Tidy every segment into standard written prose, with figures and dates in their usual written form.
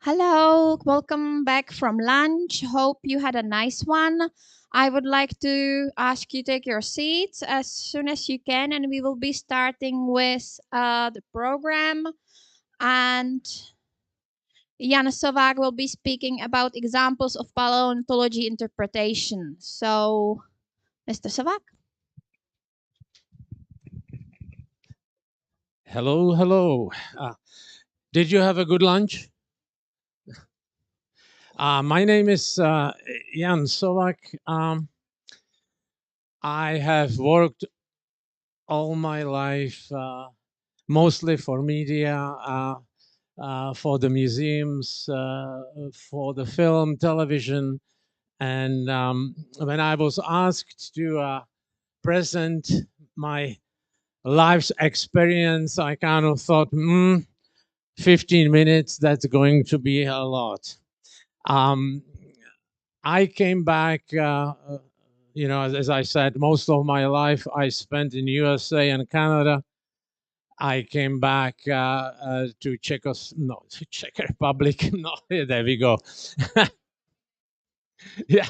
Hello, welcome back from lunch. Hope you had a nice one. I would like to ask you to take your seats as soon as you can, and we will be starting with the program. And Jan Sovak will be speaking about examples of paleontology interpretation. So, Mr. Sovak. Hello, hello. Did you have a good lunch? My name is Jan Sovak. I have worked all my life mostly for media, for the museums, for the film, television. And when I was asked to present my life's experience, I kind of thought, 15 minutes, that's going to be a lot. Um, I came back, as I said, most of my life I spent in USA and Canada. I came back to Czech Republic. No, there we go. Yeah,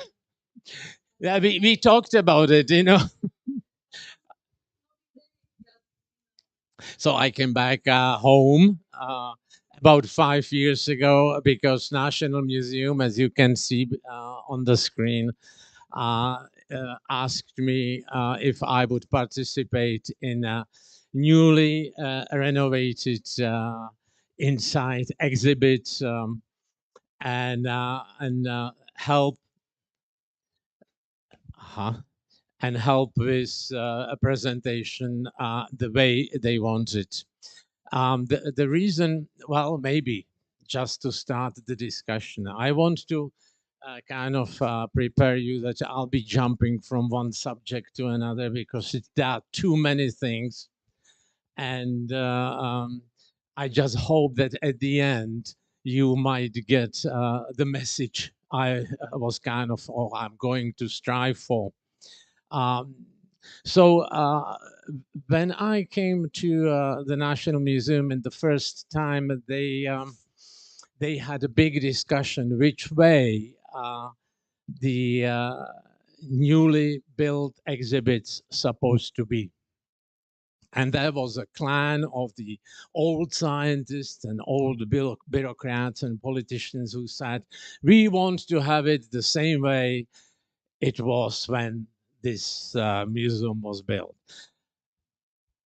yeah, we talked about it. So I came back home about 5 years ago because National Museum, as you can see on the screen, asked me if I would participate in a newly renovated inside exhibit and help uh, and help with a presentation the way they wanted. The reason, well, maybe just to start the discussion, I want to kind of prepare you that I'll be jumping from one subject to another because there are too many things. And I just hope that at the end, you might get the message I was kind of, or I'm going to strive for. Um, so when I came to the National Museum in the first time, they had a big discussion which way the newly built exhibits supposed to be. And there was a clan of the old scientists and old bureaucrats and politicians who said, we want to have it the same way it was when this museum was built.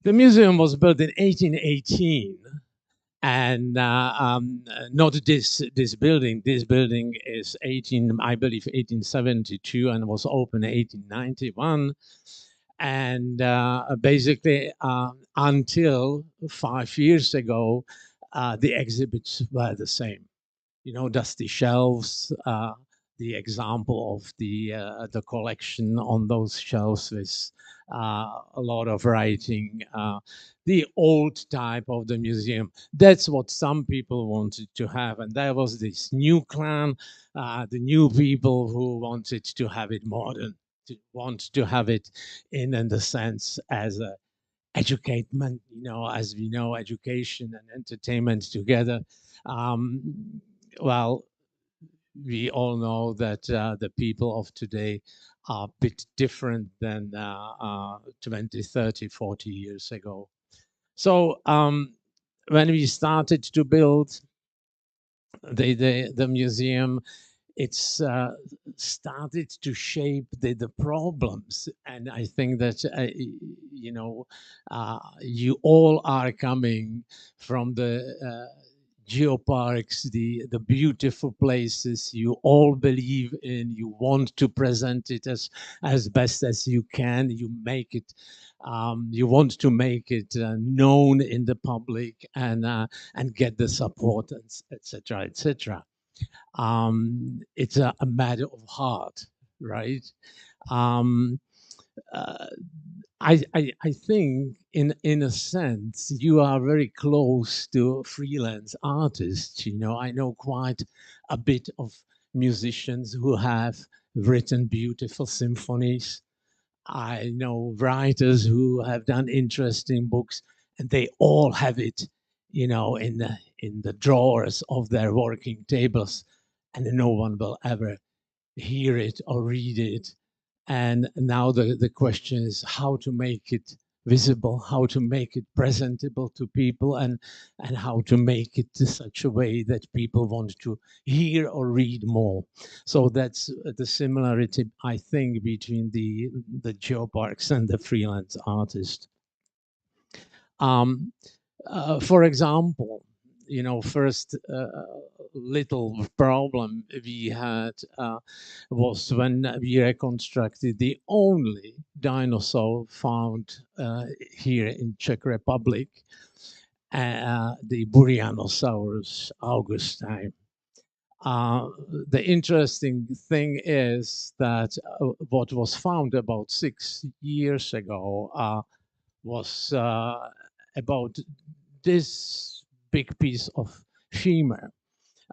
The museum was built in 1818, and not this building. This building is 1872, and was opened in 1891. And basically, until 5 years ago, the exhibits were the same. Dusty shelves, the example of the collection on those shelves with a lot of writing, the old type of the museum. That's what some people wanted to have, and there was this new clan, the new people who wanted to have it modern, to want to have it in the sense as a educatement, as we know, education and entertainment together. Um, well, we all know that the people of today are a bit different than 20, 30, 40 years ago. So when we started to build the museum, it's started to shape the problems. And I think that, you all are coming from the geoparks, the beautiful places you all believe in. You want to present it as best as you can. You make it. You want to make it known in the public and get the support, etc., etc. It's a matter of heart, right? Um, uh, I think in a sense you are very close to freelance artists. I know quite a bit of musicians who have written beautiful symphonies. I know writers who have done interesting books, and they all have it, in in the drawers of their working tables, and no one will ever hear it or read it. And now the question is how to make it visible, how to make it presentable to people, and how to make it to such a way that people want to hear or read more. So that's the similarity, I think, between the geoparks and the freelance artist. Um, for example, first little problem we had was when we reconstructed the only dinosaur found here in Czech Republic, the Buryanosaurus augustine. Uh, the interesting thing is that what was found about 6 years ago was about this big piece of femur,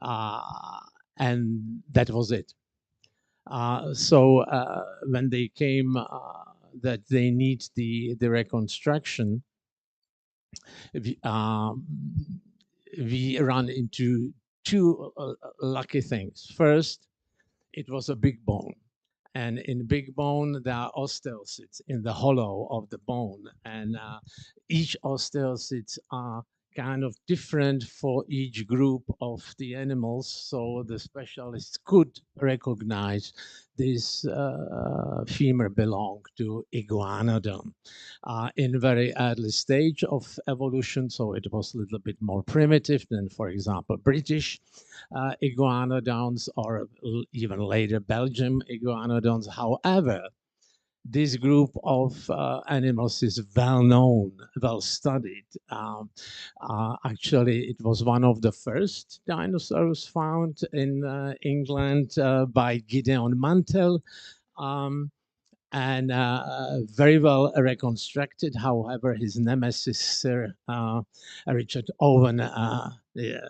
uh, and that was it. So when they came that they need the reconstruction, we, um, we ran into two lucky things. First, it was a big bone. And in big bone, there are osteocytes in the hollow of the bone. And each osteocytes are kind of different for each group of the animals. So the specialists could recognize this femur belonged to iguanodon in very early stage of evolution. So it was a little bit more primitive than, for example, British iguanodons or even later Belgium iguanodons. However, this group of animals is well known, well studied. Actually, it was one of the first dinosaurs found in England by Gideon Mantel. Um, and very well reconstructed. However, his nemesis, Sir Richard Owen, yeah,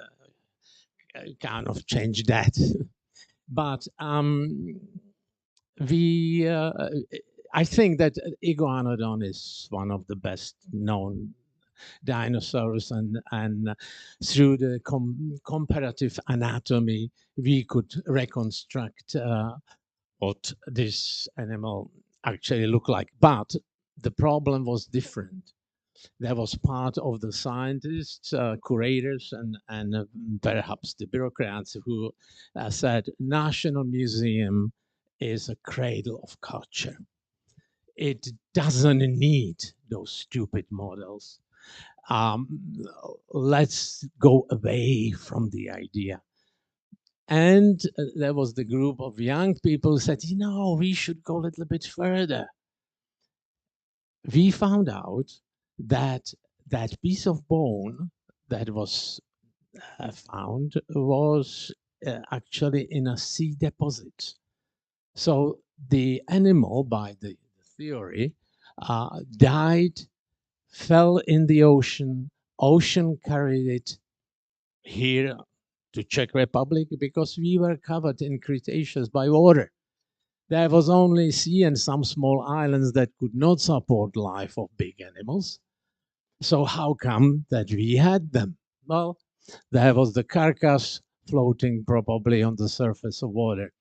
kind of changed that. But we, I think that iguanodon is one of the best known dinosaurs, and through the comparative anatomy, we could reconstruct what this animal actually looked like. But the problem was different. There was part of the scientists, curators, and perhaps the bureaucrats who said National Museum is a cradle of culture. It doesn't need those stupid models. Um, let's go away from the idea. And there was the group of young people who said, we should go a little bit further. We found out that that piece of bone that was found was actually in a sea deposit. So the animal, by the theory, died, fell in the ocean carried it here to Czech Republic because we were covered in Cretaceous by water. There was only sea and some small islands that could not support life of big animals. So how come that we had them? Well, there was the carcass floating probably on the surface of water.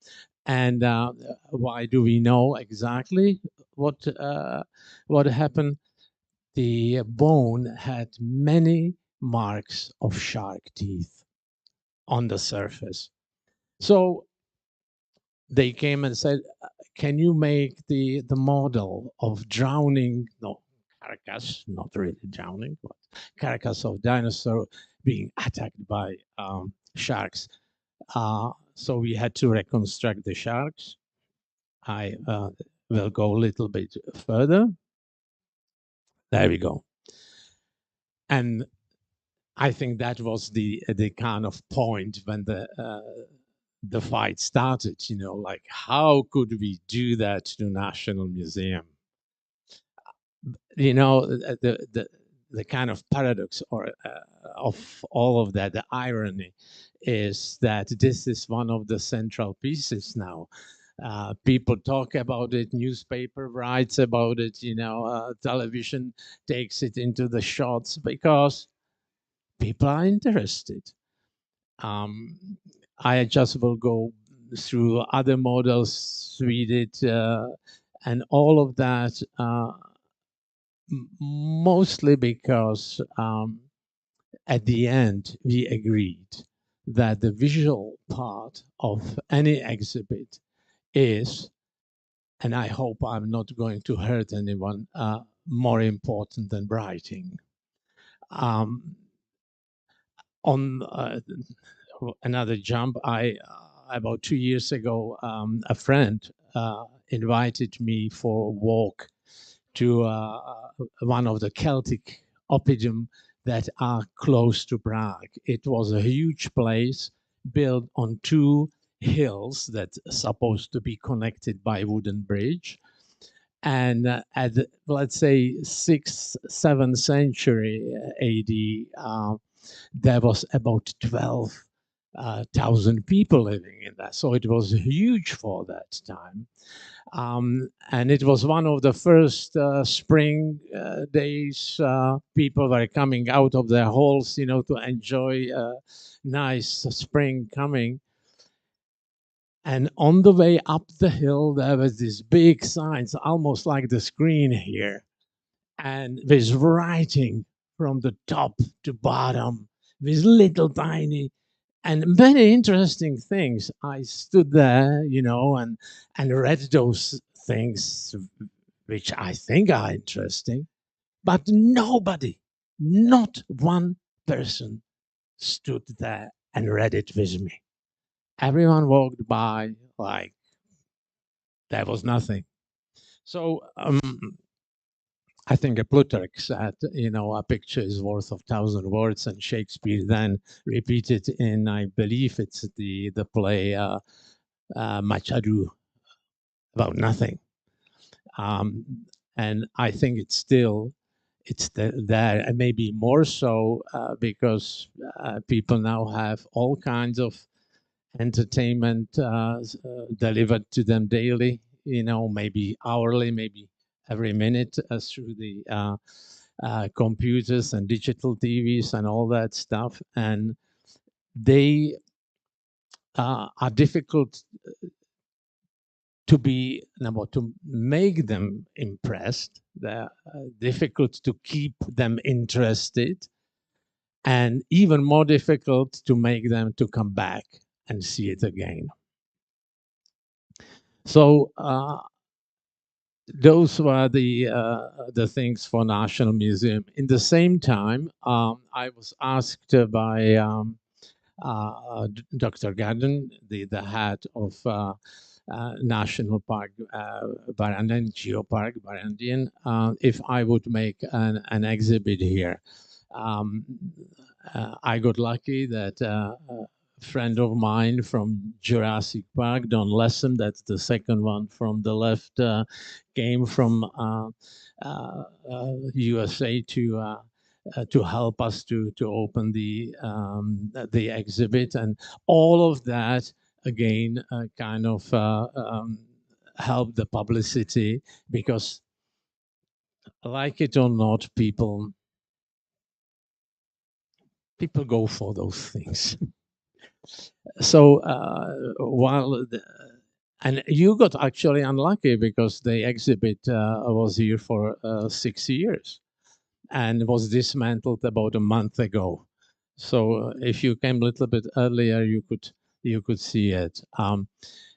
And why do we know exactly what happened? The bone had many marks of shark teeth on the surface. So they came and said, "Can you make the model of drowning? No, carcass, not really drowning, but carcass of dinosaur being attacked by sharks." So we had to reconstruct the sharks. I will go a little bit further. There we go. And I think that was the kind of point when the fight started. Like how could we do that to National Museum? The kind of paradox or of all of that, the irony is that this is one of the central pieces now. People talk about it, newspaper writes about it, television takes it into the shots because people are interested. Um, I just will go through other models we did, and all of that, mostly because at the end we agreed that the visual part of any exhibit is, and I hope I'm not going to hurt anyone, more important than writing. Um, on another jump, I about 2 years ago, a friend invited me for a walk to one of the Celtic oppidum that are close to Prague. It was a huge place built on two hills that are supposed to be connected by wooden bridge. And at let's say 6th, 7th century AD, there was about 12,000 people living in that. So it was huge for that time. And it was one of the first spring days. People were coming out of their halls, to enjoy nice spring coming. And on the way up the hill, there was this big signs, almost like the screen here, and with writing from the top to bottom, with little tiny and very interesting things. I stood there, and read those things, which I think are interesting, but nobody, not one person, stood there and read it with me. Everyone walked by like there was nothing. So I think a Plutarch said, a picture is worth of thousand words, and Shakespeare then repeated in, I believe it's the play Much Ado About Nothing, and I think there, and maybe more so because people now have all kinds of entertainment delivered to them daily, maybe hourly, maybe every minute through the computers and digital TVs and all that stuff. And they are difficult to make them impressed. They're difficult to keep them interested, and even more difficult to make them to come back and see it again. So those were the things for National Museum. In the same time, I was asked by Dr. Garden, the head of National Park Barandian, Geopark Barandian, if I would make an exhibit here. Um, I got lucky that friend of mine from Jurassic Park, Don Lesson, that's the second one from the left, came from USA to help us to open the exhibit, and all of that again kind of helped the publicity, because like it or not, people go for those things. So and you got actually unlucky, because the exhibit was here for 6 years and was dismantled about a month ago. So if you came a little bit earlier, you could see it.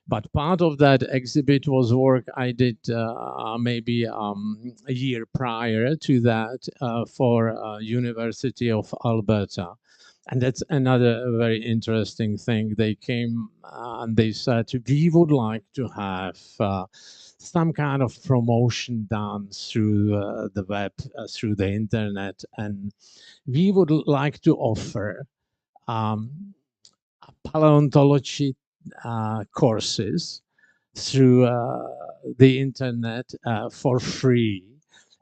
But part of that exhibit was work I did maybe a year prior to that for University of Alberta. And that's another very interesting thing. They came and they said, we would like to have some kind of promotion done through the web, through the internet. And we would like to offer paleontology courses through the internet for free.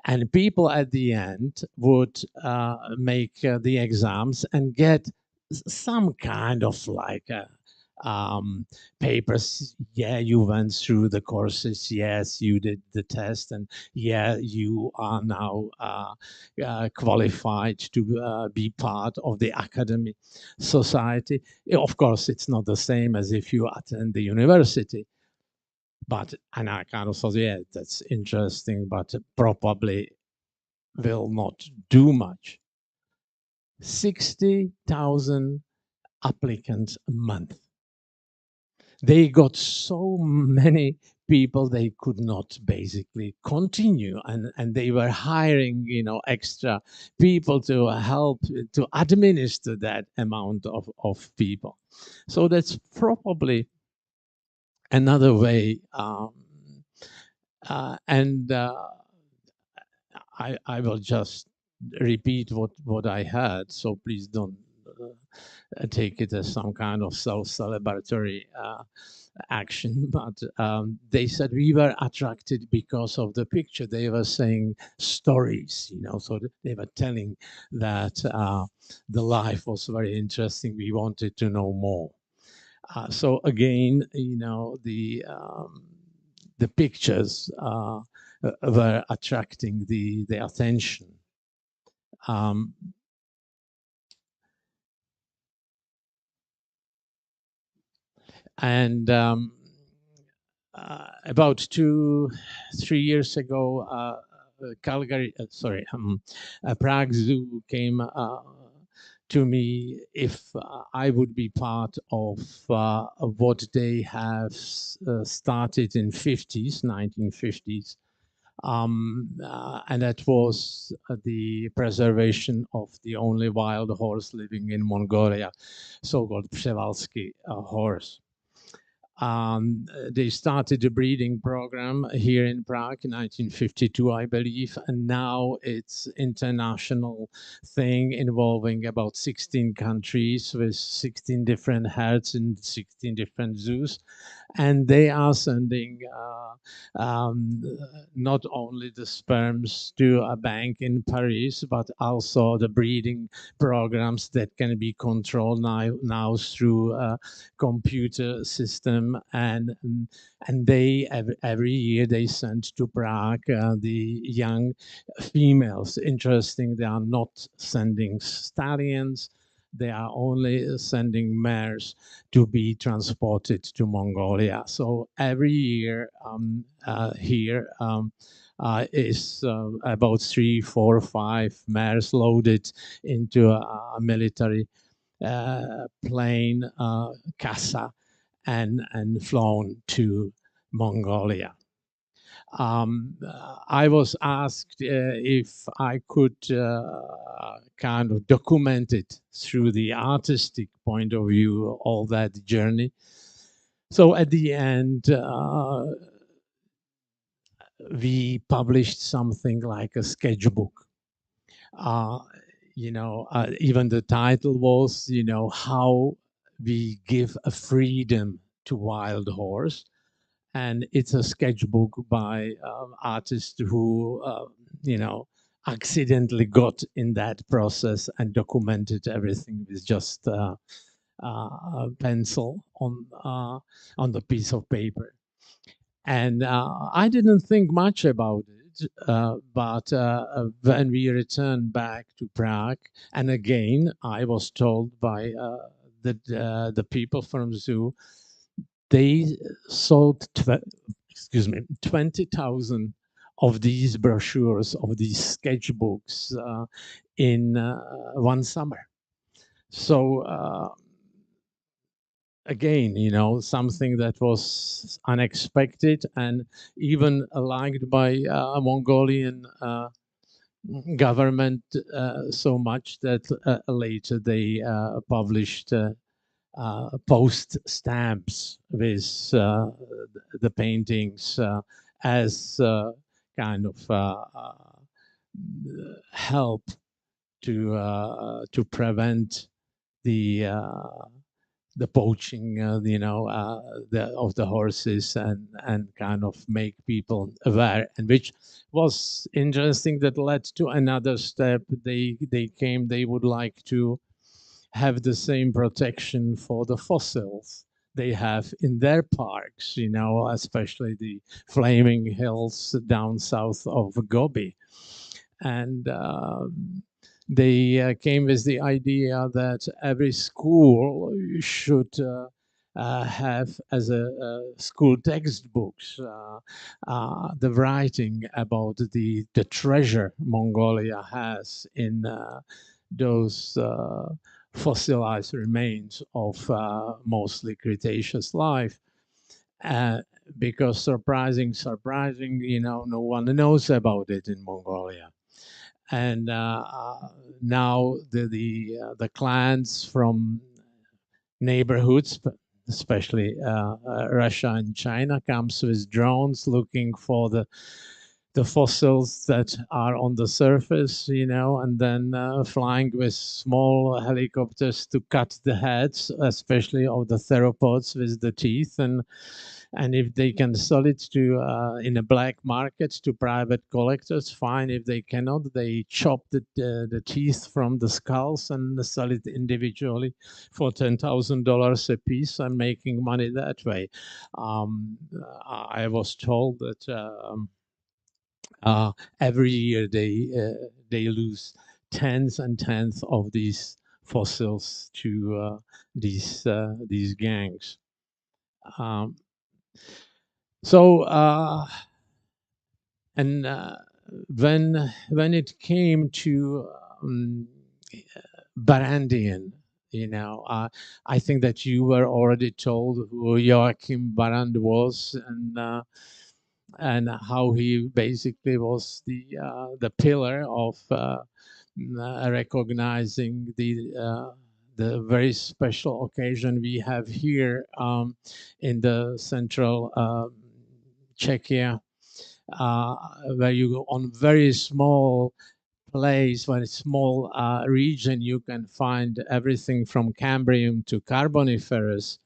And people at the end would make the exams and get some kind of like um, papers. Yeah, you went through the courses. Yes, you did the test, and yeah, you are now qualified to be part of the academic society. Of course, it's not the same as if you attend the university. But and I kind of thought, yeah, that's interesting, but probably will not do much. 60,000 applicants a month. They got so many people they could not basically continue, and they were hiring, extra people to help to administer that amount of people. So that's probably another way. And I will just repeat what I had, so please don't take it as some kind of self-celebratory action. But they said we were attracted because of the picture. They were saying stories, so they were telling that the life was very interesting. We wanted to know more. So again, the pictures were attracting the attention. Um, and About 3 years ago, Prague Zoo came to me if I would be part of what they have started in 1950s. And that was the preservation of the only wild horse living in Mongolia, so-called Przewalski horse. They started a breeding program here in Prague in 1952, I believe, and now it's international thing involving about 16 countries with 16 different herds in 16 different zoos, and they are sending not only the sperms to a bank in Paris, but also the breeding programs that can be controlled now through a computer system, and they every year they send to Prague the young females. Interesting, they are not sending stallions. They are only sending mares to be transported to Mongolia. So every year here is about 3, 4, 5 mares loaded into a military plane, Casa, and flown to Mongolia. I was asked if I could kind of document it through the artistic point of view, all that journey. So at the end, we published something like a sketchbook. Uh, Even the title was, how we give a freedom to wild horse, and it's a sketchbook by artists who accidentally got in that process and documented everything with just a pencil on the piece of paper. And I didn't think much about it, but when we returned back to Prague, and again I was told by the people from zoo, they sold 20,000 of these brochures, of these sketchbooks in one summer. So again, something that was unexpected and even liked by Mongolian government so much that later they published post stamps with the paintings as kind of help to prevent the poaching, of the horses, and kind of make people aware, and which was interesting. That led to another step. They would like to have the same protection for the fossils. they have in their parks, especially the Flaming Hills down south of Gobi. And they came with the idea that every school should have as a school textbooks the writing about the treasure Mongolia has in those fossilized remains of mostly Cretaceous life. Uh, because surprising, no one knows about it in Mongolia. And now the clans from neighborhoods, especially Russia and China, comes with drones looking for the fossils that are on the surface, and then flying with small helicopters to cut the heads, especially of the theropods with the teeth, and if they can sell it to in a black market to private collectors, fine. If they cannot, they chop the teeth from the skulls and sell it individually for $10,000 a piece and making money that way. I was told that. Every year they lose tens and tens of these fossils to these gangs. Um, so and when it came to Barandian, I think that you were already told who Joachim Barand was, and how he basically was the pillar of recognizing the very special occasion we have here in the central Czechia, where you go on very small place, very small region, you can find everything from Cambrian to Carboniferous.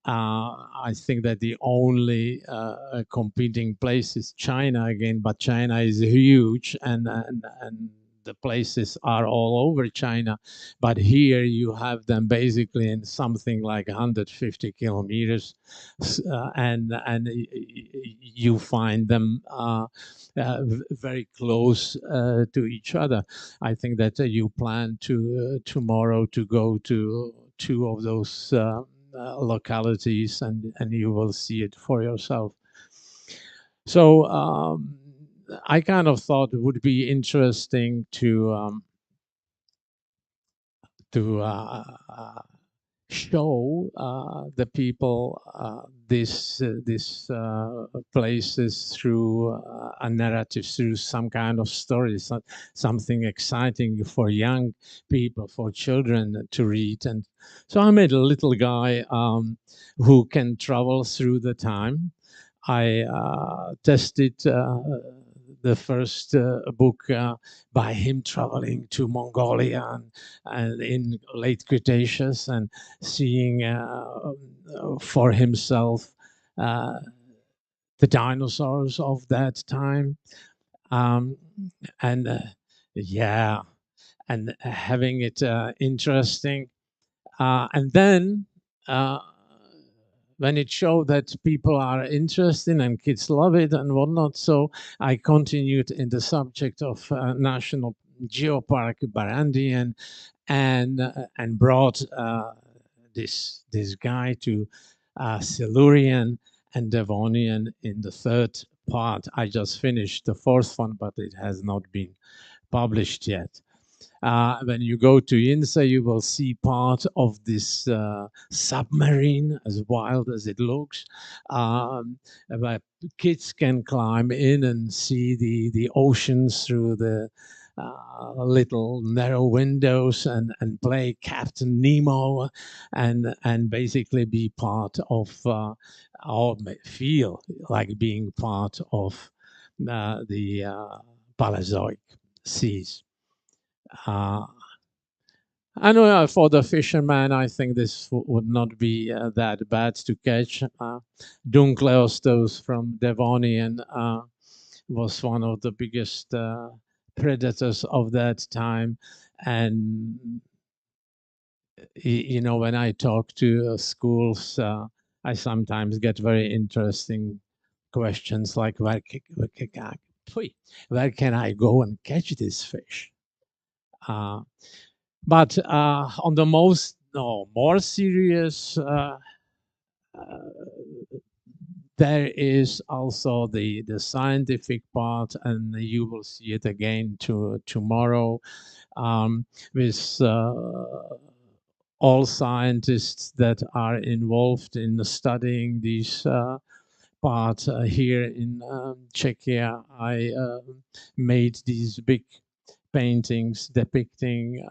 I think that the only competing place is China again, but China is huge, and the places are all over China. But here you have them basically in something like 150 kilometers, and you find them very close to each other. I think that you plan to tomorrow to go to two of those localities, and you will see it for yourself. So I kind of thought it would be interesting to show the people these places through a narrative, through some kind of story, something exciting for young people, for children to read. And so I made a little guy who can travel through the time. I tested the first book by him traveling to Mongolia and in late Cretaceous and seeing for himself uh, the dinosaurs of that time. Um, and yeah, and having it interesting. And then uh, when it showed that people are interested and kids love it and whatnot, so I continued in the subject of National Geopark Barandi and brought this guy to Silurian and Devonian in the third part. I just finished the fourth one, but it has not been published yet. When you go to Insa, you will see part of this submarine, as wild as it looks, where kids can climb in and see the oceans through the little narrow windows and play Captain Nemo and basically be part of or feel like being part of the Paleozoic seas. Uh, I know for the fisherman, I think this would not be that bad to catch. Dunkleostos from Devonian was one of the biggest predators of that time. And, when I talk to schools, I sometimes get very interesting questions like, where can I go and catch this fish? Uh, but on the more serious, there is also the scientific part, and you will see it again tomorrow, with all scientists that are involved in studying these parts. Here in Czechia, I made these big paintings depicting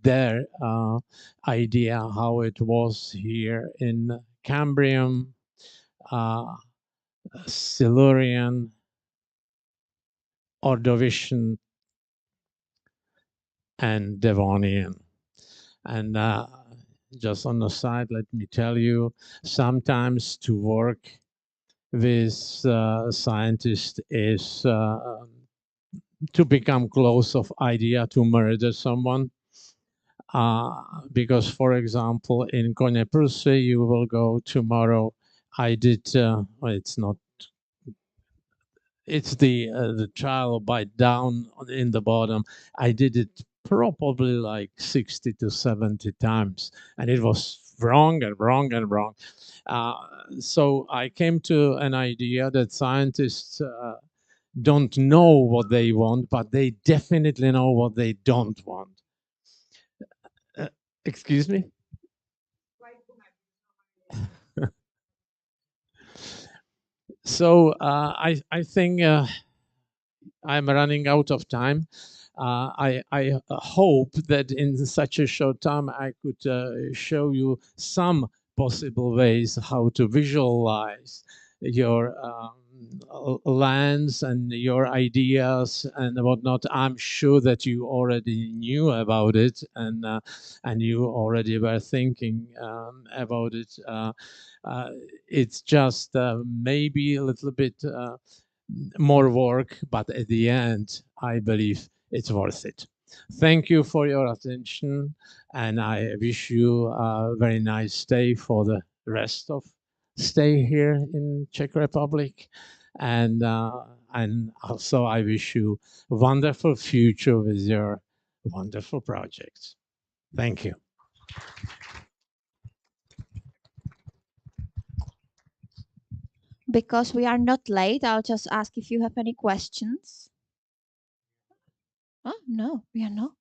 their idea how it was here in Cambrian, uh, Silurian, Ordovician, and Devonian. And just on the side, let me tell you, sometimes to work with scientists is to become close of idea to murder someone. Because, for example, in Koněprusy, you will go tomorrow. I did. Well, it's not. It's the child bite down in the bottom. I did it probably like 60 to 70 times, and it was wrong and wrong and wrong. Uh, so I came to an idea that scientists don't know what they want, but they definitely know what they don't want. Uh, excuse me? So I think I'm running out of time. I hope that in such a short time I could show you some possible ways how to visualize your lands and your ideas and whatnot. I'm sure that you already knew about it, and you already were thinking about it. It's just maybe a little bit more work, but at the end, I believe it's worth it. Thank you for your attention, and I wish you a very nice day for the rest of stay here in Czech Republic, and also I wish you a wonderful future with your wonderful projects. Thank you. Because we are not late, I'll just ask if you have any questions. Oh, no, we are not.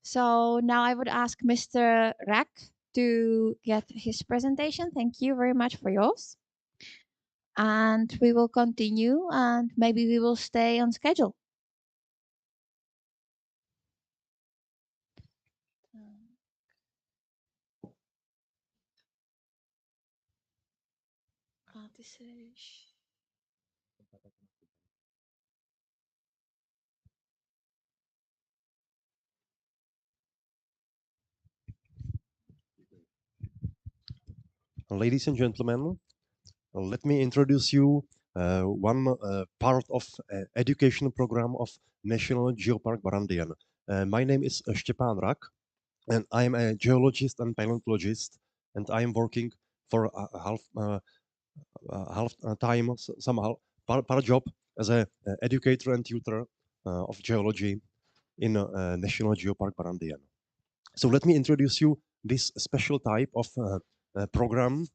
So now I would ask Mr. Rack to get his presentation. Thank you very much for yours. And we will continue, and maybe we will stay on schedule. This is... Ladies and gentlemen, let me introduce you one part of education program of National Geopark Barandian. My name is Stepan Rak, and I am a geologist and paleontologist, and I am working for a half time somehow part job as a educator and tutor of geology in National Geopark Barandian. So let me introduce you this special type of program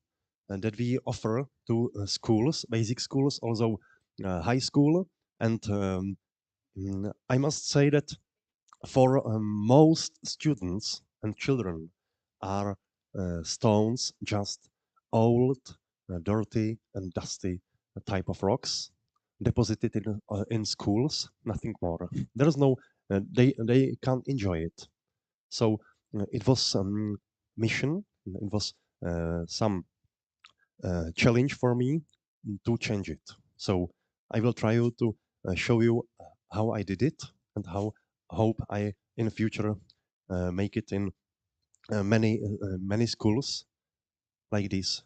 that we offer to schools, basic schools, also high school. And I must say that for most students and children are stones just old, dirty and dusty type of rocks deposited in schools, nothing more. There is no, they can't enjoy it. So it was some mission, it was some challenge for me to change it. So I will try to show you how I did it and how hope I in the future make it in many schools like this.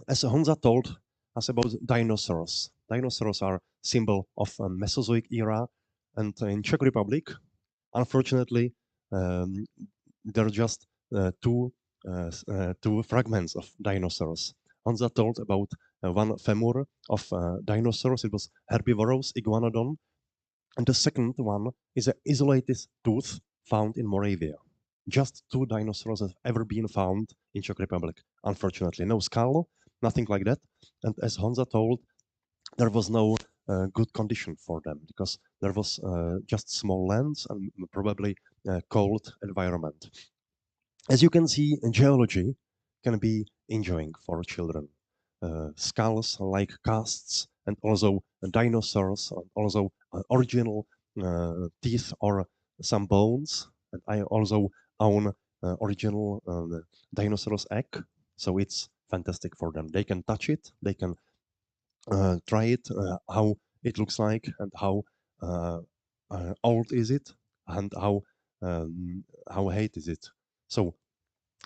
As Honza told us about dinosaurs, dinosaurs are symbol of a Mesozoic era, and in Czech Republic, unfortunately, there are just two two fragments of dinosaurs. Honza told about one femur of dinosaurs. It was herbivorous iguanodon, and the second one is an isolated tooth found in Moravia. Just two dinosaurs have ever been found in Czech Republic. Unfortunately, no skull, nothing like that. And as Honza told, there was no good condition for them because there was just small lands and probably cold environment. As you can see, geology can be enjoying for children. Skulls like casts and also dinosaurs and also original teeth or some bones. And I also own original dinosaur's egg, so it's fantastic for them. They can touch it, they can try it, how it looks like, and how uh, old is it, and how height is it. So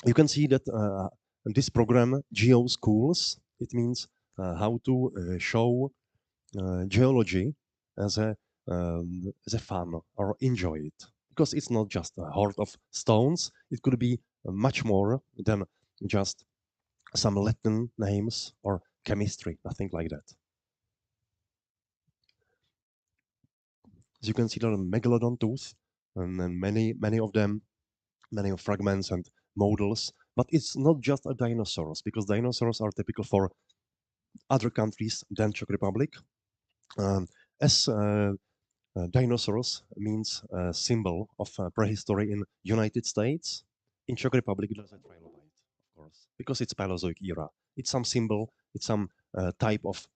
you can see that this program, Geo Schools, it means how to show geology as a fun or enjoy it, because it's not just a horde of stones. It could be much more than just some Latin names or chemistry, nothing like that. As you can see, there are megalodon tooth, and then many of them, many of fragments and models. But it's not just a dinosaurs, because dinosaurs are typical for other countries than Czech Republic. As dinosaurs means a symbol of prehistory in United States. In Czech Republic, there's a trilobite, of course, because it's Paleozoic era. It's some symbol, it's some type of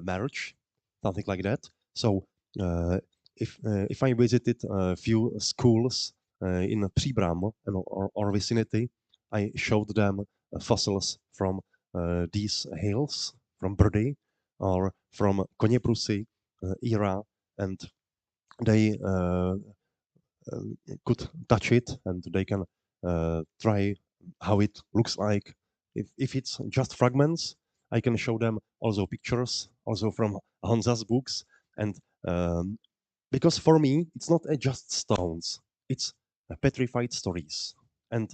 marriage, something like that. So uh, if I visited a few schools in Příbram or vicinity, I showed them fossils from these hills, from Brdy or from Koněprusy era, and they could touch it and they can try how it looks like. If it's just fragments, I can show them also pictures, also from Honza's books. And because for me, it's not just stones, it's petrified stories. And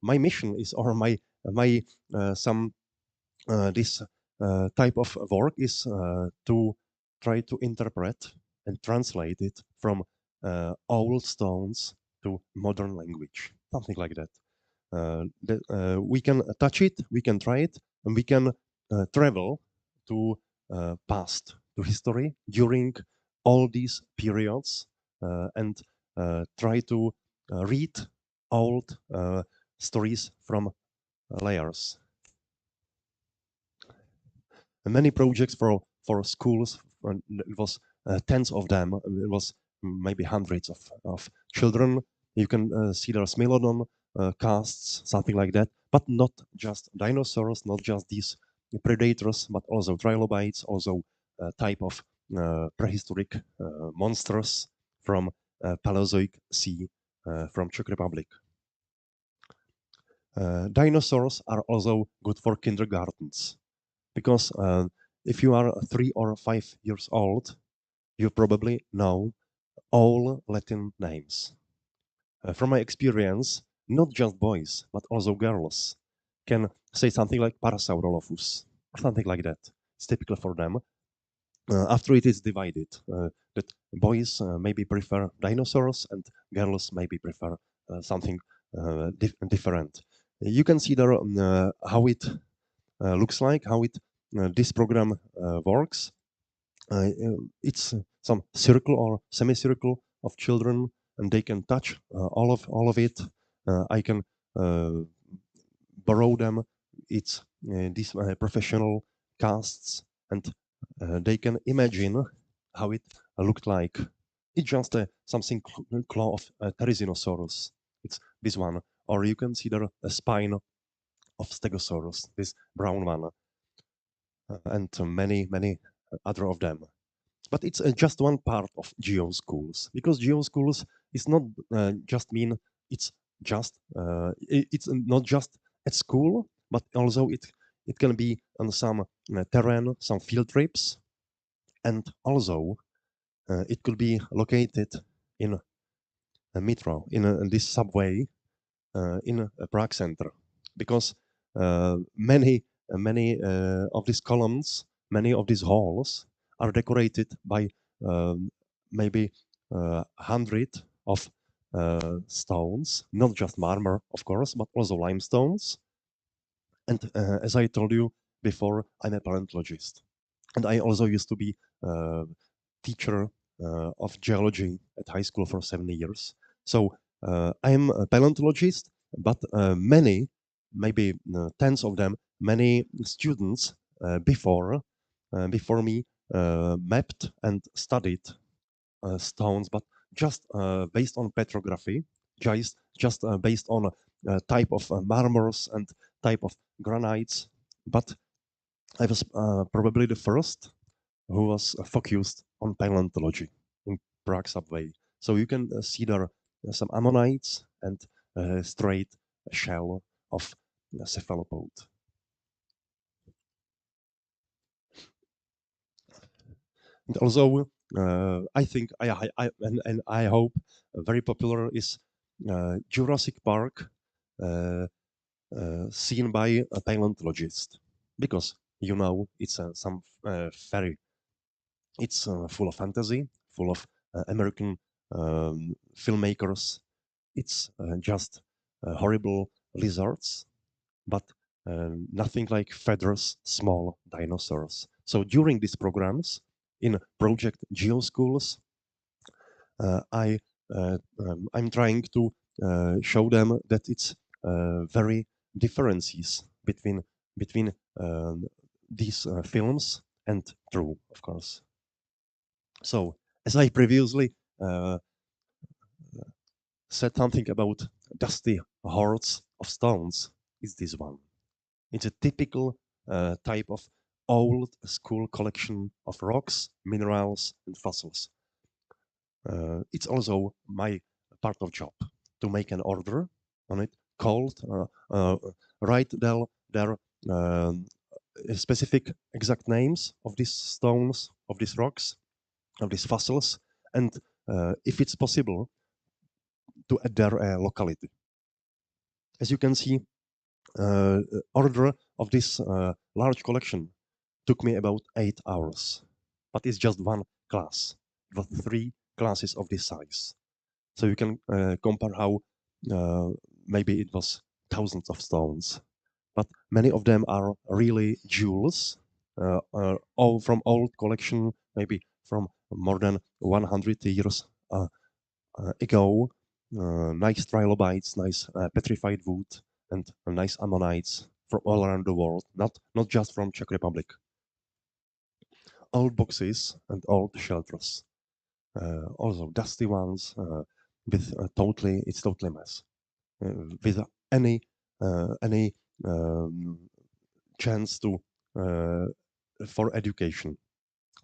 my mission is, or my some this type of work is to try to interpret and translate it from old stones to modern language, something like that. We can touch it, we can try it, and we can travel to past, to history during all these periods, and try to read old stories from layers. Many projects for schools. It was tens of them. It was maybe hundreds of children. You can see there's megalodon casts, something like that, but not just dinosaurs, not just these predators, but also trilobites, also type of prehistoric monsters from Paleozoic sea from Czech Republic. Dinosaurs are also good for kindergartens, because if you are 3 or 5 years old, you probably know all Latin names. From my experience, not just boys, but also girls can say something like Parasaurolophus, or something like that. It's typical for them. After it is divided, that boys maybe prefer dinosaurs and girls maybe prefer something different. You can see there how it looks like, how it this program works. It's some circle or semicircle of children, and they can touch all of it. I can borrow them. It's these professional casts, and they can imagine how it looked like. It's just something claw of Therizinosaurus. It's this one, or you can see there a spine of Stegosaurus, this brown one, and many other of them. But it's just one part of geo schools, because geo schools is not just mean it's just it's not just at school, but also it can be on some terrain, some field trips, and also it could be located in a metro, in this subway, in a Prague Center, because many of these columns, many of these halls are decorated by maybe 100 of stones, not just marmor, of course, but also limestones. And as I told you before, I'm a paleontologist, and I also used to be teacher of geology at high school for 7 years. So I'm a paleontologist, but many, maybe tens of them, many students before me mapped and studied stones, but just based on petrography, just based on type of marmors and type of granites. But I was probably the first who was focused on paleontology in Prague subway. So you can see there some ammonites and straight shell of cephalopod. And also, I think and I hope very popular is Jurassic Park, seen by a paleontologist, because you know it's some fairy. It's full of fantasy, full of American filmmakers. It's just horrible lizards, but nothing like feathers, small dinosaurs. So during these programs in Project GeoSchools, I'm trying to show them that it's very differences between these films and true, of course. So as I previously said something about dusty hoards of stones, is this one. It's a typical type of old school collection of rocks, minerals, and fossils. It's also my part of job to make an order on it, called, write their specific exact names of these stones, of these rocks, of these fossils, and if it's possible, to add their locality. As you can see, order of this large collection took me about 8 hours, but it's just one class. It was 3 classes of this size. So you can compare how maybe it was thousands of stones, but many of them are really jewels, all from old collection, maybe from more than 100 years ago. Nice trilobites, nice petrified wood, and nice ammonites from all around the world, not just from Czech Republic. Old boxes and old shelters, also dusty ones, with it's totally mess, without any chance to for education.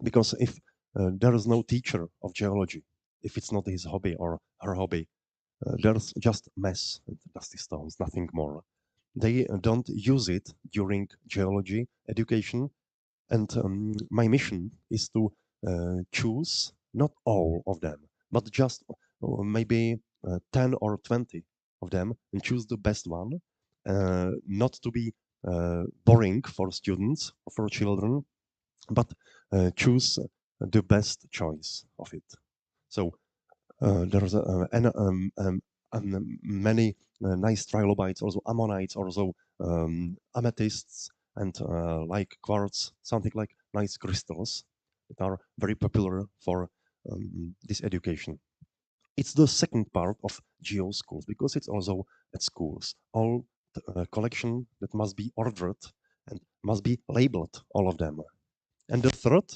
Because if there is no teacher of geology, if it's not his hobby or her hobby, there's just mess and dusty stones, nothing more. They don't use it during geology education, and my mission is to choose not all of them, but just maybe 10 or 20 of them, and choose the best one, not to be boring for students or for children, but choose the best choice of it. So there's many nice trilobites, also ammonites, also amethysts, and like quartz, something like nice crystals that are very popular for this education. It's the second part of geo schools, because it's also at schools. All collection that must be ordered and must be labeled, all of them. And the third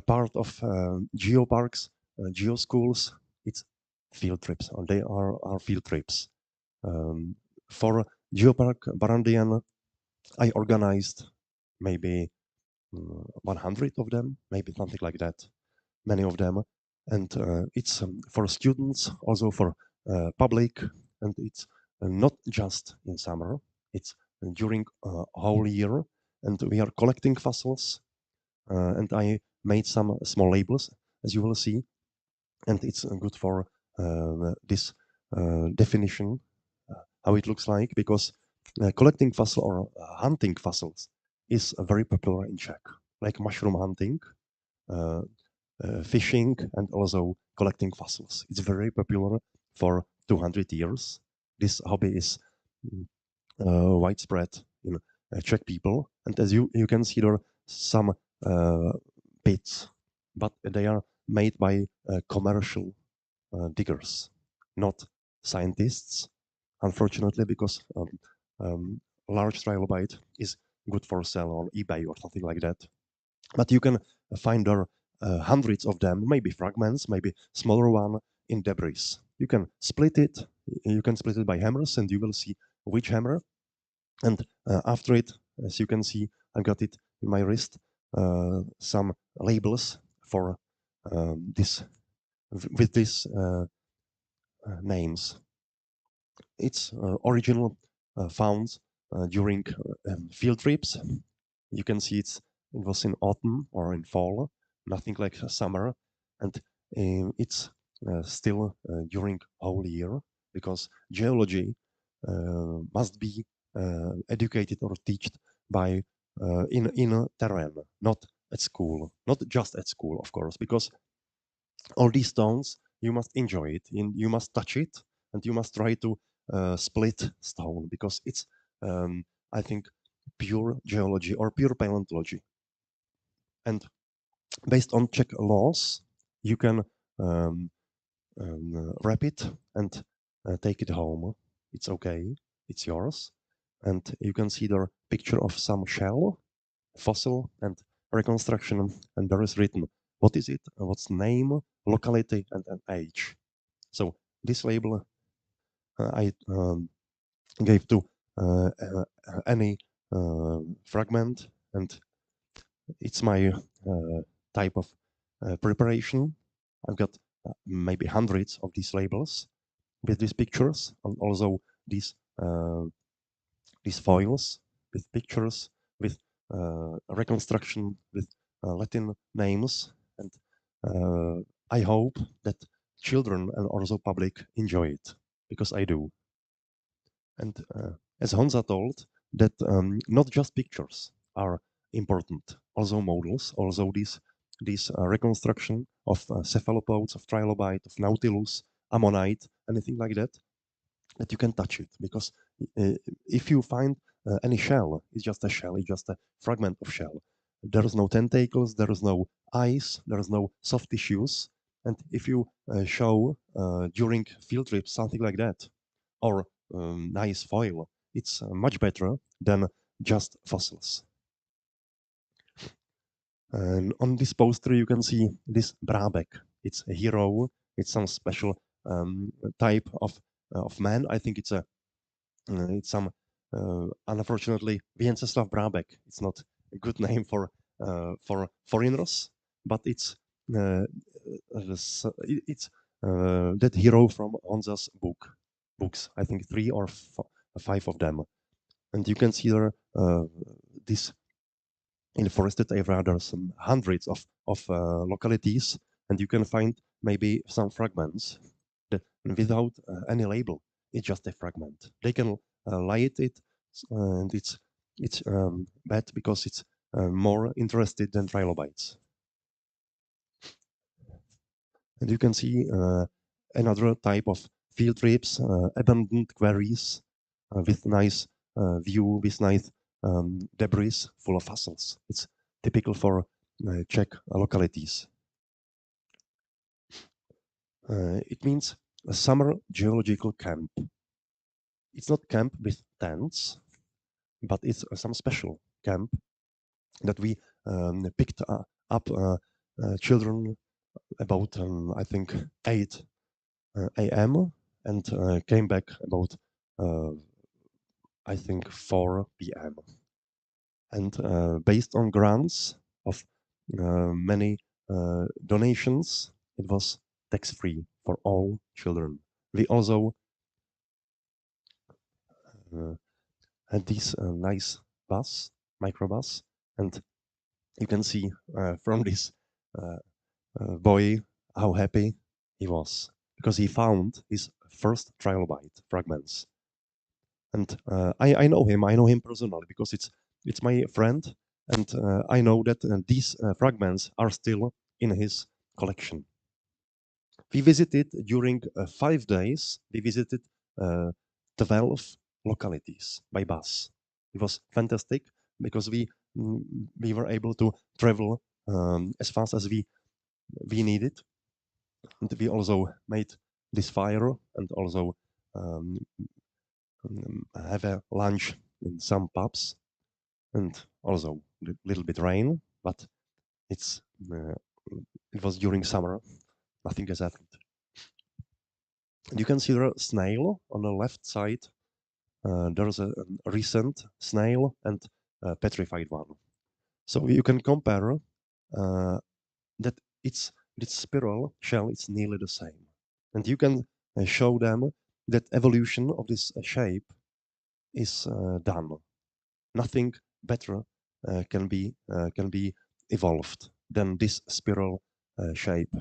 part of geoparks, geoschools, it's field trips, or they are field trips. For Geopark Barandian, I organized maybe 100 of them, maybe something like that, many of them. And it's for students, also for public, and it's not just in summer, it's during whole year. And we are collecting fossils, and I made some small labels, as you will see, and it's good for this definition how it looks like, because collecting fossil or hunting fossils is very popular in Czech, like mushroom hunting, fishing, and also collecting fossils. It's very popular for 200 years. This hobby is widespread in Czech people, and as you can see, there are some pits, but they are made by commercial diggers, not scientists, unfortunately, because large trilobite is good for sale on eBay or something like that. But you can find there hundreds of them, maybe fragments, maybe smaller one in debris. You can split it. You can split it by hammers, and you will see which hammer. And after it, as you can see, I got it in my wrist. Some labels for this with these names. It's original found during field trips. You can see it was in autumn or in fall, nothing like summer, and it's still during whole year, because geology must be educated or taught by in a terrain, not at school, not just at school, of course, because all these stones you must enjoy it, you must touch it, and you must try to split stone, because it's I think pure geology or pure paleontology. And based on Czech laws, you can wrap it and take it home. It's okay, it's yours. And you can see the picture of some shell, fossil, and reconstruction, and there is written what is it, what's name, locality, and an age. So this label I gave to any fragment, and it's my type of preparation. I've got maybe hundreds of these labels with these pictures, and also these foils with pictures, with reconstruction, with Latin names, and I hope that children and also public enjoy it, because I do. And as Honza told, that not just pictures are important, also models, also these reconstruction of cephalopods, of trilobite, of nautilus, ammonite, anything like that, that you can touch it. Because if you find any shell, it's just a shell, it's just a fragment of shell. There is no tentacles, there is no eyes, there is no soft tissues. And if you show during field trips something like that, or nice foil, it's much better than just fossils. And on this poster, you can see this Brabeck. It's a hero. It's some special type of man. I think it's some unfortunately Wenceslav Brabeck. It's not a good name for foreigners, but it's that hero from Honza's books. I think 3 or 5 of them, and you can see there this in the forested area. There are some hundreds of localities, and you can find maybe some fragments that without any label. It's just a fragment. They can light it, and it's bad because it's more interested than trilobites. And you can see another type of field trips, abandoned quarries with nice view, with nice debris full of fossils. It's typical for Czech localities. It means a summer geological camp. It's not camp with tents, but it's some special camp that we picked up children about, I think, 8 a.m. and came back about, I think, 4 p.m. And based on grants of many donations, it was tax-free for all children. We also had this nice bus, microbus, and you can see from this boy how happy he was, because he found his first trilobite fragments. And I know him. I know him personally because it's my friend, and I know that these fragments are still in his collection. We visited during 5 days. We visited 12 localities by bus. It was fantastic because we were able to travel as fast as we needed, and we also made this fire and also um, have a lunch in some pubs, and also a little bit rain, but it's uh, it was during summer. Nothing has happened. And you can see the snail on the left side. There's a recent snail and a petrified one. So you can compare that its spiral shell is nearly the same, and you can show them that evolution of this shape is done. Nothing better can be evolved than this spiral shape.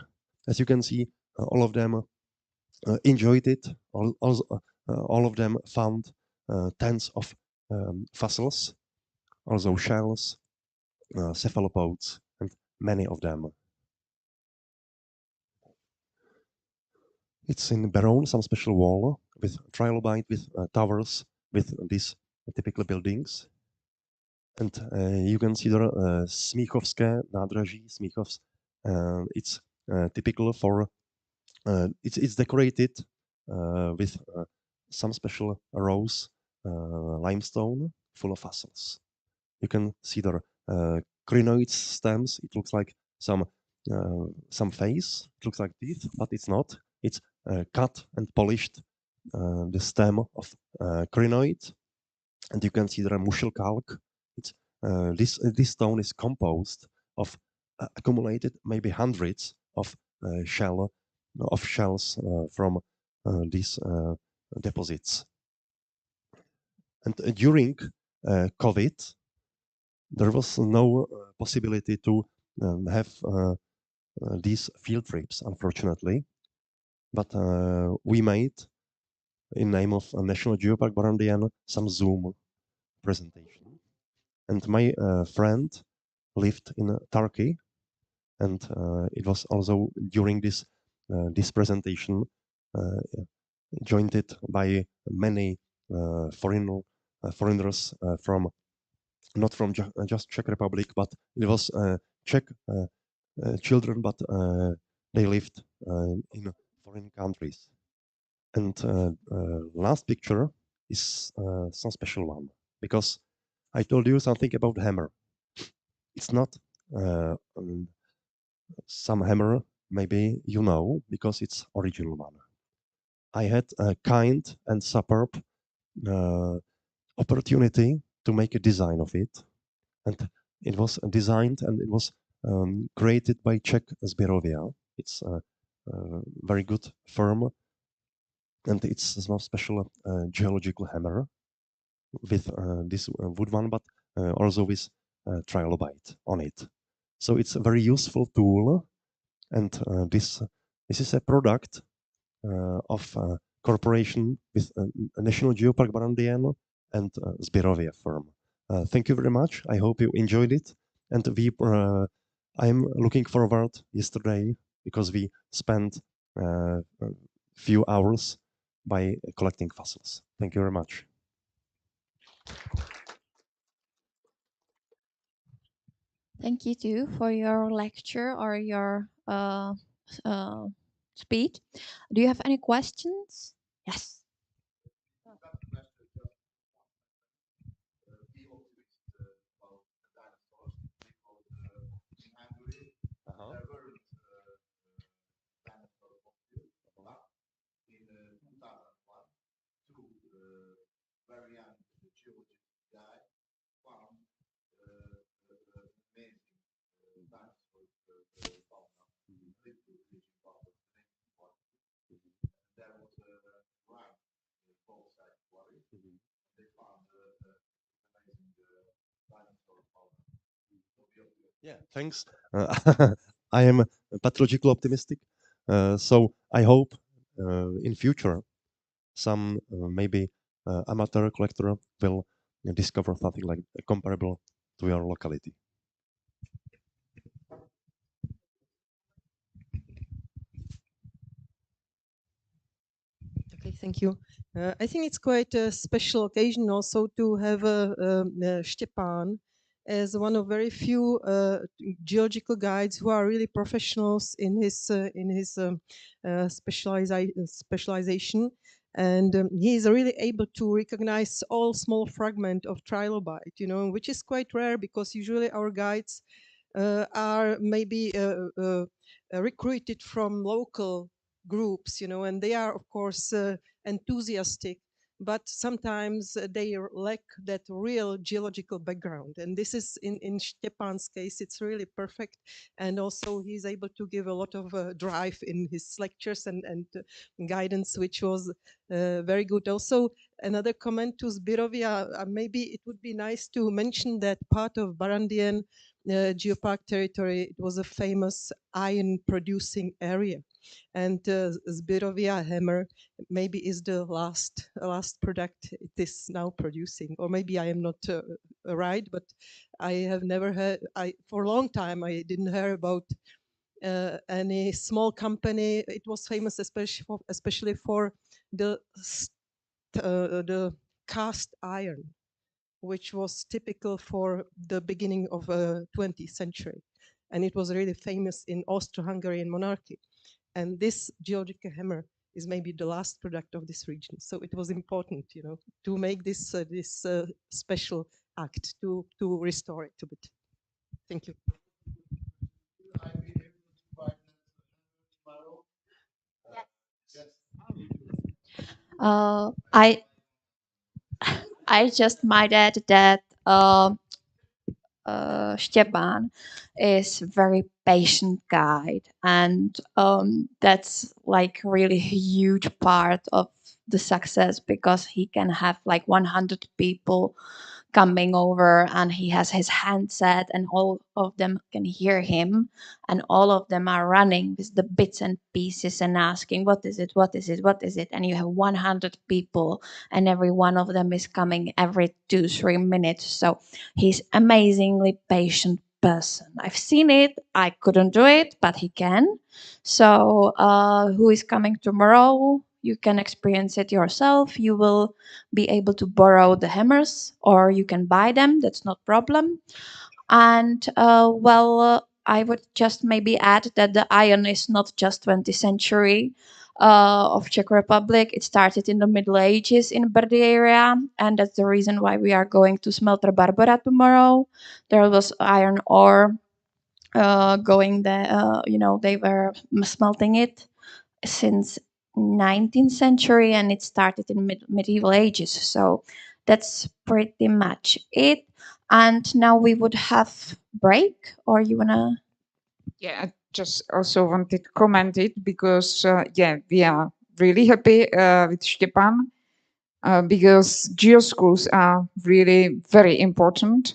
As you can see, all of them enjoyed it. All of them found tens of fossils, also shells, cephalopods, and many of them. It's in Beroun, some special wall with trilobite, with towers, with these typical buildings. And you can see there Smíchovské nádraží, Smíchovs. It's typical for, it's decorated with some special rows, limestone full of fossils. You can see there crinoid stems. It looks like some face. It looks like teeth, but it's not. It's cut and polished the stem of crinoid, and you can see there muschelkalk. It's this stone is composed of accumulated maybe hundreds of shells from these deposits. And during COVID, there was no possibility to have these field trips, unfortunately. But we made, in name of National Geopark Barandian, some Zoom presentation. And my friend lived in Turkey, and it was also during this presentation joined it by many foreigners from not from just Czech Republic, but it was Czech children, but they lived in foreign countries. And last picture is some special one, because I told you something about hammer. It's not some hammer, maybe you know, because it's original one. I had a kind and superb opportunity to make a design of it, and it was designed and it was created by Czech Zbirovia. It's a very good firm, and it's a special geological hammer with this wood one, but also with trilobite on it. So it's a very useful tool, and this is a product of cooperation with National Geopark Barandiano and Zbirovia firm. Thank you very much. I hope you enjoyed it, and I'm looking forward yesterday because we spent a few hours by collecting fossils. Thank you very much. Thank you too for your lecture or your speech. Do you have any questions? Yes. Yeah, thanks. I am pathological optimistic, so I hope in future some maybe amateur collector will discover something like comparable to your locality. Okay, thank you. I think it's quite a special occasion also to have Stepan as one of very few geological guides who are really professionals in his specialization, and he is really able to recognize all small fragment of trilobite, you know, which is quite rare because usually our guides are maybe recruited from local groups, you know, and they are of course enthusiastic, but sometimes they lack that real geological background, and this is in Stepan's case it's really perfect, and also he's able to give a lot of drive in his lectures and guidance, which was very good. Also, another comment to Zbirovia, maybe it would be nice to mention that part of Barandian Geopark territory, it was a famous iron producing area, and Zbirovia hammer maybe is the last product it is now producing, or maybe I am not right, but I have never heard. I for a long time I didn't hear about any small company. It was famous especially for the cast iron, which was typical for the beginning of 20th century, and it was really famous in Austro-Hungarian monarchy. And this geological hammer is maybe the last product of this region. So it was important, you know, to make this special act to restore it a bit. Thank you. Uh, I I just might add that Stepan is very patient guide, and that's like really huge part of the success because he can have like 100 people coming over and he has his handset and all of them can hear him and all of them are running with the bits and pieces and asking what is it, what is it, what is it, and you have 100 people and every one of them is coming every 2-3 minutes. So he's amazingly patient person. I've seen it, I couldn't do it, but he can. So who is coming tomorrow, you can experience it yourself. You will be able to borrow the hammers or you can buy them, that's not problem. And I would just maybe add that the iron is not just 20th century of Czech Republic. It started in the Middle Ages in Brdy area, and that's the reason why we are going to smelter Barbara tomorrow. There was iron ore going there. They were smelting it since 19th century, and it started in medieval ages. So that's pretty much it. And now we would have break, or you wanna? Yeah, I just also wanted to comment it because, yeah, we are really happy with Stepan because geoschools are really very important.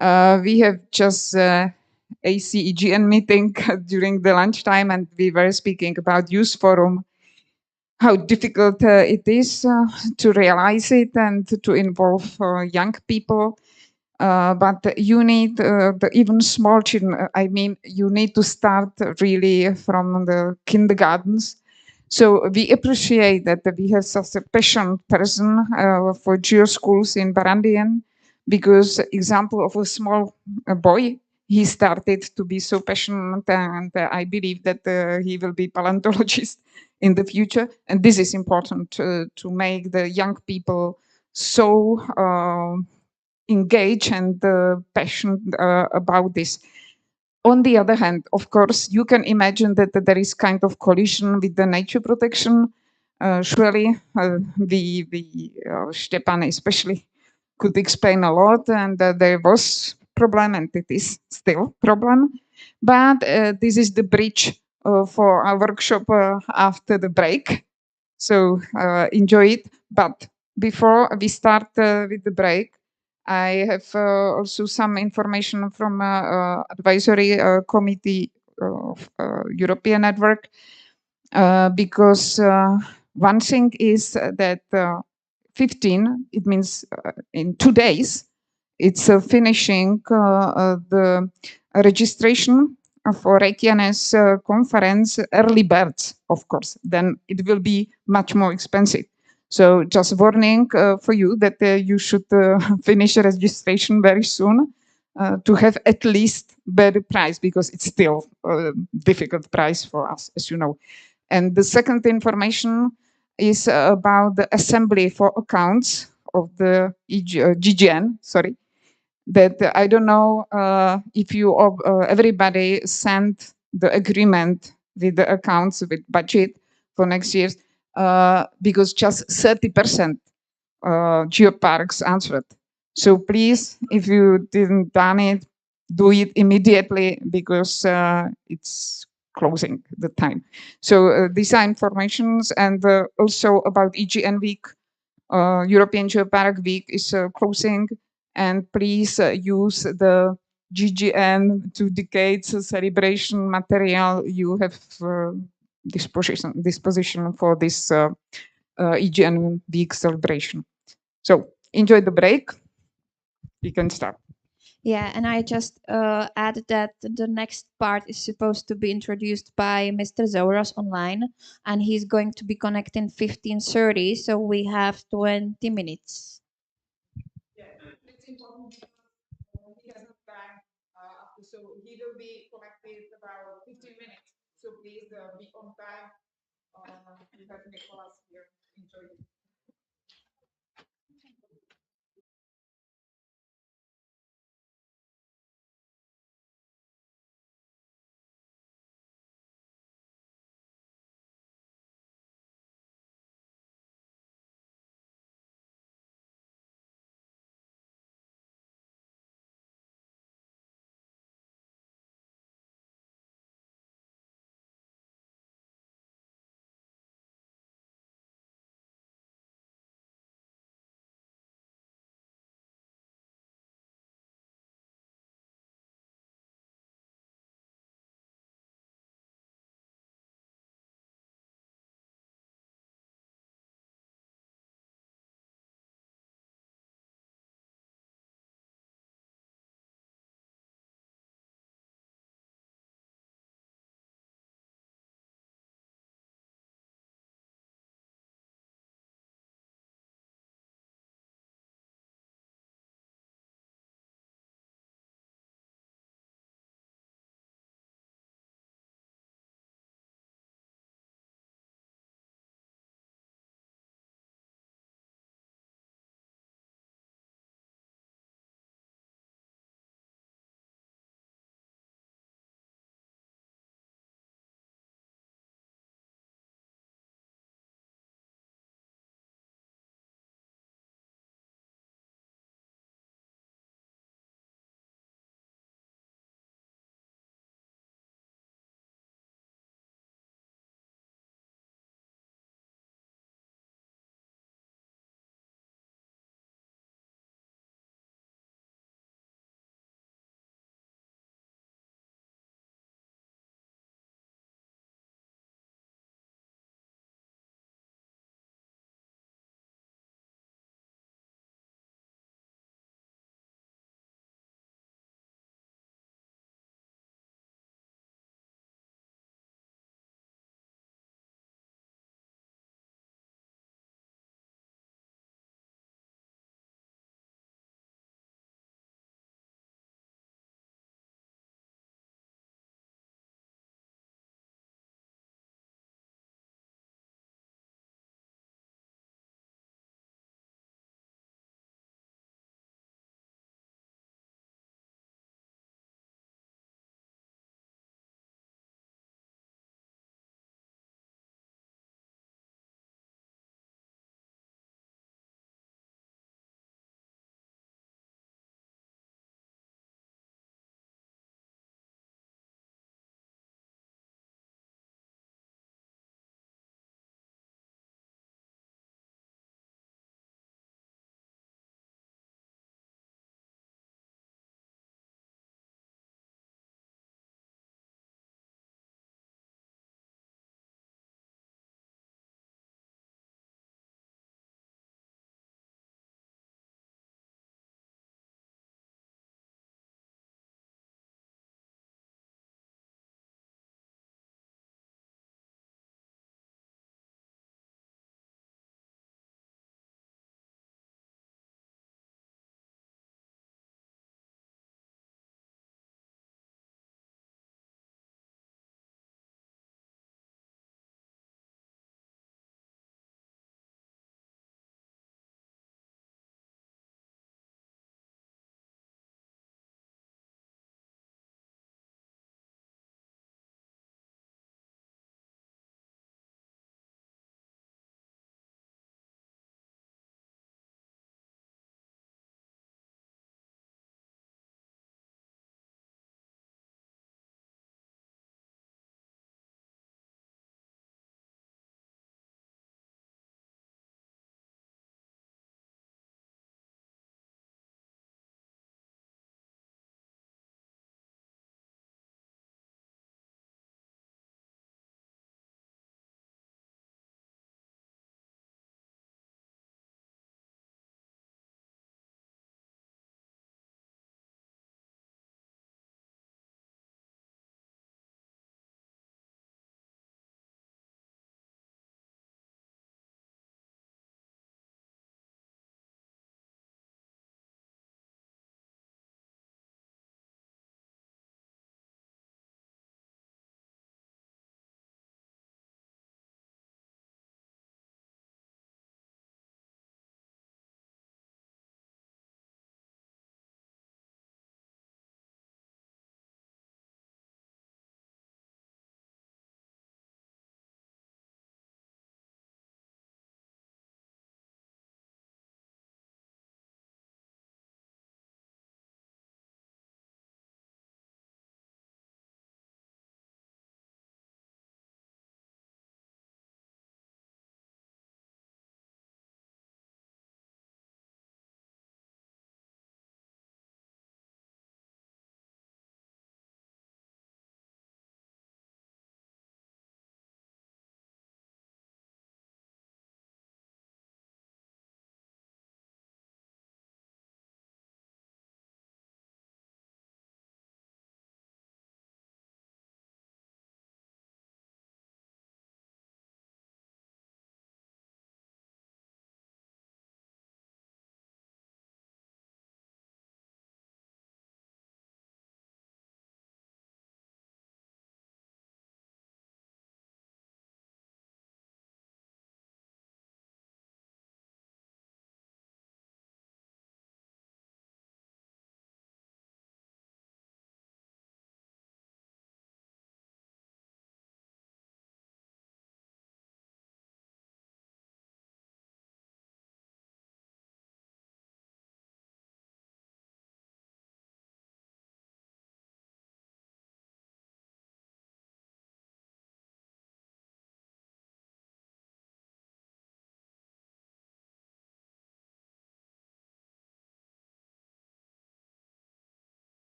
We have just ACEGN meeting during the lunchtime, and we were speaking about youth forum, how difficult it is to realize it and to involve young people. But you need the even small children. I mean, you need to start really from the kindergartens. So we appreciate that we have such a passionate person for geoschools in Barandian, because example of a small boy, he started to be so passionate, and I believe that he will be paleontologist in the future. And this is important to make the young people so engaged and passionate about this. On the other hand, of course, you can imagine that there is kind of collision with the nature protection. Surely, the Stepan especially could explain a lot, and there was problem, and it is still problem. But this is the bridge for our workshop after the break. So enjoy it. But before we start with the break, I have also some information from advisory committee of European network because one thing is that 15, it means in 2 days, it's finishing the registration for Reykjanes conference early birds, of course. Then it will be much more expensive. So just warning for you that you should finish registration very soon to have at least better price, because it's still a difficult price for us, as you know. And the second information is about the assembly for accounts of the GGN, sorry, that I don't know if you everybody sent the agreement with the accounts with budget for next year, because just 30% geoparks answered. So please, if you didn't done it, do it immediately, because it's closing the time. So these are informations, and also about EGN week. European Geopark Week is closing, and please use the GGN 2 decades celebration material you have disposition for this EGN Week celebration. So enjoy the break. We can start. Yeah, and I just added that the next part is supposed to be introduced by Mr. Zoros online, and he's going to be connecting 15:30, so we have 20 minutes. It's important because he has not time after, so he will be connected about 15 minutes. So please be on time. We have Nicholas here. Enjoy it.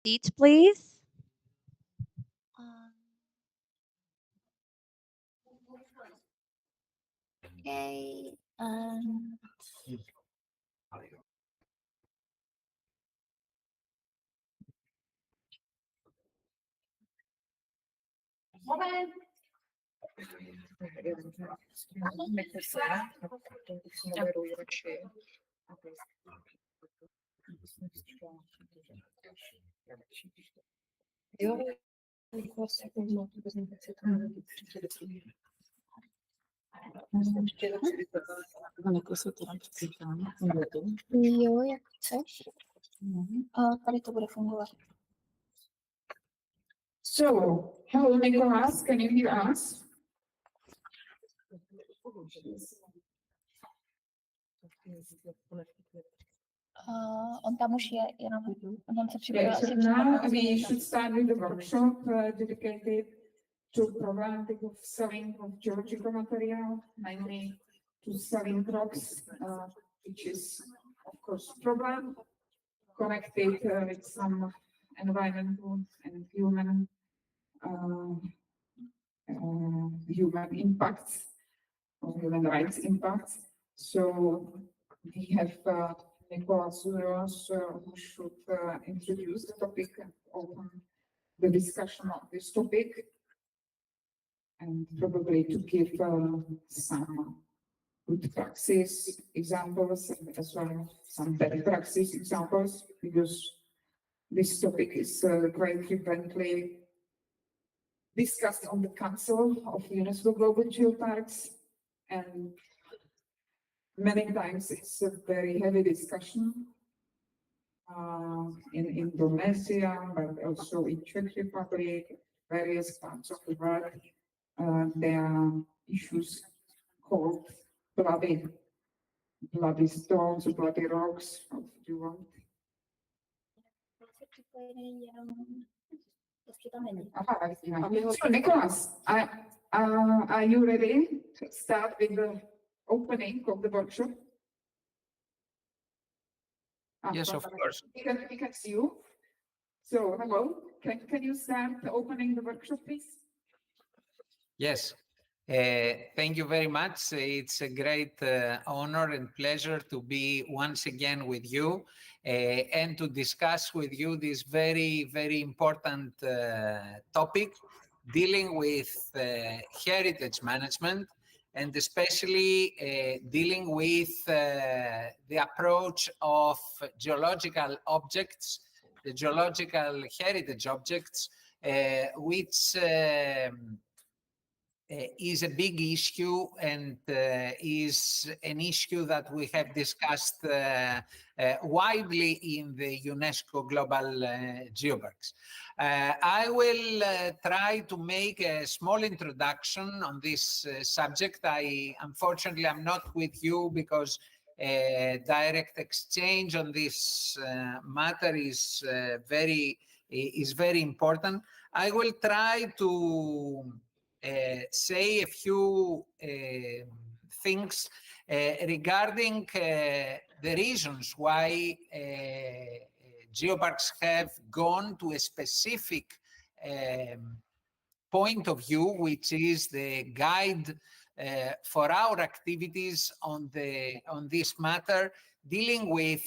seats, please. Okay. Jo, jak chceš. Tady to bude fungovat. So, hello Nicholas, can you hear us? On tam už je, jenom on se připravil Yes, asi now we should start with the workshop dedicated to problematic of selling of geological material, mainly to selling rocks, which is of course problem connected with some environmental and human human impacts or human rights impacts. So we have Nicolas Zuros, who should introduce the topic and open the discussion of this topic, and probably to give some good practice examples and as well some bad practice examples, because this topic is quite frequently discussed on the Council of UNESCO Global Geoparks, and many times it's a very heavy discussion in Indonesia, but also in Czech Republic, various parts of the world. There are issues called bloody stones, bloody rocks. How do you want? So Nicholas, are you ready to start with the opening of the workshop? Yes, of course. We can see you. So hello, can you start opening the workshop, please? Yes. Thank you very much. It's a great honor and pleasure to be once again with you and to discuss with you this very, very important topic dealing with heritage management, and especially dealing with the approach of geological objects, the geological heritage objects, which is a big issue and is an issue that we have discussed widely in the UNESCO Global Geoparks. I will try to make a small introduction on this subject. Unfortunately, I'm not with you because direct exchange on this matter is very important. I will try to say a few things regarding the reasons why geoparks have gone to a specific point of view, which is the guide for our activities on this matter, dealing with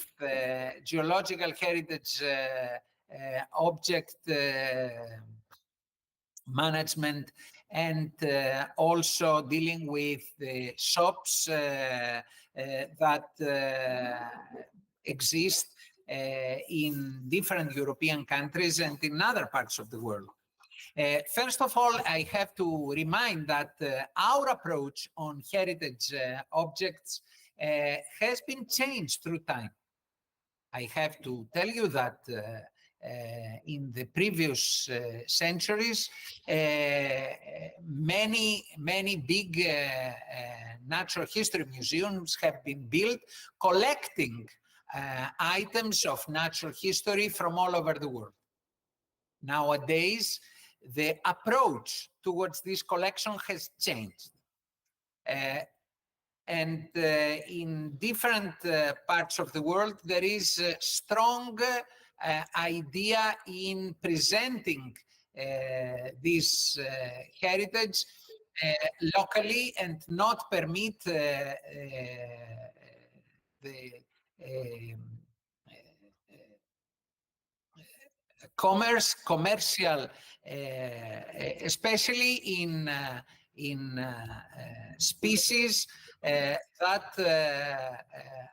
geological heritage object management, and also dealing with the shops that exist in different European countries and in other parts of the world. First of all, I have to remind that our approach on heritage objects has been changed through time. I have to tell you that in the previous centuries, many big natural history museums have been built collecting items of natural history from all over the world. Nowadays, the approach towards this collection has changed. And in different parts of the world, there is strong idea in presenting this heritage locally and not permit the commercial, especially in species that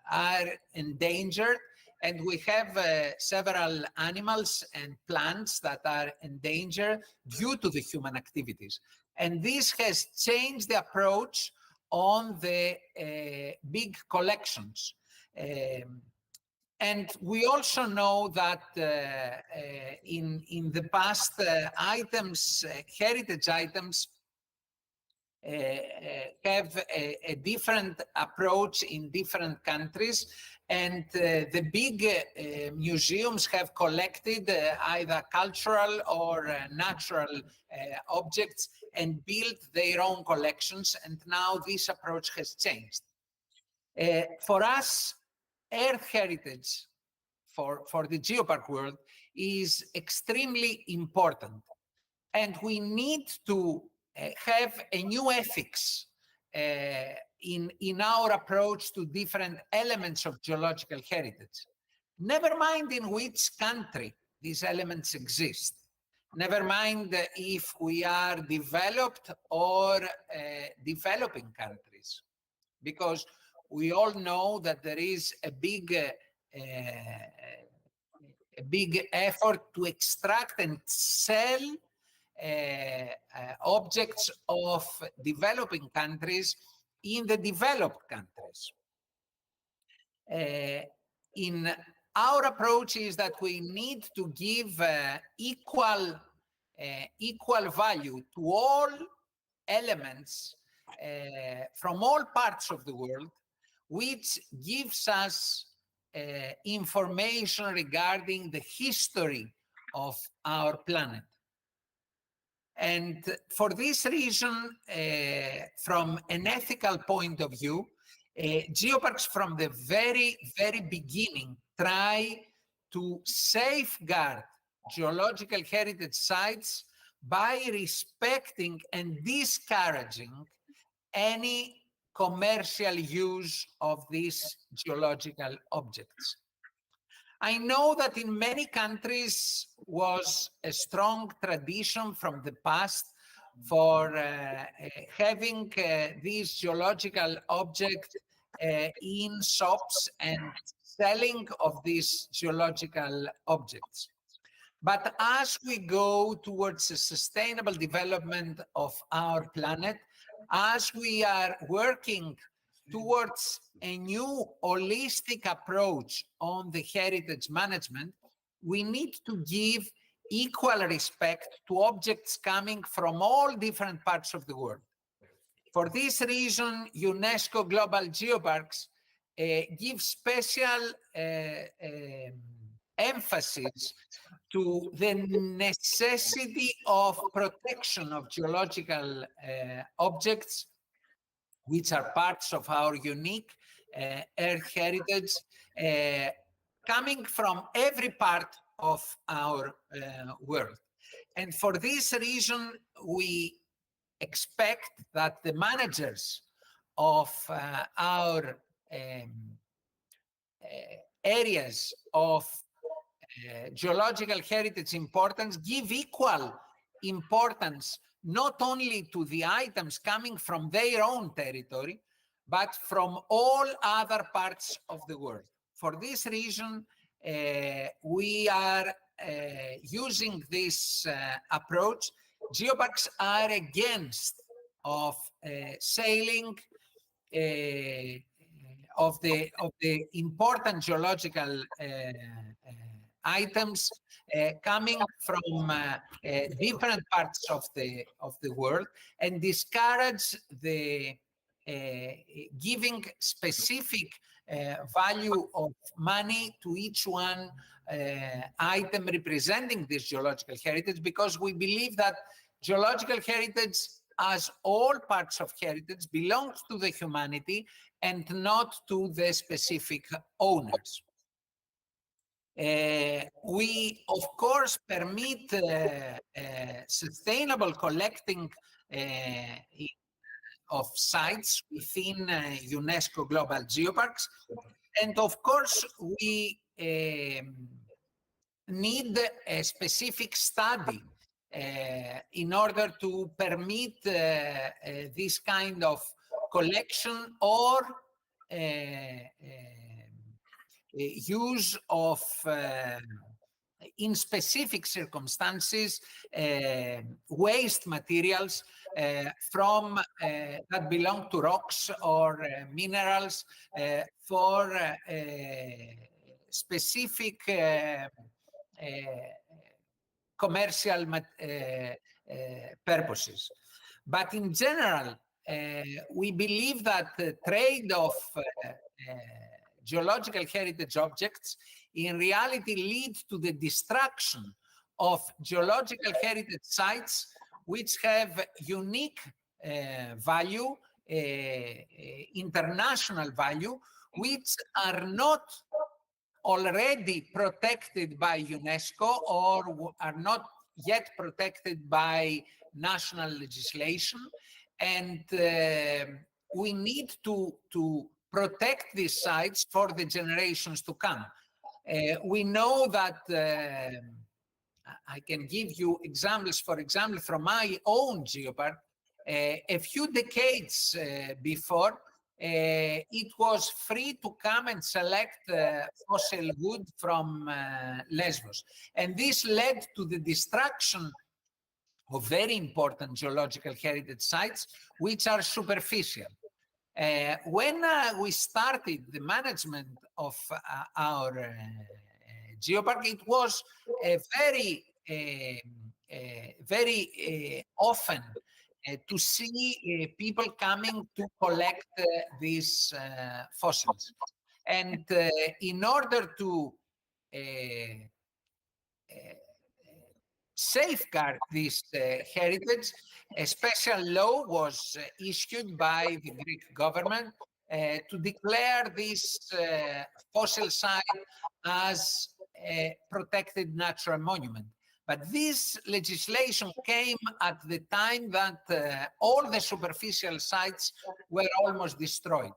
are endangered. And we have several animals and plants that are endangered due to the human activities. And this has changed the approach on the big collections. And we also know that in the past, items, heritage items, have a different approach in different countries, and the big museums have collected either cultural or natural objects and built their own collections, and now this approach has changed. For us, Earth heritage for the Geopark world is extremely important, and we need to have a new ethics in our approach to different elements of geological heritage. Never mind in which country these elements exist. Never mind if we are developed or developing countries, because we all know that there is a big effort to extract and sell objects of developing countries in the developed countries. In our approach is that we need to give equal value to all elements from all parts of the world, which gives us information regarding the history of our planet. And for this reason, from an ethical point of view, Geoparks from the very, very beginning try to safeguard geological heritage sites by respecting and discouraging any commercial use of these geological objects. I know that in many countries was a strong tradition from the past for having these geological objects in shops and selling of these geological objects. But as we go towards a sustainable development of our planet, as we are working towards a new holistic approach on the heritage management, we need to give equal respect to objects coming from all different parts of the world. For this reason, UNESCO Global Geoparks gives special emphasis to the necessity of protection of geological objects, which are parts of our unique Earth heritage, coming from every part of our world. And for this reason, we expect that the managers of our areas of geological heritage importance give equal importance not only to the items coming from their own territory, but from all other parts of the world. For this reason, we are using this approach. Geoparks are against of sailing of the important geological items coming from different parts of the world, and discourage the giving specific value of money to each one item representing this geological heritage, because we believe that geological heritage, as all parts of heritage, belongs to the humanity and not to the specific owners. We, of course, permit sustainable collecting of sites within UNESCO Global Geoparks. And of course, we need a specific study in order to permit this kind of collection or use of in specific circumstances waste materials from that belong to rocks or minerals for specific commercial purposes. But in general, we believe that the trade of geological heritage objects in reality lead to the destruction of geological heritage sites which have unique value, international value, which are not already protected by UNESCO or are not yet protected by national legislation. And we need to protect these sites for the generations to come. We know that I can give you examples, for example, from my own geopark. A few decades before, it was free to come and select fossil wood from Lesbos. And this led to the destruction of very important geological heritage sites, which are superficial. When we started the management of our geopark, it was very often to see people coming to collect these fossils. And in order to safeguard this heritage, a special law was issued by the Greek government to declare this fossil site as a protected natural monument. But this legislation came at the time that all the superficial sites were almost destroyed.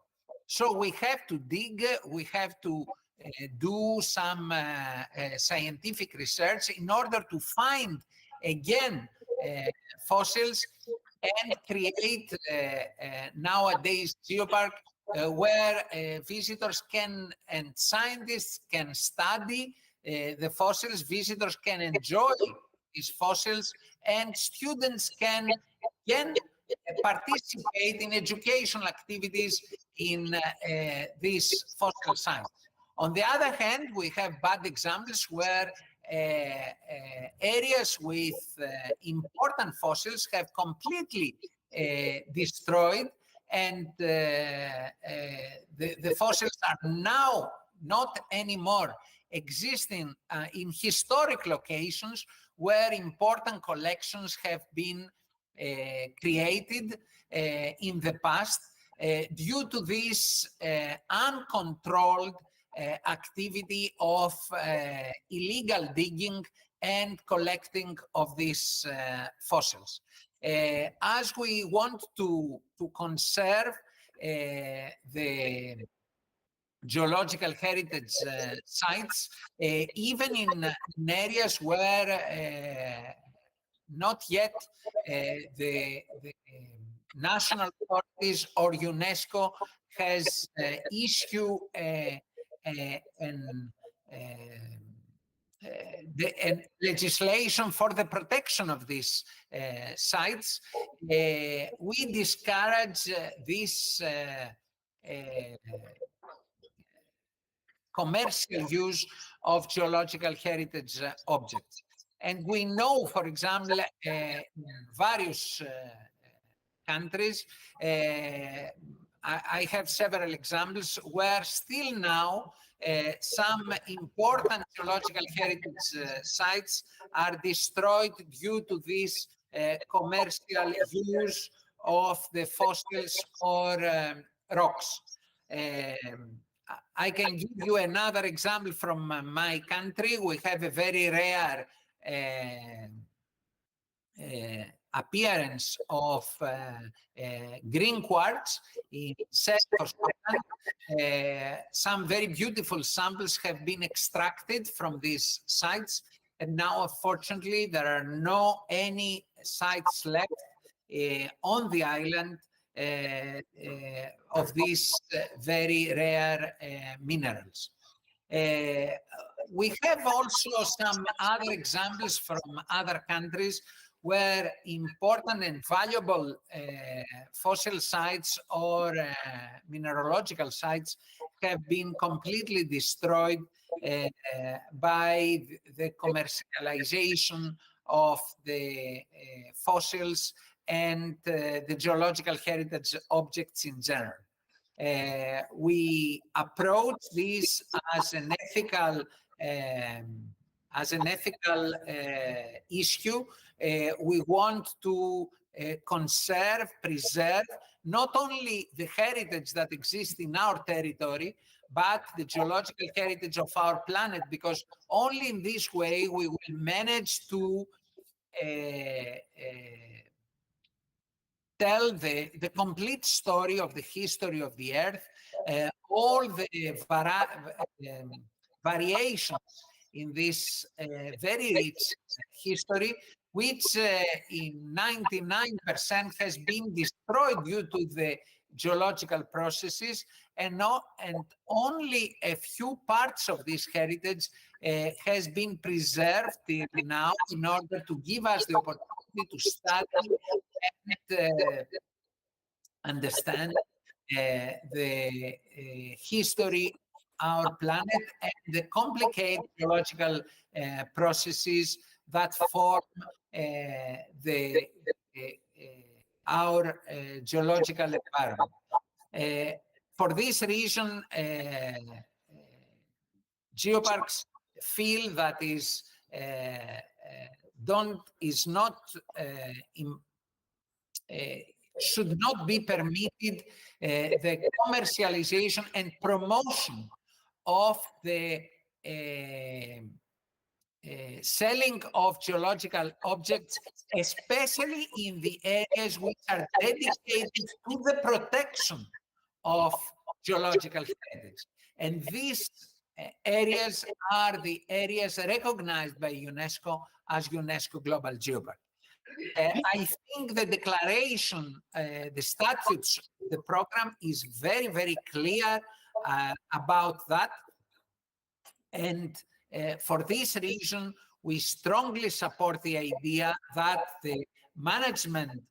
So we have to dig, we have to do some scientific research in order to find again fossils and create nowadays geopark where visitors can and scientists can study the fossils, visitors can enjoy these fossils, and students can participate in educational activities in these fossil sites. On the other hand, we have bad examples where areas with important fossils have completely destroyed, and the fossils are now not anymore existing in historic locations where important collections have been created in the past due to this uncontrolled activity of illegal digging and collecting of these fossils. As we want to conserve the geological heritage sites, even in areas where not yet the national authorities or UNESCO has issued legislation for the protection of these sites. We discourage this commercial use of geological heritage objects. And we know, for example, in various countries, I have several examples where still now some important geological heritage sites are destroyed due to this commercial use of the fossils or rocks. I can give you another example from my country. We have a very rare appearance of green quartz in south of Scotland. Some very beautiful samples have been extracted from these sites, and now, unfortunately, there are no any sites left on the island of these very rare minerals. We have also some other examples from other countries where important and valuable fossil sites or mineralogical sites have been completely destroyed by the commercialization of the fossils and the geological heritage objects in general. We approach this as an ethical issue. We want to conserve, preserve not only the heritage that exists in our territory, but the geological heritage of our planet, because only in this way we will manage to tell the complete story of the history of the Earth, all the variations in this very rich history, which in 99% has been destroyed due to the geological processes, and only a few parts of this heritage has been preserved till now in order to give us the opportunity to study and understand the history of our planet and the complicated geological processes that form our geological environment. For this reason, geoparks feel that should not be permitted the commercialization and promotion of the selling of geological objects, especially in the areas which are dedicated to the protection of geological heritage. And these areas are the areas recognized by UNESCO as UNESCO Global Geopark. I think the declaration, the statutes, the program is very, very clear about that. And for this reason, we strongly support the idea that the management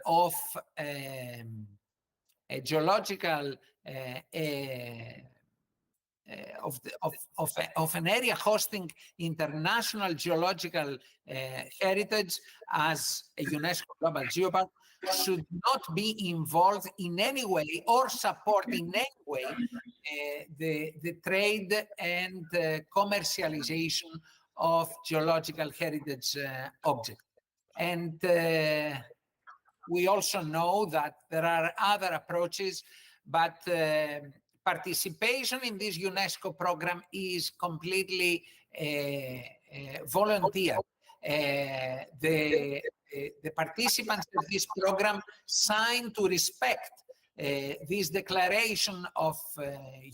of a geological of an area hosting international geological heritage as a UNESCO Global Geopark should not be involved in any way or support in any way the trade and commercialization of geological heritage objects. And we also know that there are other approaches, but participation in this UNESCO program is completely volunteer. The participants of this program sign to respect this declaration of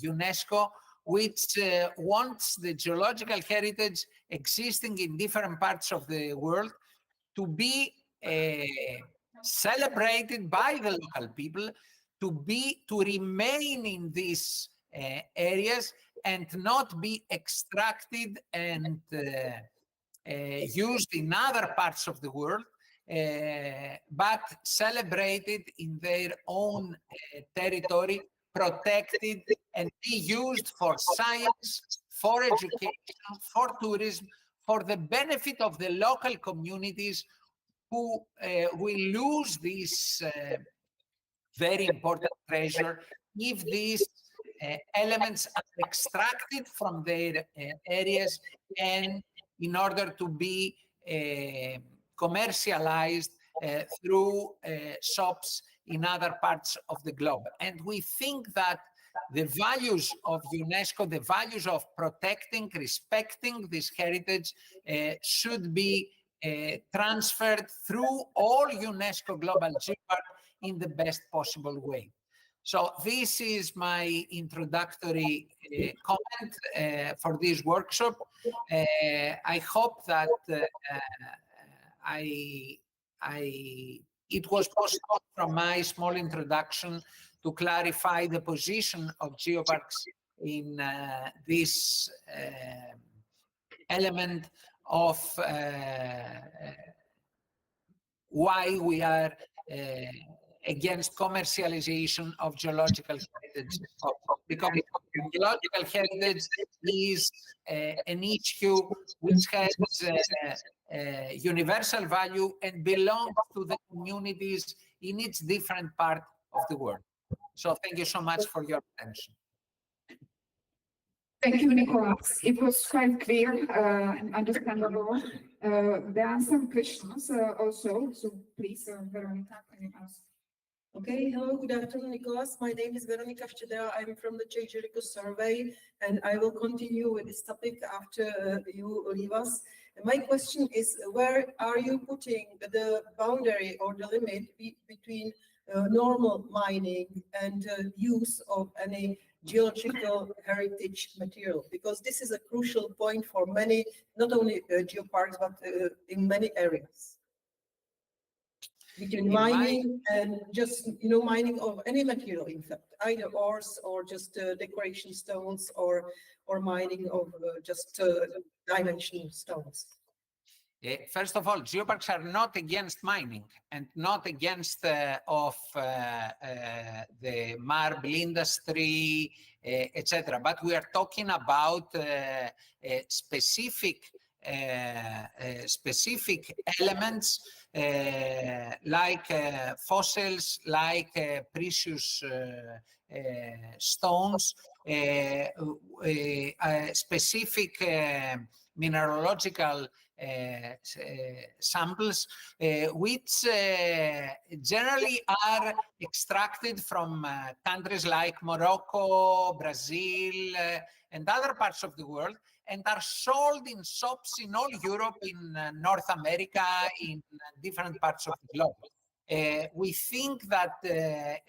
UNESCO, which wants the geological heritage existing in different parts of the world to be celebrated by the local people, to remain in these areas and not be extracted and used in other parts of the world, but celebrated in their own territory, protected, and be used for science, for education, for tourism, for the benefit of the local communities who will lose this very important treasure if these elements are extracted from their areas and in order to be commercialized through shops in other parts of the globe. And we think that the values of UNESCO, the values of protecting, respecting this heritage should be transferred through all UNESCO Global Geopark in the best possible way. So this is my introductory comment for this workshop. I hope that it was possible from my small introduction to clarify the position of geoparks in this element of why we are against commercialization of geological heritage, because geological heritage is an issue which has universal value and belongs to the communities in its different part of the world. So thank you so much for your attention. Thank you, Nicholas. It was quite clear and understandable. There are some questions also, so please, Veronica, can you ask? Okay, hello, good afternoon, Nicholas. My name is Veronika Štedera. I'm from the Czech Jericho survey, and I will continue with this topic after you leave us. My question is, where are you putting the boundary or the limit between normal mining and use of any geological heritage material? Because this is a crucial point for many, not only geoparks, but in many areas. Between mining and just, mining of any material, in fact, either ores or just decoration stones or mining of just dimension stones. First of all, geoparks are not against mining and not against the marble industry, etc. But we are talking about specific elements like fossils, like precious stones, specific mineralogical samples, which generally are extracted from countries like Morocco, Brazil, and other parts of the world, and are sold in shops in all Europe, in North America, in different parts of the globe. We think that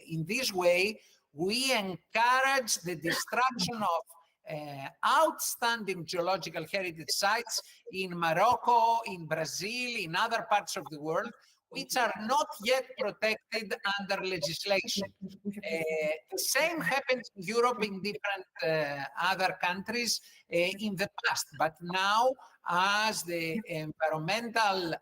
in this way, we encourage the destruction of outstanding geological heritage sites in Morocco, in Brazil, in other parts of the world, which are not yet protected under legislation. The same happened in Europe, in different other countries in the past, but now as the environmental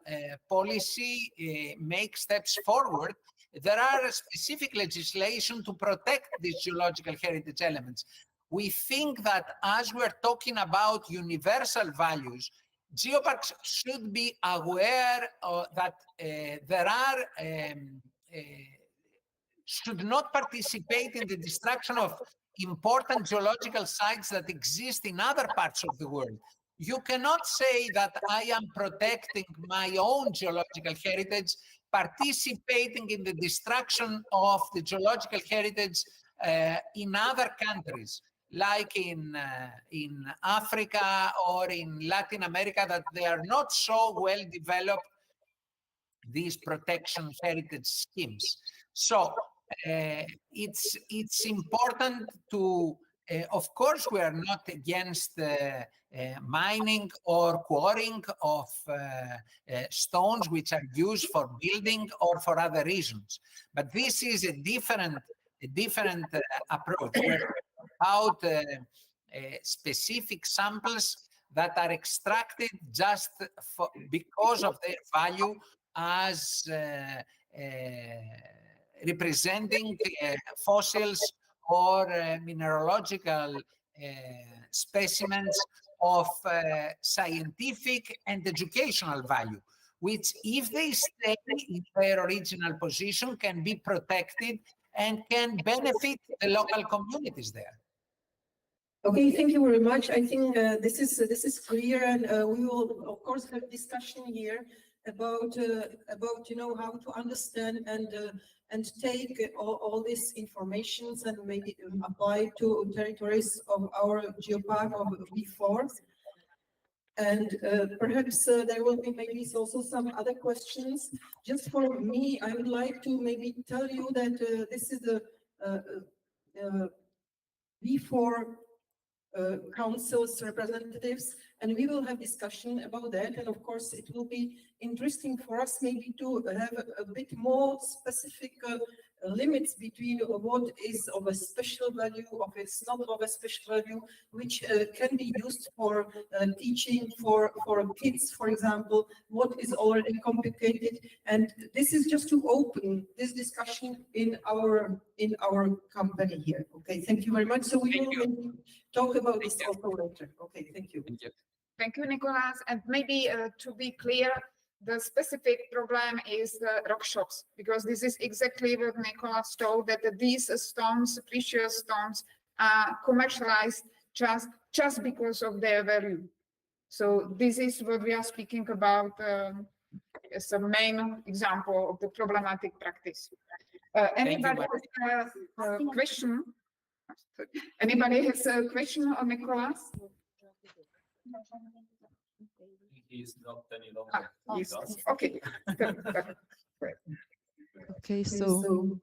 policy makes steps forward, there are specific legislation to protect these geological heritage elements. We think that as we're talking about universal values, geoparks should be aware that there are should not participate in the destruction of important geological sites that exist in other parts of the world. You cannot say that I am protecting my own geological heritage, participating in the destruction of the geological heritage in other countries, like in Africa or in Latin America, that they are not so well developed, these protection heritage schemes. So it's important to, of course, we are not against mining or quarrying of stones which are used for building or for other reasons. But this is a different approach. We're about specific samples that are extracted just because of their value as representing fossils or mineralogical specimens of scientific and educational value, which, if they stay in their original position, can be protected and can benefit the local communities there. Okay, thank you very much. I think this is clear, and we will, of course, have discussion here about how to understand and take all these informations and maybe apply to territories of our geopark of V4. And perhaps there will be maybe also some other questions. Just for me, I would like to maybe tell you that this is the V4 council's representatives, and we will have discussion about that. And of course, it will be interesting for us maybe to have a bit more specific limits between what is of a special value, of it's not of a special value, which can be used for teaching for kids, for example, what is already complicated. And this is just to open this discussion in our company here. Okay, thank you very much. So we will maybe talk about this also later. Okay, thank you. Thank you, Nicolas. And maybe to be clear, the specific problem is the rock shops, because this is exactly what Nicolas told, that these stones, precious stones, are commercialized just because of their value. So this is what we are speaking about as a main example of the problematic practice. Anybody has a question? Anybody has a question on Nicolas? He's not any longer. Yes. Okay. Okay, so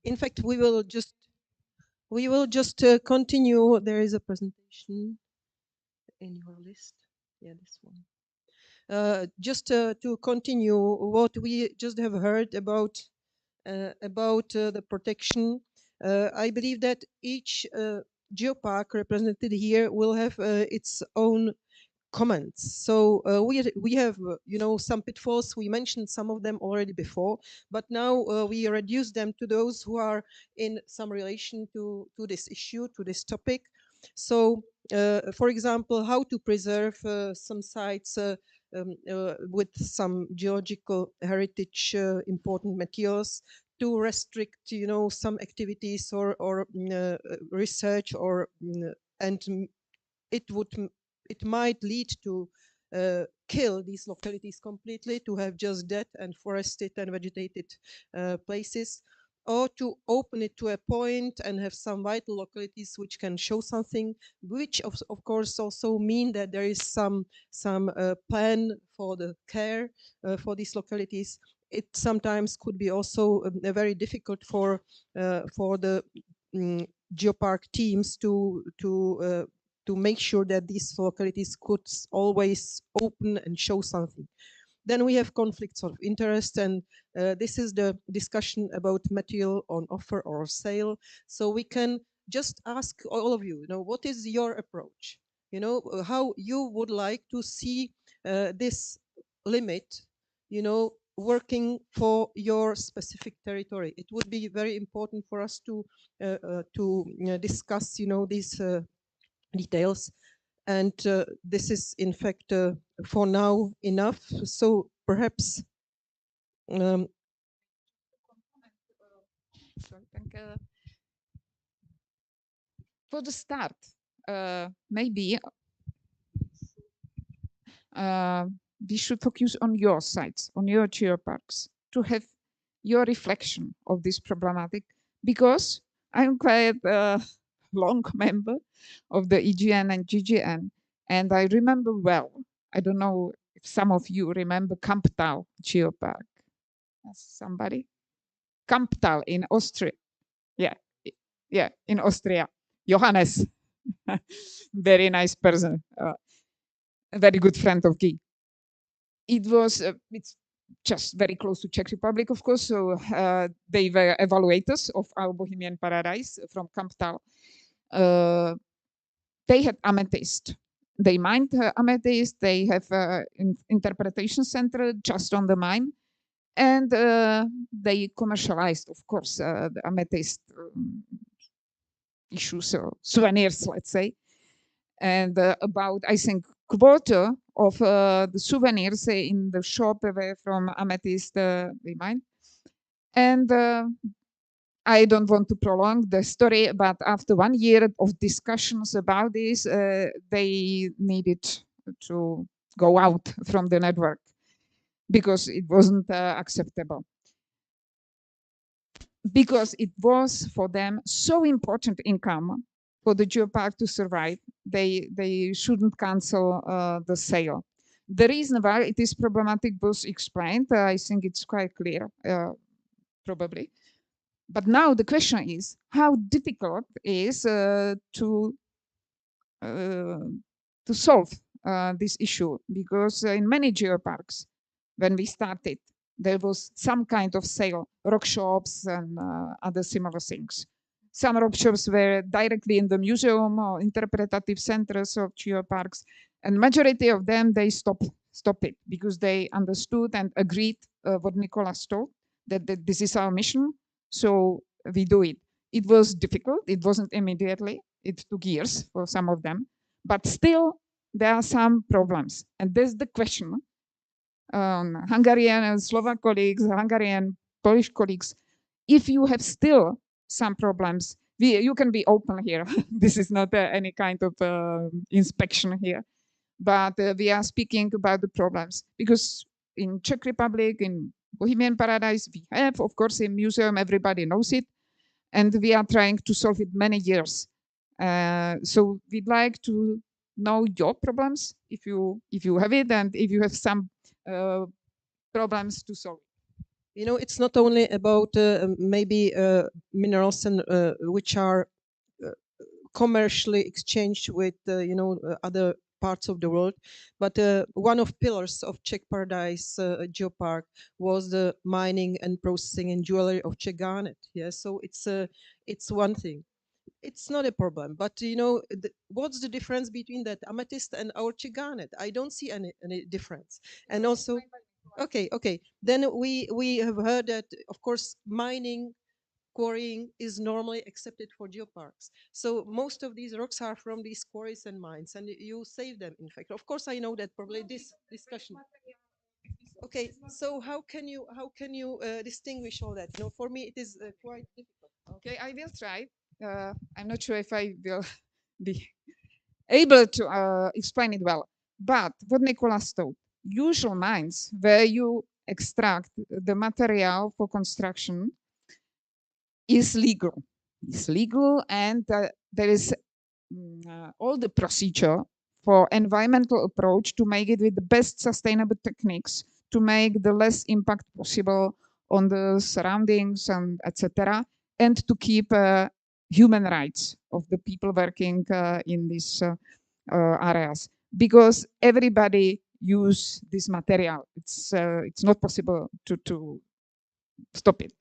in fact, we will just continue. There is a presentation in your list. Yeah, this one. Just to continue what we just have heard about the protection. I believe that each geopark represented here will have its own comments. So we have some pitfalls. We mentioned some of them already before, but now we reduce them to those who are in some relation to this issue, to this topic. So for example, how to preserve some sites with some geological heritage important materials, to restrict some activities or research, or and it might lead to kill these localities completely, to have just dead and forested and vegetated places, or to open it to a point and have some vital localities which can show something, which of course also mean that there is some plan for the care for these localities. It sometimes could be also very difficult for the geopark teams to make sure that these localities could always open and show something. Then we have conflicts of interest, and this is the discussion about material on offer or sale. So we can just ask all of you, what is your approach? How you would like to see this limit, working for your specific territory. It would be very important for us to discuss, these details. And this is, in fact, for now enough. So perhaps for the start, maybe we should focus on your sites, on your geoparks, to have your reflection of this problematic, because I'm quite a long member of the EGN and GGN, and I remember well, I don't know if some of you remember Kamptal Geopark. Somebody? Kamptal in Austria. Yeah, in Austria. Johannes, very nice person, a very good friend of Guy. It's just very close to Czech Republic, of course. So they were evaluators of our Bohemian Paradise from Kamptal. They had amethyst. They mined amethyst. They have an interpretation center just on the mine. And they commercialized, of course, the amethyst issues, or souvenirs, let's say. And about, I think, quarter of the souvenirs in the shop were from amethyst they mine. And I don't want to prolong the story, but after 1 year of discussions about this, they needed to go out from the network because it wasn't acceptable. Because it was for them so important income for the Geopark to survive, they shouldn't cancel the sale. The reason why it is problematic was explained. I think it's quite clear, probably. But now the question is how difficult it is to solve this issue, because in many geoparks, when we started, there was some kind of sale, rock shops and other similar things. Some rock shops were directly in the museum or interpretative centers of geoparks, and majority of them, they stopped it because they understood and agreed what Nicolas told, that this is our mission, so we do it. It was difficult. It wasn't immediately. It took years for some of them. But still, there are some problems. And there's the question. Hungarian and Slovak colleagues, Hungarian, Polish colleagues, if you have still some problems, you can be open here. This is not any kind of inspection here. But we are speaking about the problems. Because in Czech Republic, in Bohemian Paradise, we have, of course, a museum, everybody knows it. And we are trying to solve it many years. So we'd like to know your problems if you have it, and if you have some problems to solve. You know, it's not only about maybe minerals and which are commercially exchanged with other parts of the world, but one of pillars of Czech Paradise Geopark was the mining and processing and jewelry of Czech garnet. Yeah, so it's one thing. It's not a problem, but you know, what's the difference between that amethyst and our Czech garnet? I don't see any difference. And also, okay, then we have heard that, of course, mining, quarrying is normally accepted for geoparks. So most of these rocks are from these quarries and mines, and you save them, in fact. Of course, I know that probably this discussion. Okay, so how can you distinguish all that? No, for me it is quite difficult. Okay, I will try. I'm not sure if I will be able to explain it well. But what Nicolas told, usual mines where you extract the material for construction is legal. It's legal, and there is all the procedure for environmental approach to make it with the best sustainable techniques to make the less impact possible on the surroundings and etc. And to keep human rights of the people working in these areas, because everybody use this material. It's not possible to stop it.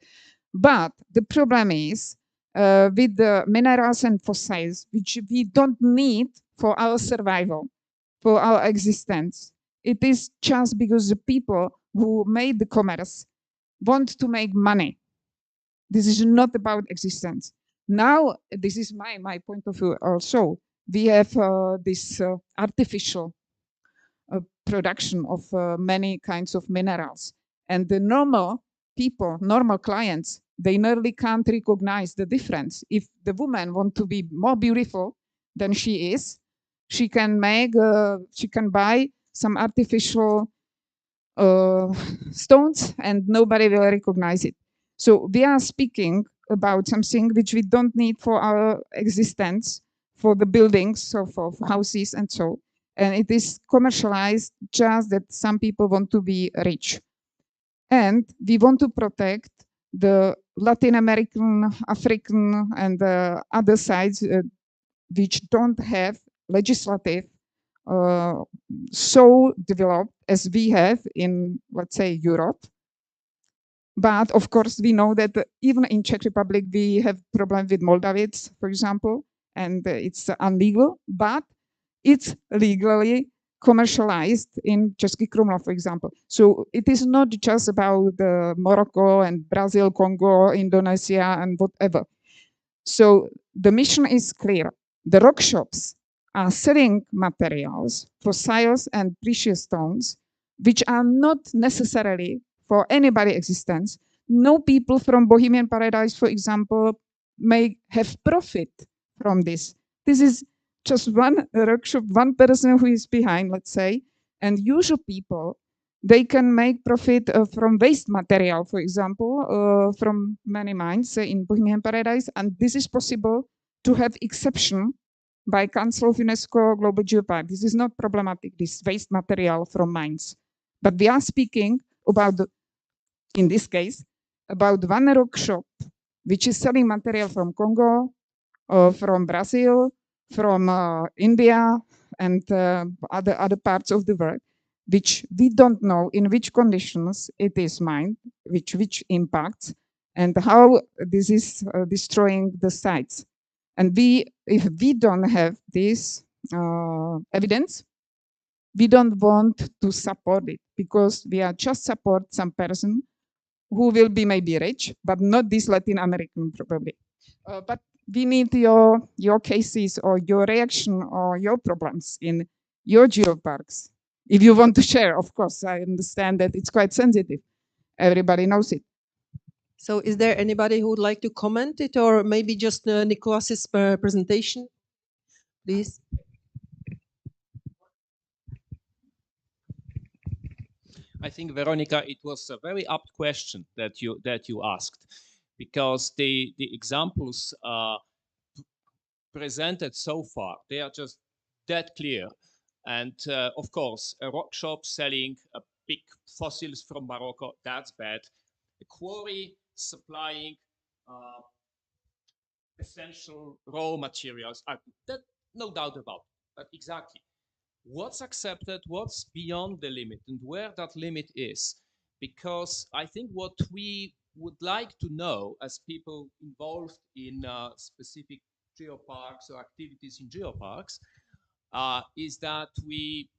But the problem is with the minerals and fossils, which we don't need for our survival, for our existence. It is just because the people who made the commerce want to make money. This is not about existence. Now, this is my point of view also. We have this artificial production of many kinds of minerals. And the normal people, normal clients, they nearly can't recognize the difference. If the woman wants to be more beautiful than she is, she can buy some artificial stones and nobody will recognize it. So we are speaking about something which we don't need for our existence, for the buildings, so for houses and so. And it is commercialized just that some people want to be rich. And we want to protect the Latin American, African, and other sides which don't have legislative so developed as we have in, let's say, Europe. But of course, we know that even in Czech Republic, we have problems with Moldavians, for example, and it's illegal, but it's legally commercialized in Český Krumlov, for example. So it is not just about Morocco and Brazil, Congo, Indonesia, and whatever. So the mission is clear. The rock shops are selling materials, fossils and precious stones, which are not necessarily for anybody's existence. No people from Bohemian Paradise, for example, may have profit from this. This is just one rock shop, one person who is behind, let's say, And usual people, they can make profit from waste material, for example, from many mines in Bohemian Paradise. And this is possible to have exception by Council of UNESCO Global Geopark. This is not problematic, this waste material from mines. But we are speaking about, in this case, about one rock shop, which is selling material from Congo, from Brazil, from India, and other parts of the world, which we don't know in which conditions it is mined, which impacts, and how this is destroying the sites. And if we don't have this evidence, we don't want to support it, because we are just support some person who will be maybe rich, but not this Latin American probably. But we need your cases or your reaction or your problems in your geoparks. If you want to share, of course, I understand that it's quite sensitive. Everybody knows it. So is there anybody who would like to comment it, or maybe just Nicolas's presentation, please? I think, Veronica, it was a very apt question that you asked, because the examples presented so far, they are just that clear. And of course, a rock shop selling big fossils from Morocco, that's bad. A quarry supplying essential raw materials, that no doubt about it. But exactly, what's accepted, what's beyond the limit, and where that limit is. Because I think what we would like to know as people involved in specific geoparks or activities in geoparks is that we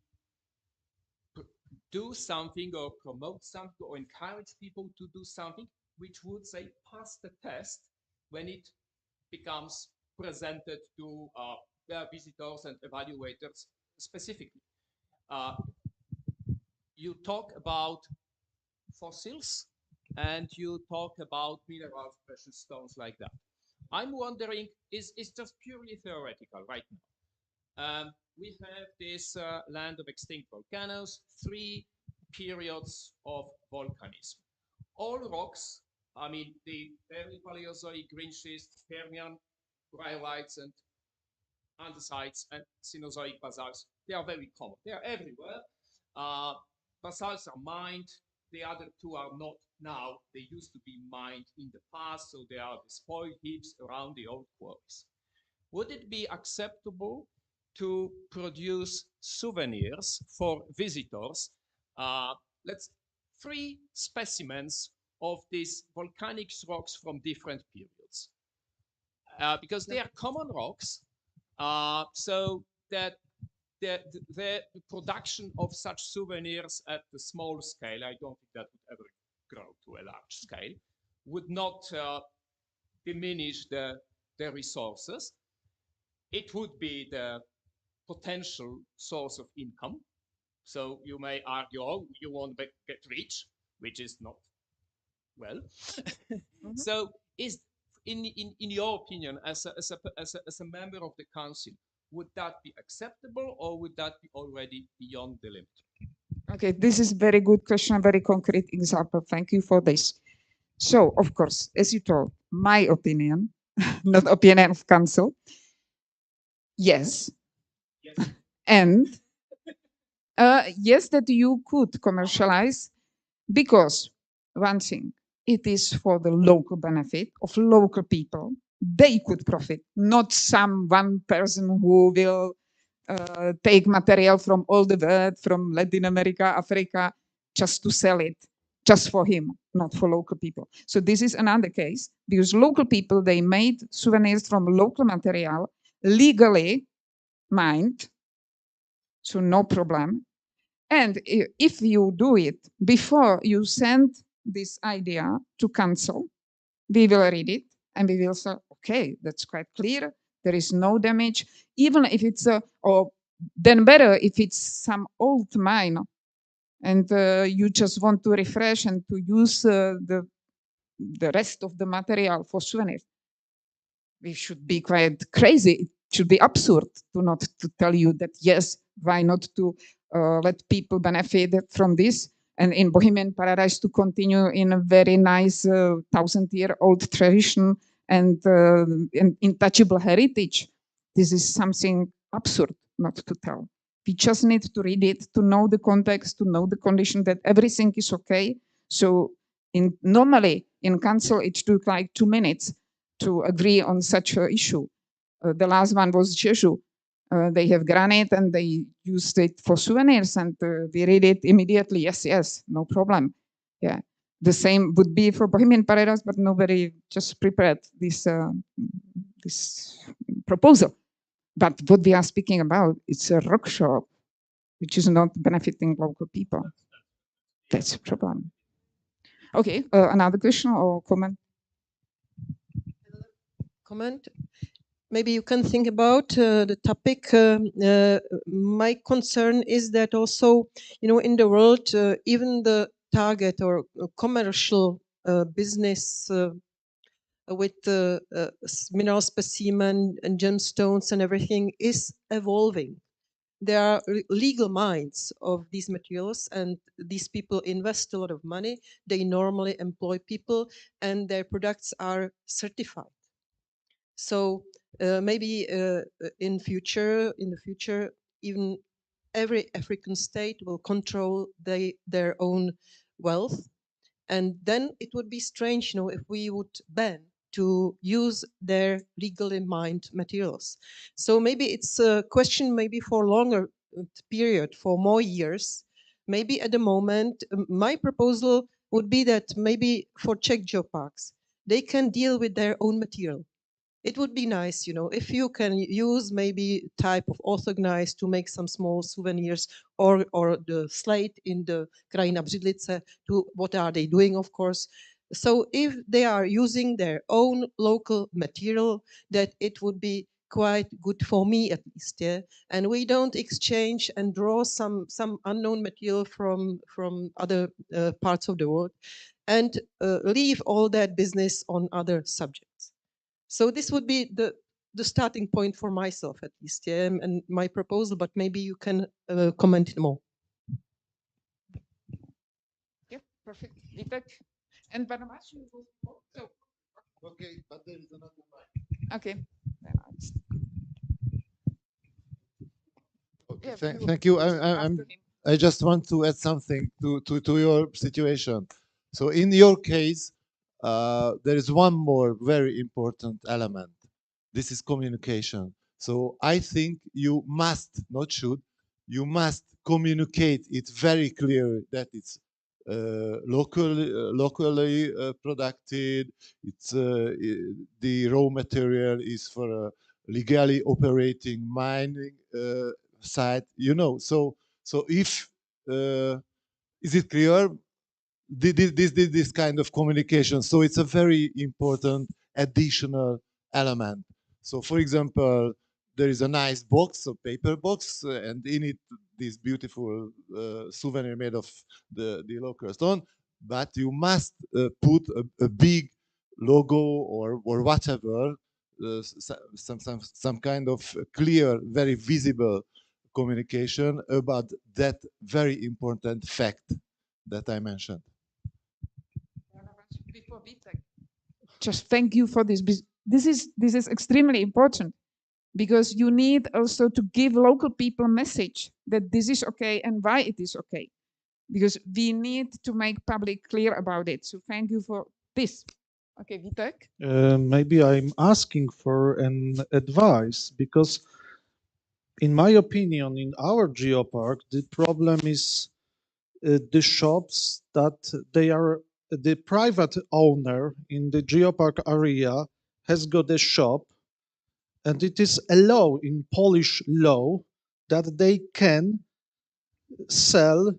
do something or promote something or encourage people to do something which would say pass the test when it becomes presented to their visitors and evaluators specifically. You talk about fossils and you talk about minerals, precious stones like that. I'm wondering, is just purely theoretical right now. We have this land of extinct volcanoes, 3 periods of volcanism. All rocks, I mean, the early Paleozoic, green schist, Permian, rhyolites, and andesites, and Cenozoic basalts, they are very common. They are everywhere. Basalts are mined. The other 2 are not now. They used to be mined in the past, so they are the spoil heaps around the old quarries. Would it be acceptable to produce souvenirs for visitors? Let's 3 specimens of these volcanic rocks from different periods, because they are common rocks, so that the production of such souvenirs at the small scale, I don't think that would ever grow to a large scale, would not diminish the resources. It would be the potential source of income. So you may argue, oh, you want to get rich, which is not well. So is in your opinion, as a member of the council, would that be acceptable, or would that be already beyond the limit? Okay, this is very good question, a very concrete example. Thank you for this. So, of course, as you told, my opinion, not opinion of council, yes. And yes, that you could commercialize, because one thing, it is for the local benefit of local people. They could profit, not some one person who will take material from all the world, from Latin America, Africa, just to sell it, just for him, not for local people. So this is another case, because local people, they made souvenirs from local material, legally mined, so no problem. And if you do it before you send this idea to council, we will read it and we will say, okay, that's quite clear. There is no damage, even if it's or then better if it's some old mine and you just want to refresh and to use the rest of the material for souvenirs. We should be quite crazy. It should be absurd to not to tell you that yes, why not to let people benefit from this. And in Bohemian Paradise to continue in a very nice 1,000-year-old tradition and intouchable heritage. This is something absurd not to tell. We just need to read it, to know the context, to know the condition that everything is okay. So normally in council, it took like 2 minutes to agree on such an issue. The last one was Jeju. They have granite and they used it for souvenirs, and we read it immediately. Yes, yes, no problem. Yeah, the same would be for Bohemian Paradise, but nobody just prepared this this proposal. But what we are speaking about, it's a rock shop, which is not benefiting local people. That's a problem. Okay, another question or comment? Comment. Maybe you can think about the topic. My concern is that also, in the world, even the target or commercial business with mineral specimen and gemstones and everything is evolving. There are legal mines of these materials, and these people invest a lot of money. They normally employ people, and their products are certified. So maybe in the future, even every African state will control their own wealth, and then it would be strange, if we would ban to use their legally mined materials. So maybe it's a question maybe for longer period, for more years. Maybe at the moment, my proposal would be that maybe for Czech geoparks, they can deal with their own material. It would be nice, if you can use maybe type of orthogneiss to make some small souvenirs, or the slate in the Krajina Břidlice, to what are they doing, of course. So if they are using their own local material, that it would be quite good for me at least, yeah. And we don't exchange and draw some unknown material from other parts of the world, and leave all that business on other subjects. So this would be the starting point for myself, at least, yeah, and my proposal. But maybe you can comment more. Yeah, perfect. Vitek and Barnabas, you will also. Okay, but there is another line. Okay. Okay, Yeah, thank you. after him. I just want to add something to your situation. So in your case, there is one more very important element. This is communication. So I think you must, not should, you must communicate it very clearly that it's locally produced. It's the raw material is for a legally operating mining site. So if is it clear? This kind of communication. So it's a very important additional element. So for example, there is a nice box, a paper box, and in it this beautiful souvenir made of the local stone. But you must put a big logo or whatever, some kind of clear, very visible communication about that very important fact that I mentioned. Before Vitek, just thank you for this. This is extremely important, because you need also to give local people a message that this is okay and why it is okay, because we need to make public clear about it. So thank you for this. Okay, Vitek. Maybe I'm asking for an advice, because in my opinion, in our geopark, the problem is the shops that they are the private owner in the geopark area has got a shop, and it is a law in Polish law that they can sell,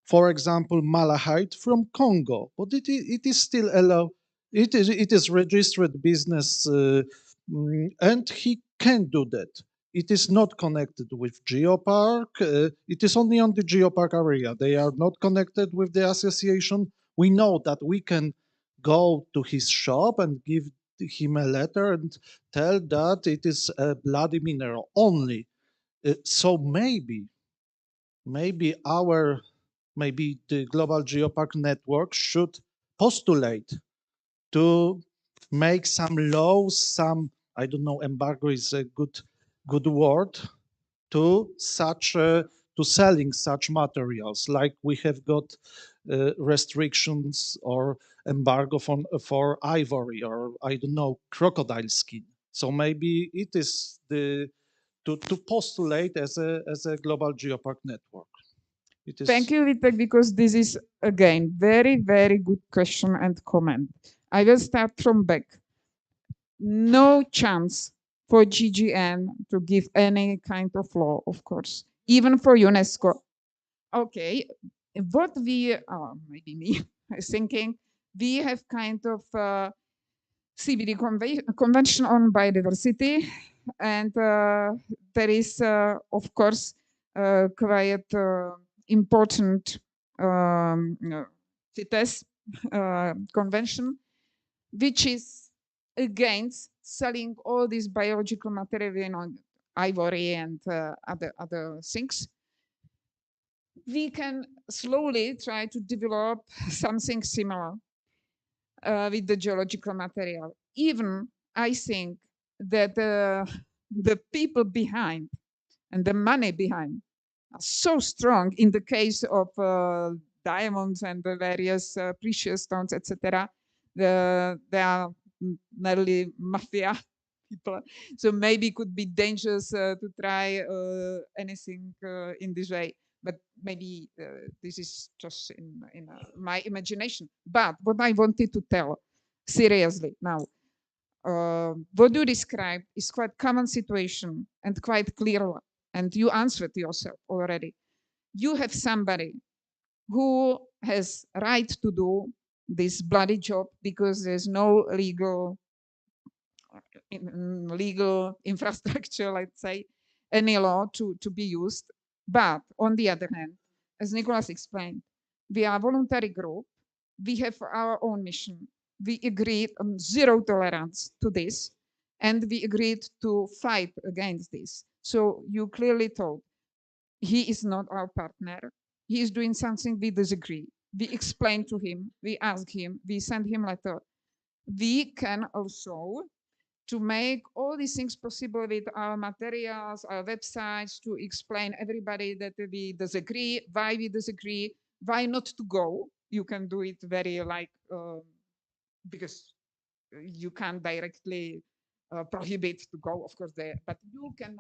for example, malachite from Congo, but it is still allowed. It is registered business, and he can do that. It is not connected with Geopark. It is only on the Geopark area. They are not connected with the association. We know that we can go to his shop and give him a letter and tell that it is a bloody mineral only. So maybe maybe maybe the Global Geopark Network should postulate to make some laws, I don't know, embargo is a good word, to to selling such materials, like we have got restrictions or embargo for ivory, or I don't know, crocodile skin. So maybe it is to postulate as a global geopark network. It Thank is. you, Vitek, because this is, again, very, very good question and comment. I will start from back. No chance for GGN to give any kind of law, of course, even for UNESCO. Okay, what we, maybe me, thinking, we have kind of CBD Convention on Biodiversity, and there is, of course, quite important CITES convention, which is against selling all these biological material, you know, ivory and other things. We can slowly try to develop something similar with the geological material. Even I think that the people behind and the money behind are so strong in the case of diamonds and the various precious stones, etc. They are nearly mafia people, so maybe it could be dangerous to try anything in this way. But maybe this is just in my imagination. But what I wanted to tell, seriously now, what you described is quite common situation and quite clear one. And you answered yourself already. You have somebody who has right to do this bloody job because there's no legal infrastructure, let's say, any law to be used. But on the other hand, as Nicholas explained, we are a voluntary group. We have our own mission. We agreed on zero tolerance to this, and we agreed to fight against this. So you clearly told he is not our partner. He is doing something we disagree. We explained to him, we asked him, we sent him letter. We can also to make all these things possible with our materials, our websites, to explain everybody that we disagree, why not to go. You can do it very like, because you can't directly prohibit to go, of course, there, but you can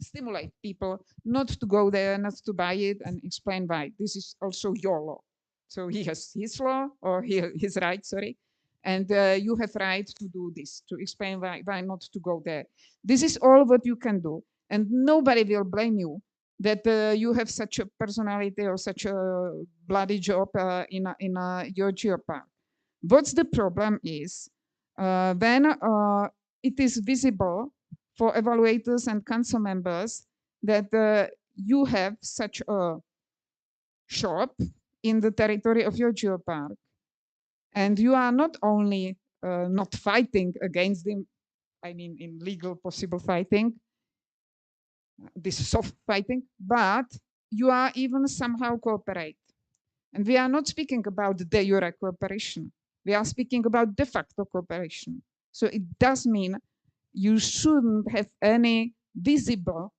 stimulate people not to go there, not to buy it, and explain why. This is also your law. So he has his law, or his right, sorry, and you have right to do this, to explain why not to go there. This is all what you can do, and nobody will blame you that you have such a personality or such a bloody job in your geopark. What's the problem is when it is visible for evaluators and council members that you have such a shop in the territory of your geopark, and you are not only not fighting against them, I mean in legal possible fighting, this soft fighting, but you are even somehow cooperate. And we are not speaking about de jure cooperation. We are speaking about de facto cooperation. So it does mean you shouldn't have any visible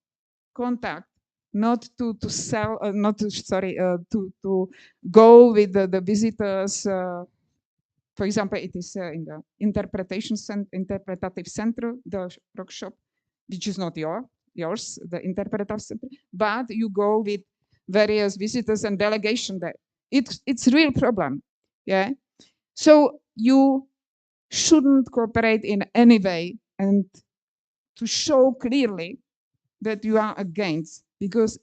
contact, not to sell, not to, sorry, to go with the visitors. For example, it is in the interpretative center, the workshop, which is not yours, the interpretative center, but you go with various visitors and delegation there. It's a real problem, yeah. So you shouldn't cooperate in any way, and to show clearly that you are against, because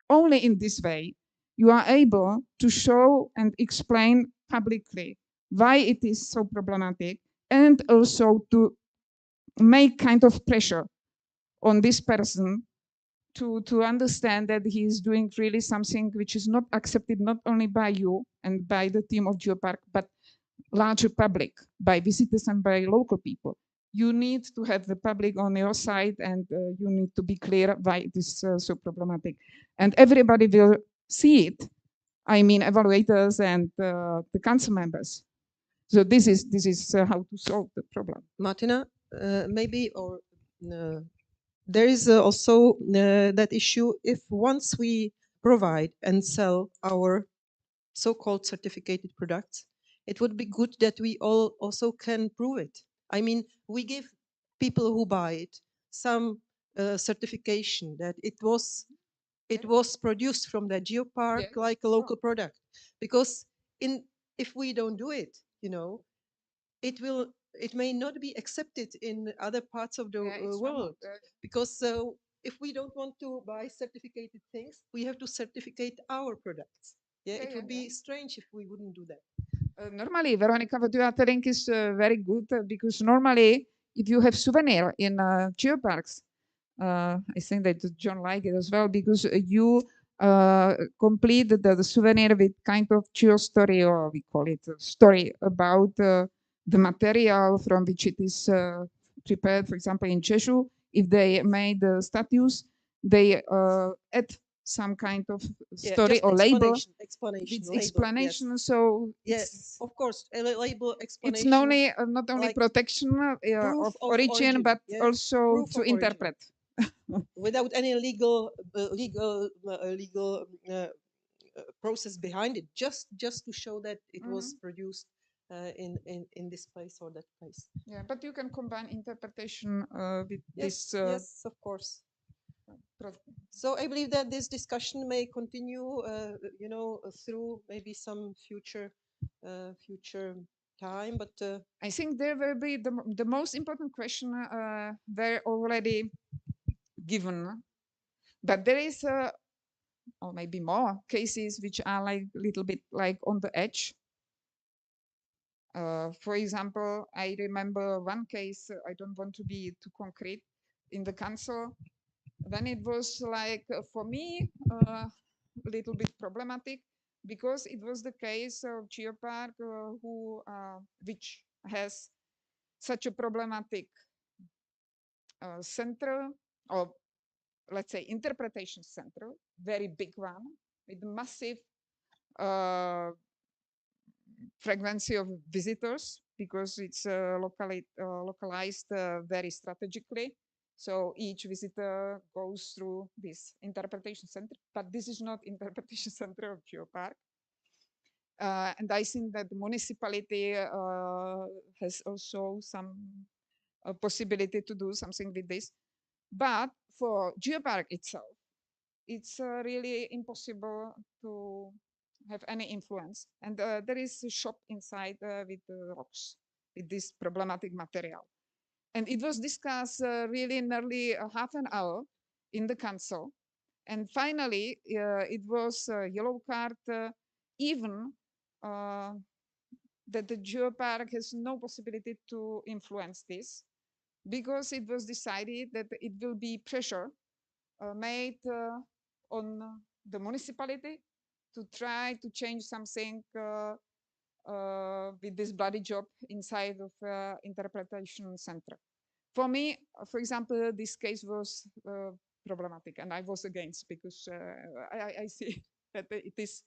only in this way you are able to show and explain publicly why it is so problematic, and also to make kind of pressure on this person to understand that he is doing really something which is not accepted not only by you and by the team of Geopark, but larger public, by visitors and by local people. You need to have the public on your side, and you need to be clear why it is so problematic. And everybody will see it. I mean, evaluators and the council members. So this is how to solve the problem. Martina, maybe, or there is also that issue if once we provide and sell our so-called certificated products, it would be good that we all also can prove it. I mean, we give people who buy it some certification that it was produced from the Geopark, Yes. like a local product. Because if we don't do it, you know, it may not be accepted in other parts of the world. Because if we don't want to buy certificated things, we have to certificate our products. It would be strange if we wouldn't do that. Normally, Veronica, what you are telling is very good because normally, if you have souvenir in geoparks, I think that John liked it as well because you complete the souvenir with kind of geo story, or we call it a story about the material from which it is prepared. For example, in Jeju, if they made statues, they add some kind of story or label. Explanation. With explanation, yes. So yes, of course, a label explanation. It's not only like protection of origin, but also proof to of interpret. Without any legal process behind it, just to show that it was produced in this place or that place. Yeah, but you can combine interpretation with Yes, this. yes, of course. So I believe that this discussion may continue, you know, through maybe some future time. But I think there will be the most important question were already given, but there is or maybe more cases which are like a little bit like on the edge. For example, I remember one case, I don't want to be too concrete, in the council, then it was like, for me, a little bit problematic because it was the case of Geopark, which has such a problematic center, or let's say interpretation center, very big one, with massive frequency of visitors because it's localized very strategically. So each visitor goes through this interpretation center, but this is not interpretation center of Geopark. And I think that the municipality has also some possibility to do something with this. But for Geopark itself, it's really impossible to have any influence. And there is a shop inside with rocks, with this problematic material. And it was discussed really nearly a half an hour in the council. And finally, it was a yellow card, even that the Geopark has no possibility to influence this, because it was decided that it will be pressure made on the municipality to try to change something with this bloody job inside of interpretation center. For me, for example, this case was problematic, and I was against because I see that it is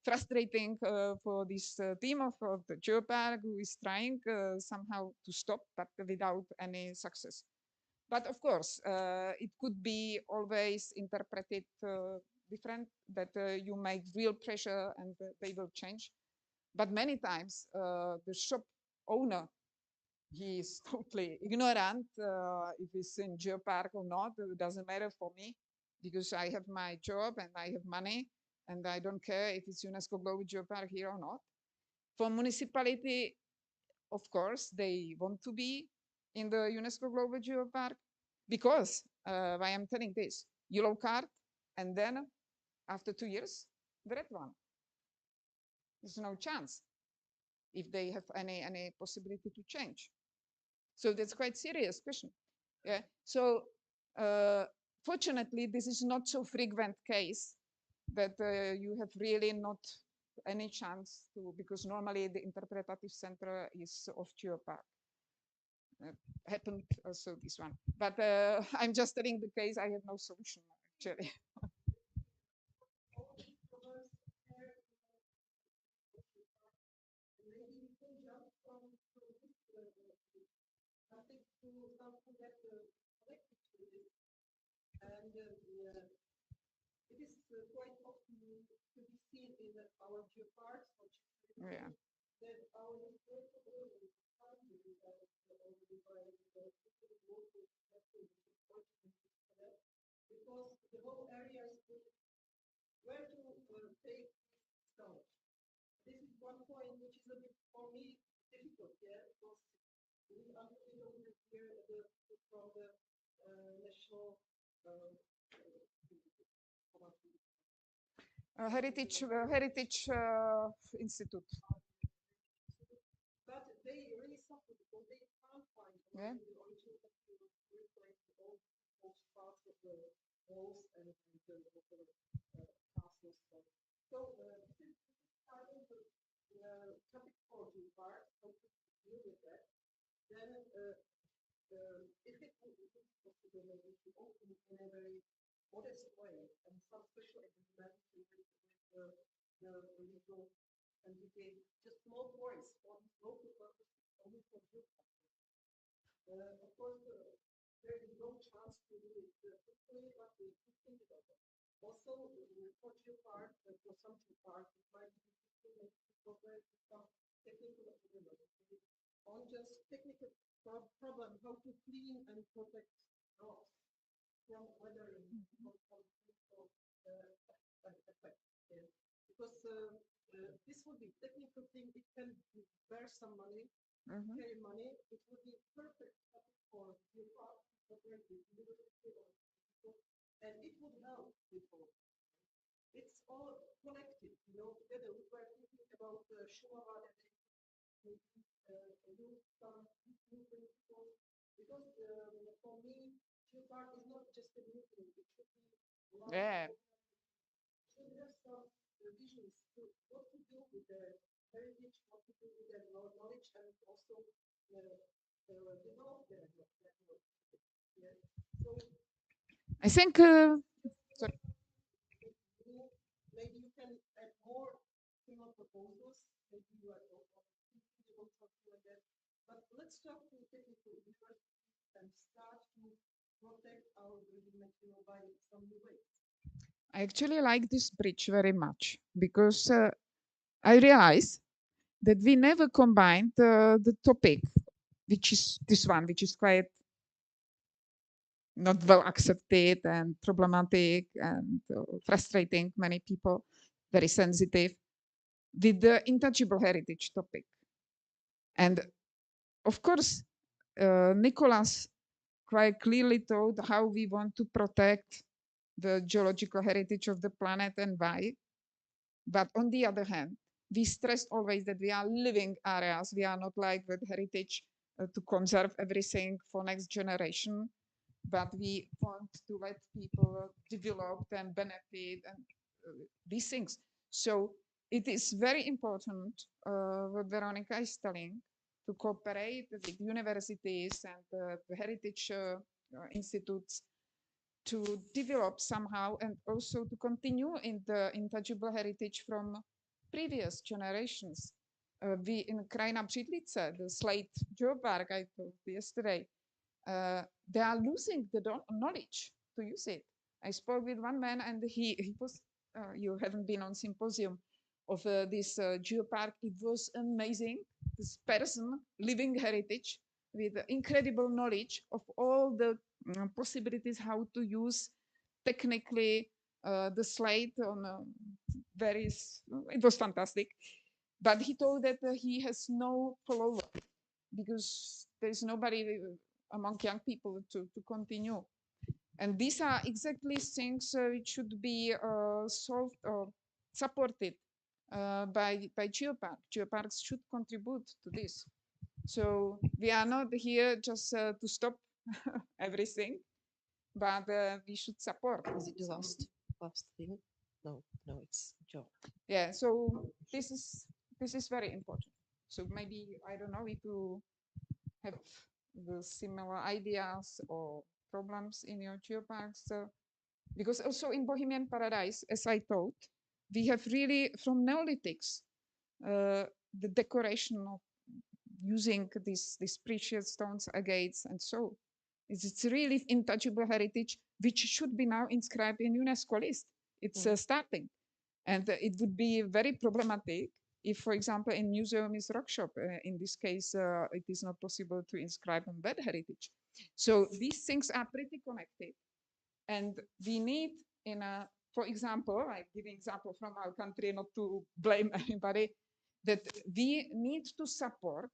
frustrating for this team of the Geopark who is trying somehow to stop, but without any success. But of course, it could be always interpreted different, that you make real pressure and they will change. But many times, the shop owner, he is totally ignorant if it's in Geopark or not. It doesn't matter for me because I have my job and I have money and I don't care if it's UNESCO Global Geopark here or not. For municipality, of course, they want to be in the UNESCO Global Geopark because why I'm telling this, yellow card, and then after 2 years, the red one. There's no chance if they have any possibility to change. So that's quite serious question. Yeah. So fortunately, this is not so frequent case that you have really not any chance to, because normally the interpretative center is of Geopark. Happened also this one, but I'm just telling the case. I have no solution actually. something that connected to this. And it is quite often to be seen in our geoparks, which is Yeah. that our historical buildings are already by the local sector, which is fortunate for that, because the whole area is where to take storage. This is one point which is a bit for me difficult, yeah, because we don't have here from the national Heritage Institute. But they really suffer because they can't find Yeah. the original material to replace all those parts of the walls and the castles. So this is part of the topic for the part, how to deal with that. Then if it would be possible, maybe to open in a very modest way and some special agreement with the legal entity, just small points for local purposes, only for group. Of course, there is no chance to do it quickly, but we could think about it. Also, for Geopark, for some Geopark, it might be difficult to cooperate with some technical agreement on just technical problem, how to clean and protect rocks from weathering, from physical effects. Yeah. Because this would be technical thing, it can bear some money, carry money, it would be perfect for your part to cooperate with university or people, and it would help people. It's all connected, you know, together we were thinking about Shumava and use some new principles, because for me, Geopark is not just a museum, it should be Yeah. should have some visions to what to do with their heritage, what to do with their knowledge, and also develop their knowledge. Yeah. So I think. Sorry. Maybe you can add more similar proposals. Maybe you are something like that. But let's talk to technical universities and start to protect our building material by some new ways. I actually like this bridge very much because I realize that we never combined the topic, which is this one, which is quite not well accepted and problematic and frustrating many people, very sensitive, with the intangible heritage topic. And of course, Nicholas quite clearly told how we want to protect the geological heritage of the planet and why. But on the other hand, we stress always that we are living areas. We are not like with heritage to conserve everything for next generation, but we want to let people develop and benefit and these things. So it is very important what Veronica is telling, to cooperate with universities and the heritage institutes to develop somehow and also to continue in the intangible heritage from previous generations. We in Krajina Břidlice, the slate geopark I told yesterday, they are losing the knowledge to use it. I spoke with one man and he was, you haven't been on symposium of this geopark. It was amazing. This person, living heritage with incredible knowledge of all the possibilities how to use technically the slate on various, it was fantastic. But he told that he has no follower because there is nobody among young people to continue. And these are exactly things which should be solved or supported by Geopark. Geoparks should contribute to this. So we are not here just to stop everything, but we should support. Is it the last thing? No, it's Joe. Yeah, so this is very important. So maybe, I don't know if you have the similar ideas or problems in your geoparks. Because also in Bohemian Paradise, as I thought, we have really from Neolithics, the decoration of using these precious stones, agates, and so. It's really intangible heritage, which should be now inscribed in UNESCO list. It's starting. And it would be very problematic if, for example, in museum is rock shop. In this case, it is not possible to inscribe on that heritage. So these things are pretty connected. And we need for example, I give an example from our country, not to blame anybody, that we need to support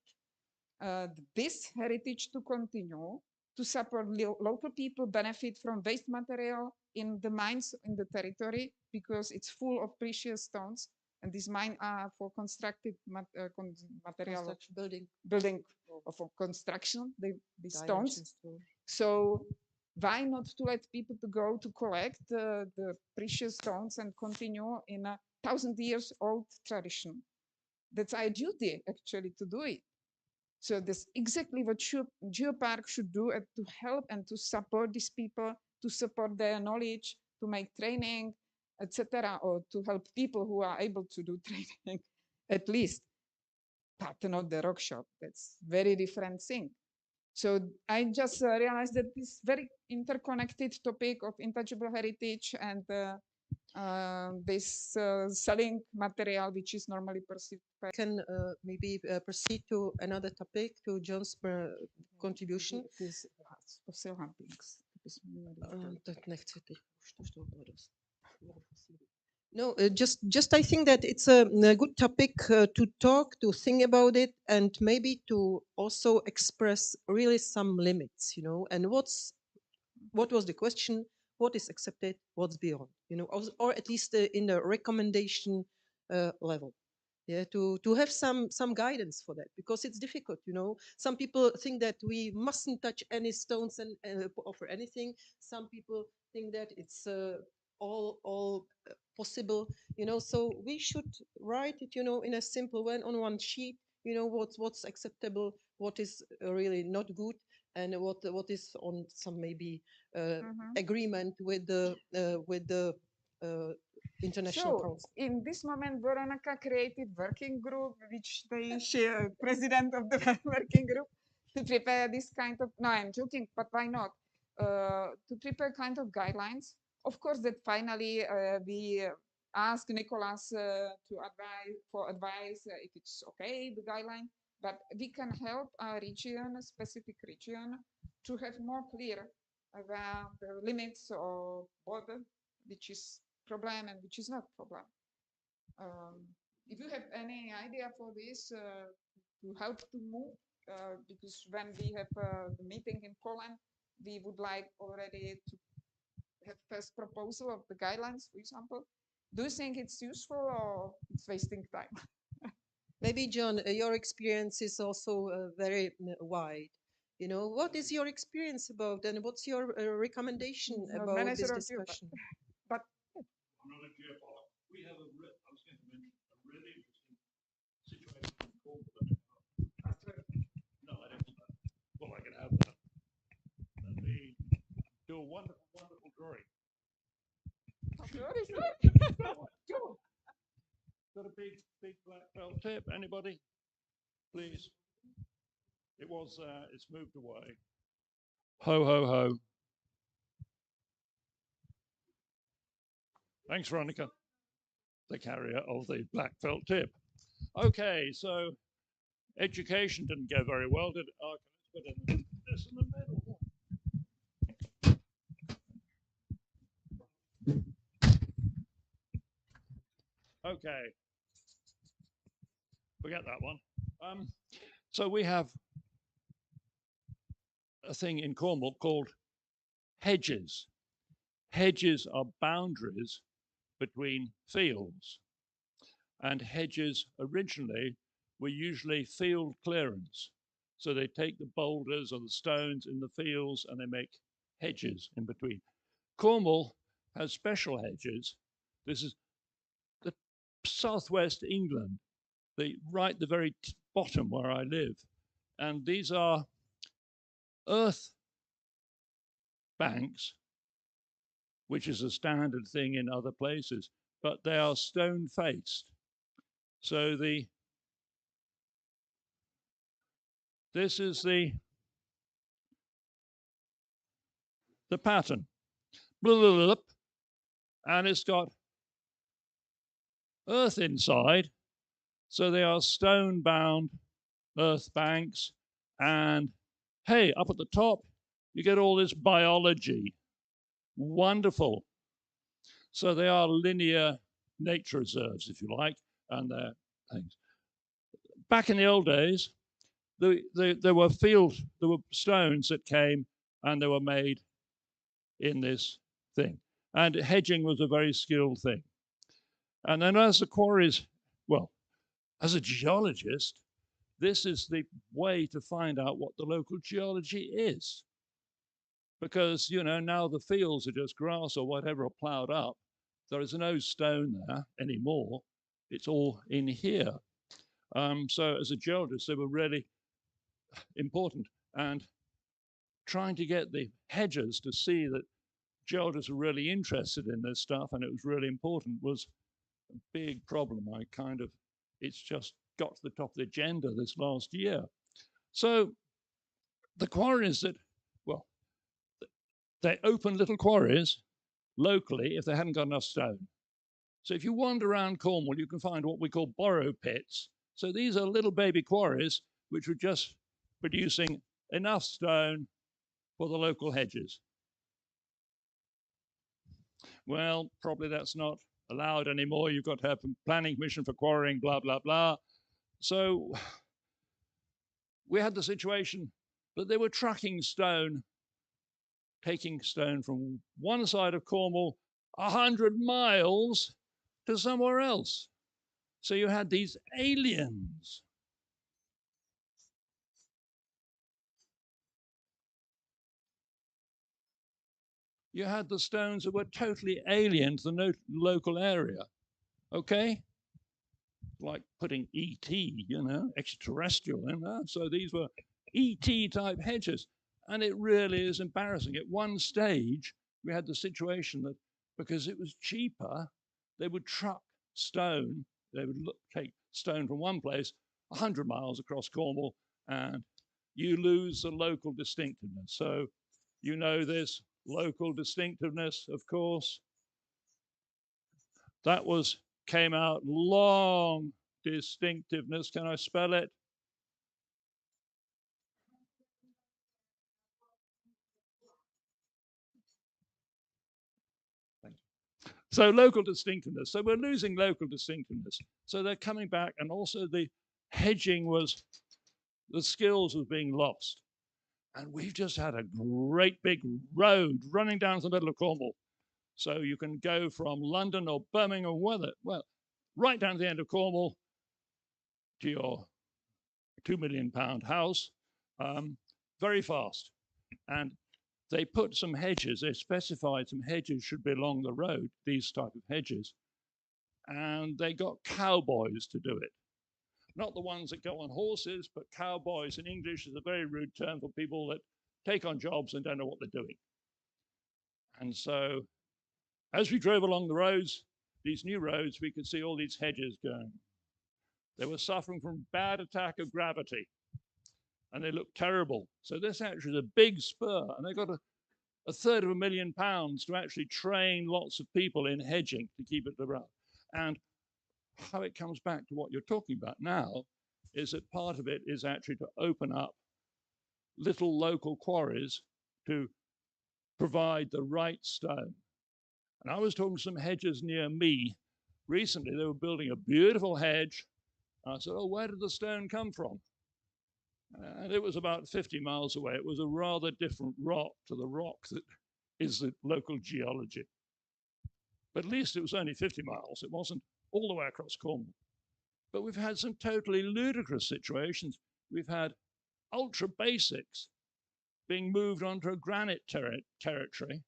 this heritage to continue, to support local people benefit from waste material in the mines in the territory, because it's full of precious stones. And these mines are for constructed material, building for construction, the stones. So why not to let people to go to collect the precious stones and continue in a 1,000 years old tradition? That's our duty, actually, to do it. So that's exactly what Geopark should do, to help and to support these people, to support their knowledge, to make training, etc., or to help people who are able to do training, at least, but not the rock shop. That's very different thing. So I just realized that this very interconnected topic of intangible heritage and this selling material, which is normally perceived. Can maybe proceed to another topic, to John's contribution. No, just I think that it's a good topic to talk, to think about it, and maybe to also express really some limits, and what was the question, what is accepted, what's beyond, or at least in the recommendation level. Yeah, to have some guidance for that, because it's difficult. Some people think that we mustn't touch any stones and offer anything. Some people think that it's all possible. So we should write it, in a simple way on one sheet. What's acceptable, what is really not good, and what is on some maybe agreement with the international council. In this moment, Veronica created working group, which she president of the working group, to prepare this kind of. No, I'm joking, but why not? To prepare kind of guidelines. Of course, that finally we ask Nicolas to advise if it's okay, the guideline. But we can help our region, a specific region, to have more clear about the limits or border, which is problem and which is not problem. If you have any idea for this, to help to move, because when we have the meeting in Poland, we would like already to have first proposal of the guidelines, for example. Do you think it's useful or it's wasting time? Maybe, John, your experience is also very wide. What is your experience about, and what's your recommendation about this discussion? But I'm not a geopark. We have I was going to mention a really interesting situation in Cornwall. No, I don't. Well, I can have that. Let me do a wonderful, wonderful drawing. Got a big black felt tip. Anybody? Please. It's moved away. Ho, ho, ho. Thanks, Veronica. The carrier of the black felt tip. Okay, so education didn't go very well, did it? Oh, let's put this in the middle. Okay. Forget that one. So we have a thing in Cornwall called hedges. Hedges are boundaries between fields. And hedges originally were usually field clearance. So they take the boulders or the stones in the fields and they make hedges in between. Cornwall has special hedges. This is the southwest England, the very bottom where I live. And these are earth banks, which is a standard thing in other places, but they are stone faced. So the This is the pattern. And it's got earth inside. So they are stone bound earth banks. And hey, up at the top, you get all this biology. Wonderful. So they are linear nature reserves, if you like, and they're things. Back in the old days, there were stones that came and they were made in this thing. And hedging was a very skilled thing. And then as the quarries, well, as a geologist, this is the way to find out what the local geology is. Because, now the fields are just grass or whatever are plowed up. There is no stone there anymore. It's all in here. So as a geologist, they were really important. And trying to get the hedgers to see that geologists were really interested in this stuff and it was really important was a big problem. It's just got to the top of the agenda this last year. So the quarries they open little quarries locally if they hadn't got enough stone. So if you wander around Cornwall, you can find what we call borrow pits. So these are little baby quarries which were just producing enough stone for the local hedges. Well, probably that's not allowed anymore. You've got to have a planning permission for quarrying, blah, blah, blah. So we had the situation that they were trucking stone, taking stone from one side of Cornwall 100 miles to somewhere else. So you had these aliens. You had the stones that were totally alien to the local area. Okay? Like putting ET, extraterrestrial in there. So these were ET type hedges. And it really is embarrassing. At one stage, we had the situation that because it was cheaper, they would truck stone. They would take stone from one place 100 miles across Cornwall, and you lose the local distinctiveness. So this local distinctiveness, of course. That came out long distinctiveness. Can I spell it? So local distinctiveness. So we're losing local distinctiveness. So they're coming back, and also the hedging the skills was being lost. And we've just had a great big road running down to the middle of Cornwall. So you can go from London or Birmingham or right down to the end of Cornwall to your £2 million house very fast. And they put some hedges, they specified some hedges should be along the road, these type of hedges. And they got cowboys to do it. Not the ones that go on horses, but cowboys in English is a very rude term for people that take on jobs and don't know what they're doing. And so as we drove along the roads, these new roads, we could see all these hedges going. They were suffering from bad attack of gravity and they looked terrible. So this actually is a big spur, and they got a third of £1 million to actually train lots of people in hedging to keep it around. And how it comes back to what you're talking about now is that part of it is actually to open up little local quarries to provide the right stone. And I was talking to some hedgers near me recently. They were building a beautiful hedge. And I said, oh, where did the stone come from? And it was about 50 miles away. It was a rather different rock to the rock that is the local geology. But at least it was only 50 miles. It wasn't all the way across Cornwall. But we've had some totally ludicrous situations. We've had ultra basics being moved onto a granite territory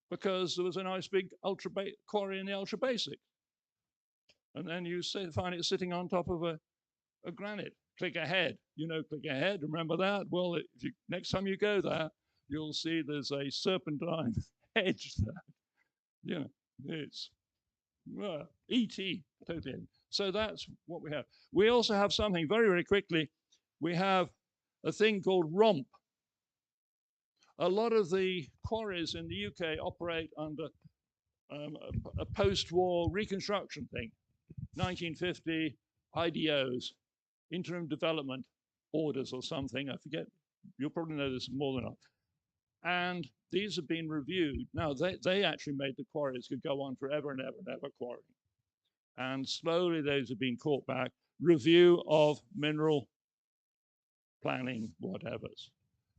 because there was a nice big quarry in the ultra basic. And then you find it sitting on top of a granite. Click ahead. Click ahead. Remember that? Well, next time you go there, you'll see there's a serpentine hedge there. It's E.T. totally. So that's what we have. We also have something very, very quickly. We have a thing called ROMP. A lot of the quarries in the UK operate under a post-war reconstruction thing, 1950 IDOs, interim development orders or something, I forget. You'll probably know this more than I. And these have been reviewed. Now, they actually made the quarries could go on forever and ever and ever quarrying. And slowly those have been caught back. Review of mineral planning, whatevers.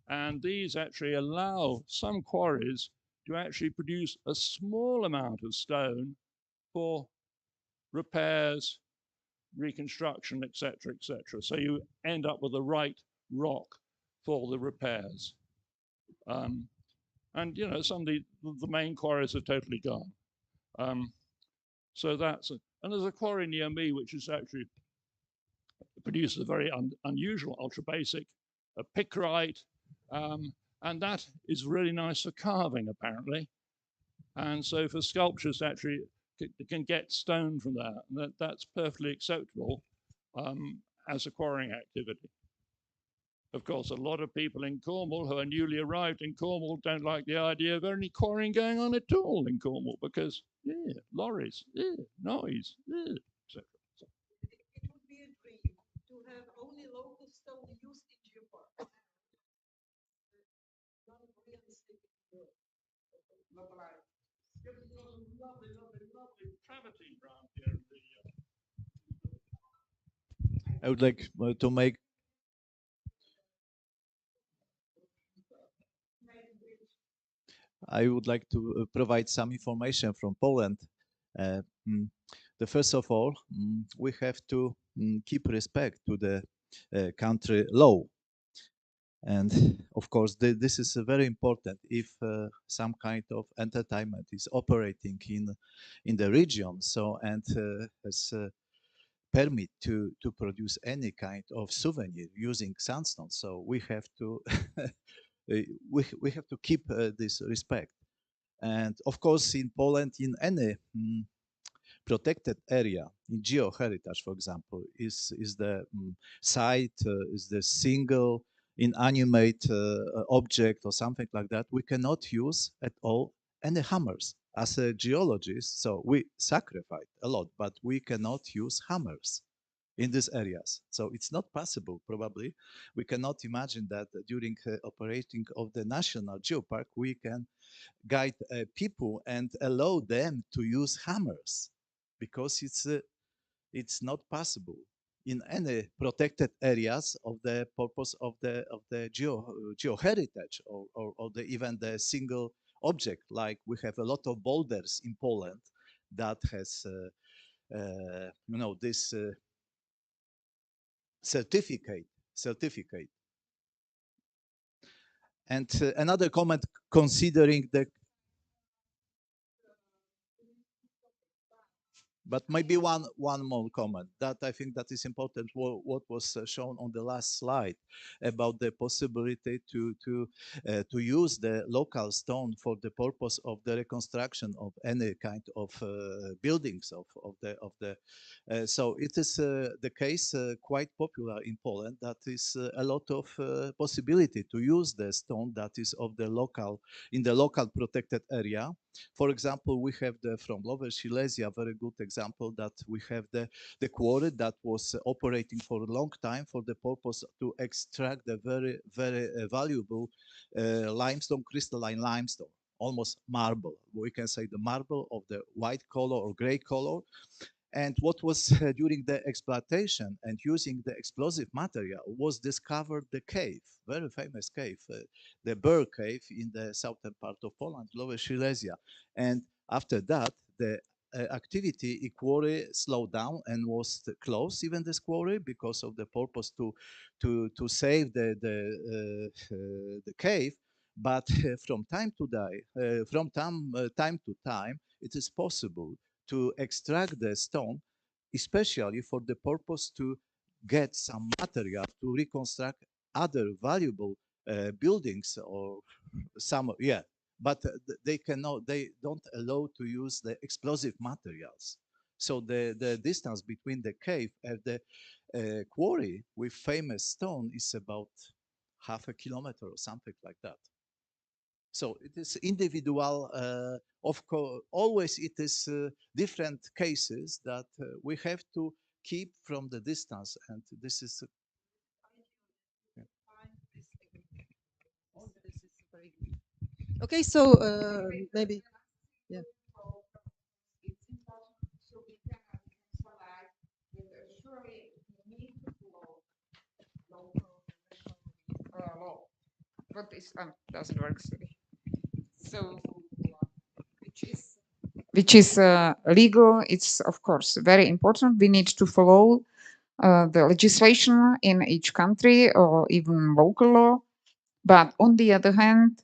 And these actually allow some quarries to actually produce a small amount of stone for repairs, reconstruction, etc., etc. So you end up with the right rock for the repairs. And you know, some of the main quarries are totally gone. So that's and there's a quarry near me which is actually produces a very unusual ultra basic, a pickrite, and that is really nice for carving apparently. And so for sculptures actually can get stone from that. That's perfectly acceptable as a quarrying activity. Of course, a lot of people in Cornwall who are newly arrived in Cornwall don't like the idea of any quarrying going on at all in Cornwall because lorries, noise, etc. It would be a dream to have only local stone used in Geopark. Not realistic. Lovely travertine around here. I would like to make. I would like to provide some information from Poland. The first of all, we have to keep respect to the country law. And of course, this is very important if some kind of entertainment is operating in the region. So and has permit to produce any kind of souvenir using sandstone. So we have to we have to keep this respect. And of course, in Poland, in any protected area, in geoheritage, for example, is the site, is the single inanimate object or something like that, we cannot use at all any hammers. As a geologist, so we sacrifice a lot, but we cannot use hammers in these areas. So it's not possible, probably. We cannot imagine that during operating of the National Geopark, we can guide people and allow them to use hammers because it's not possible in any protected areas of the purpose of the geoheritage or even the single object. Like we have a lot of boulders in Poland that has this certificate. And another comment considering the. But maybe one more comment that I think that is important. What was shown on the last slide about the possibility to use the local stone for the purpose of the reconstruction of any kind of buildings of the. So it is the case quite popular in Poland. That is a lot of possibility to use the stone that is of the local in the local protected area. For example, we have from Lower Silesia, very good example that we have the quarry that was operating for a long time for the purpose to extract the very, very valuable limestone, crystalline limestone, almost marble. We can say the marble of the white color or gray color. And what was during the exploitation and using the explosive material was discovered the cave, very famous cave, the Bear Cave in the southern part of Poland, Lower Silesia. And after that, the activity in quarry slowed down and was closed, even this quarry, because of the purpose to save the cave. But from time to time, it is possible to extract the stone, especially for the purpose to get some material to reconstruct other valuable buildings or some, but they don't allow to use the explosive materials. So the distance between the cave and the quarry with famous stone is about half a kilometer or something like that. So it is individual. Of course, always it is different cases that we have to keep from the distance, and this is. Okay, so maybe, yeah. What is doesn't work? Sorry. So, which is legal? It's of course very important. We need to follow the legislation in each country or even local law. But on the other hand,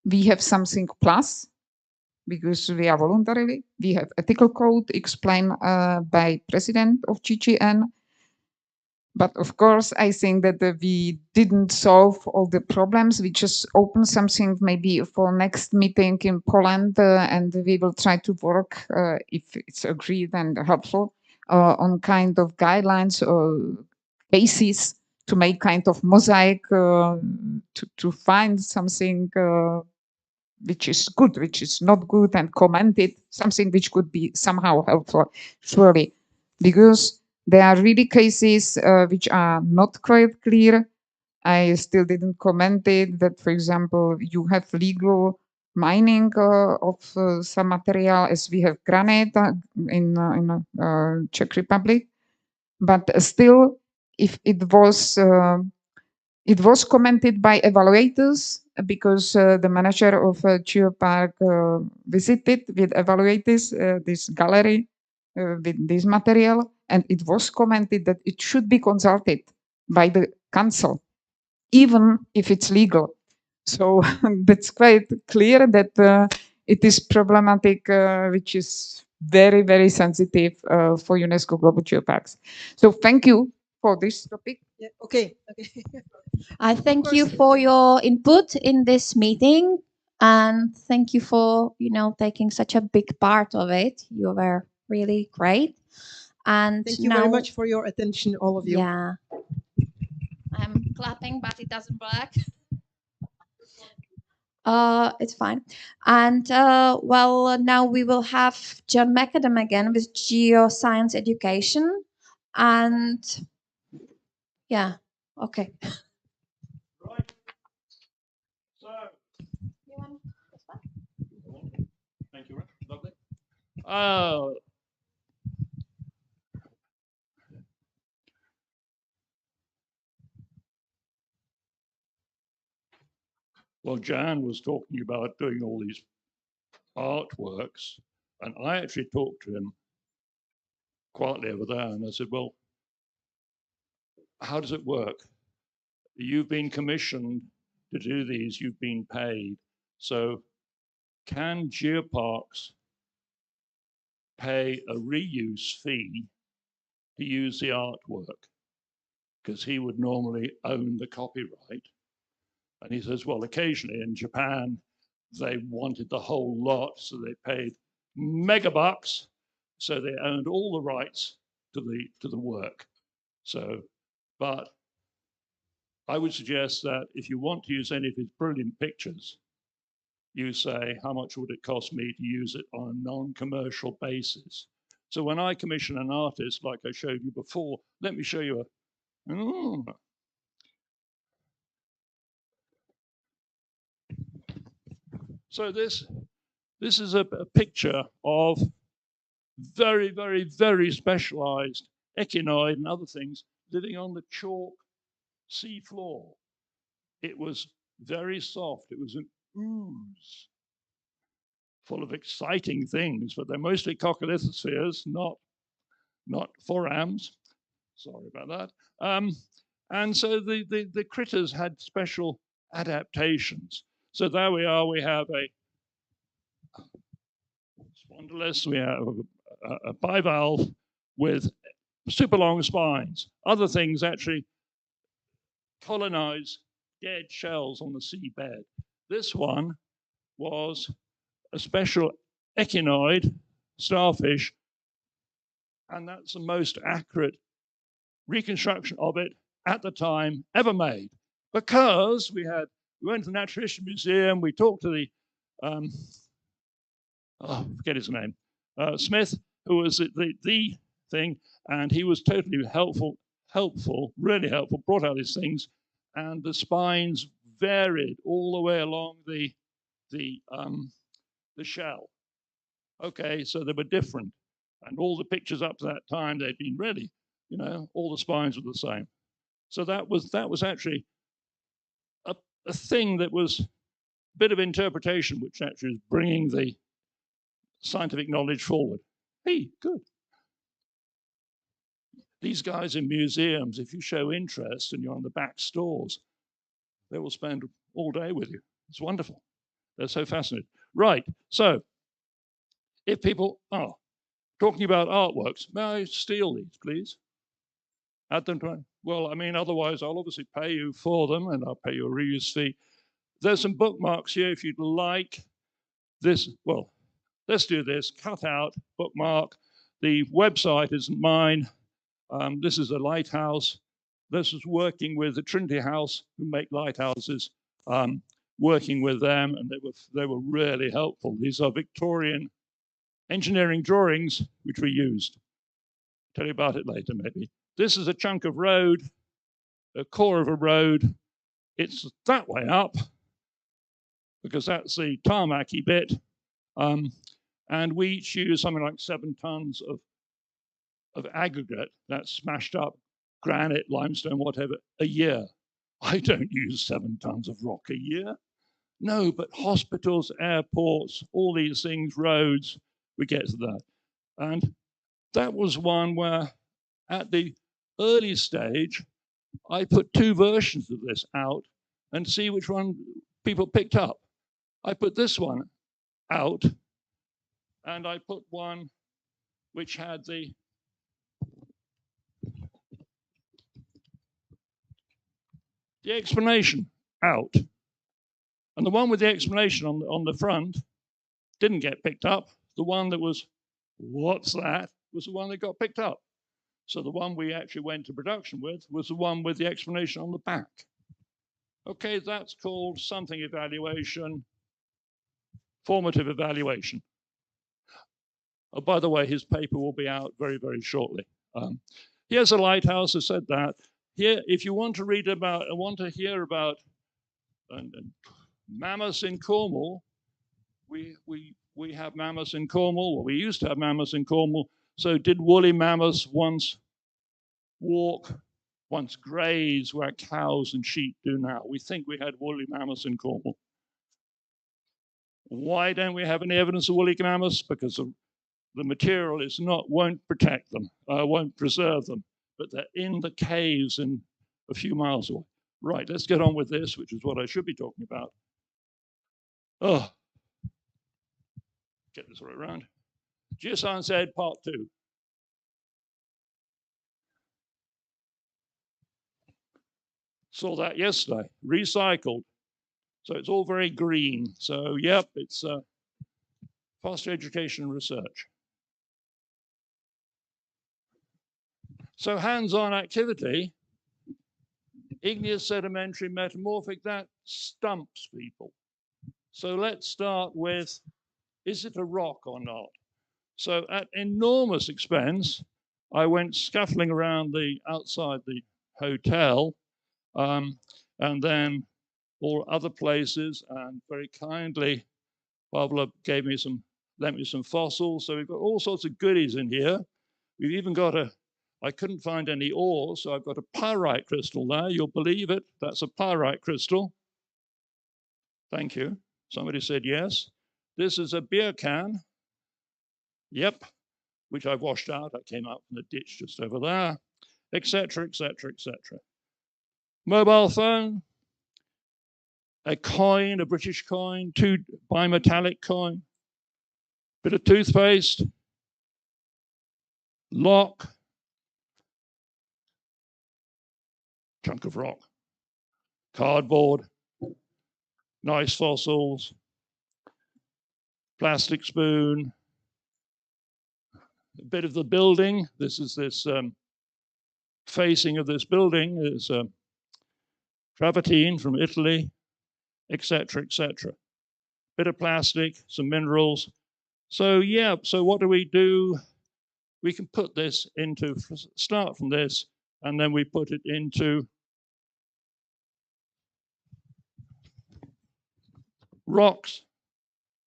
we have something plus because we are voluntarily. We have ethical code explained by president of GGN. But of course, I think that we didn't solve all the problems. We just opened something maybe for next meeting in Poland, and we will try to work, if it's agreed and helpful, on kind of guidelines or cases to make kind of mosaic to find something which is good, which is not good, and comment it, something which could be somehow helpful, surely. Because there are really cases which are not quite clear. I still didn't comment it that, for example, you have legal mining of some material as we have granite in Czech Republic. But still, if it was commented by evaluators because the manager of Geopark visited with evaluators this gallery with this material, and it was commented that it should be consulted by the council, even if it's legal. So that's quite clear that it is problematic, which is very, very sensitive for UNESCO Global Geoparks. So thank you for this topic. Yeah, okay. I thank you for your input in this meeting, and thank you for taking such a big part of it. You were really great. And thank you now, very much for your attention, all of you. Yeah, I'm clapping, but it doesn't work. It's fine. And well, now we will have John McAdam again with geoscience education, and yeah, okay. Right. So, thank you, lovely. Well, Jan was talking about doing all these artworks, and I actually talked to him quietly over there, and I said, well, how does it work? You've been commissioned to do these, you've been paid. So can geoparks pay a reuse fee to use the artwork? Because he would normally own the copyright. And he says, well, occasionally in Japan, they wanted the whole lot, so they paid megabucks, so they owned all the rights to the work. So, but I would suggest that if you want to use any of his brilliant pictures, you say, how much would it cost me to use it on a non-commercial basis? So when I commission an artist, like I showed you before, let me show you a, So this is a picture of very, very, very specialized echinoid and other things living on the chalk sea floor. It was very soft. It was an ooze full of exciting things, but they're mostly coccolithospheres, not forams. Sorry about that. And so the critters had special adaptations. So there we are. We have a spondylus, we have a bivalve with super long spines. Other things actually colonize dead shells on the seabed. This one was a special echinoid starfish, and that's the most accurate reconstruction of it at the time ever made. because we went to the Natural History Museum, we talked to the, forget his name, Smith, who was the thing, and he was totally helpful, really helpful, brought out these things, and the spines varied all the way along the shell. Okay, so they were different, and all the pictures up to that time they'd been ready. You know, all the spines were the same. So that was actually a thing that was a bit of interpretation, which actually is bringing the scientific knowledge forward. Hey, good. These guys in museums, if you show interest and you're on the back stores, they will spend all day with you. It's wonderful. They're so fascinated. Right, so if people are talking about artworks, may I steal these, please? Add them to, well, I mean, otherwise I'll obviously pay you for them and I'll pay you a reuse fee. There's some bookmarks here if you'd like this. Well, let's do this. Cut out, bookmark. The website isn't mine. This is a lighthouse. This is working with the Trinity House, who make lighthouses, working with them, and they were really helpful. These are Victorian engineering drawings, which we used. Tell you about it later, maybe. This is a chunk of road, a core of a road. It's that way up, because that's the tarmacy bit. And we each use something like 7 tons of aggregate, that's smashed up granite, limestone, whatever, a year. I don't use 7 tons of rock a year. No, but hospitals, airports, all these things, roads, we get to that. And that was one where at the early stage, I put 2 versions of this out and see which one people picked up. I put this one out and I put one which had the explanation out. And the one with the explanation on the front didn't get picked up. The one that was, what's that, was the one that got picked up. So the one we actually went to production with was the one with the explanation on the back. Okay, that's called something evaluation, formative evaluation. Oh, by the way, his paper will be out very, very shortly. Here's a lighthouse, I said that. Here, if you want to read about, I want to hear about mammoths in Cornwall, we have mammoths in Cornwall, or we used to have mammoths in Cornwall. So did woolly mammoths once graze where cows and sheep do now? We think we had woolly mammoths in Cornwall. Why don't we have any evidence of woolly mammoths? Because the material won't protect them, won't preserve them, but they're in the caves in a few miles away. Right, let's get on with this, which is what I should be talking about. Oh, get this right around. Geoscience Ed Part 2. Saw that yesterday, recycled. So it's all very green. So yep, it's foster education and research. So hands-on activity, igneous, sedimentary, metamorphic, that stumps people. So let's start with, is it a rock or not? So at enormous expense, I went scuffling around outside the hotel, and then all other places, and very kindly, Pavla lent me some fossils. So we've got all sorts of goodies in here. We've even got I couldn't find any ore, so I've got a pyrite crystal there. You'll believe it. That's a pyrite crystal. Thank you. Somebody said yes. This is a beer can. Yep, which I've washed out. I came out from the ditch just over there, etc., etc., etc. Mobile phone, a coin, a British coin, 2 bimetallic coin, bit of toothpaste, lock, chunk of rock, cardboard, nice fossils, plastic spoon, a bit of the building. This is this facing of this building is travertine from Italy, etc., etc. Bit of plastic, some minerals. So yeah, so what do? We can put this into, start from this, and then we put it into rocks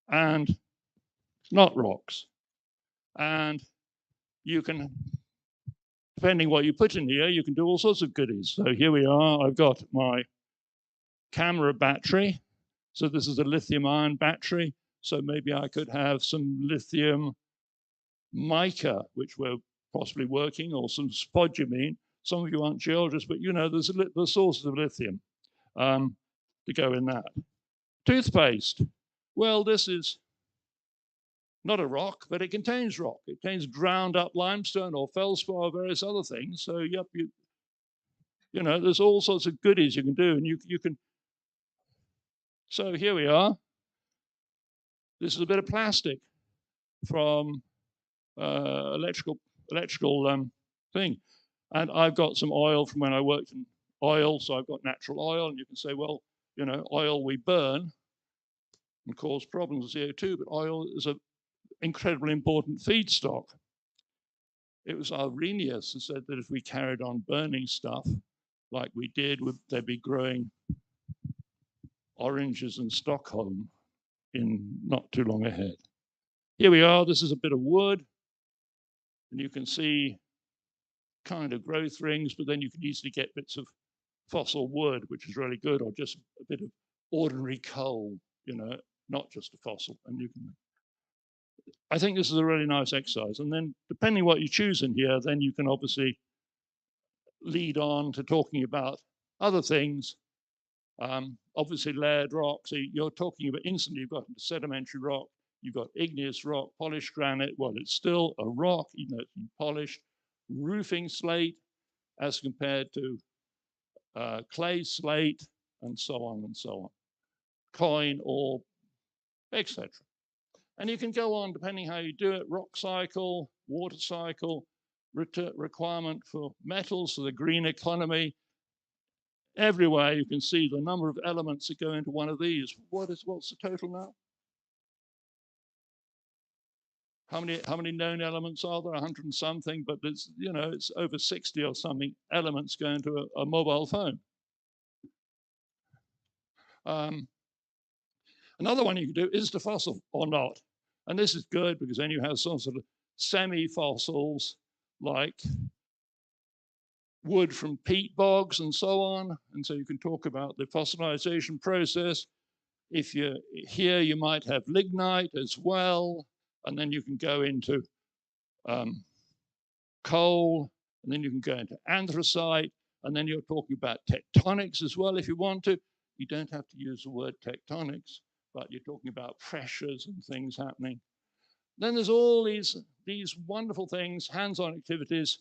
and not rocks. And you can, depending what you put in here, you can do all sorts of goodies. So here we are, I've got my camera battery. So this is a lithium ion battery. So maybe I could have some lithium mica, which we're possibly working, or some spodumene. Some of you aren't geologists, but you know, there's sources of lithium to go in that. Toothpaste. Well, this is not a rock, but it contains rock. It contains ground up limestone or feldspar or various other things. So, yep, you know, there's all sorts of goodies you can do, and you can. So here we are. This is a bit of plastic from electrical thing, and I've got some oil from when I worked in oil, so I've got natural oil, and you can say, well, you know, oil we burn and cause problems with CO2, but oil is an incredibly important feedstock. It was Arrhenius who said that if we carried on burning stuff like we did, they'd be growing oranges in Stockholm in not too long ahead. Here we are, this is a bit of wood, and you can see kind of growth rings, but then you can easily get bits of fossil wood, which is really good, or just a bit of ordinary coal, you know, not just a fossil. And you can, I think this is a really nice exercise. And then depending what you choose in here, then you can obviously lead on to talking about other things. Obviously layered rock, so you're talking about instantly, you've got sedimentary rock, you've got igneous rock, polished granite, well, it's still a rock, even though it's been polished, roofing slate as compared to clay slate, and so on and so on. Coin, ore, etc. And you can go on, depending how you do it, rock cycle, water cycle, requirement for metals, for the green economy. Everywhere you can see the number of elements that go into one of these. What's the total now? How many known elements are there? 100 and something, but it's, you know, it's over 60 or something elements go into a mobile phone. Another one you can do is the fossil or not. And this is good because then you have some sort of semi-fossils like wood from peat bogs and so on. And so you can talk about the fossilization process. If you're here, you might have lignite as well. And then you can go into coal, and then you can go into anthracite. And then you're talking about tectonics as well if you want to. You don't have to use the word tectonics, but you're talking about pressures and things happening. Then there's all these wonderful things, hands-on activities.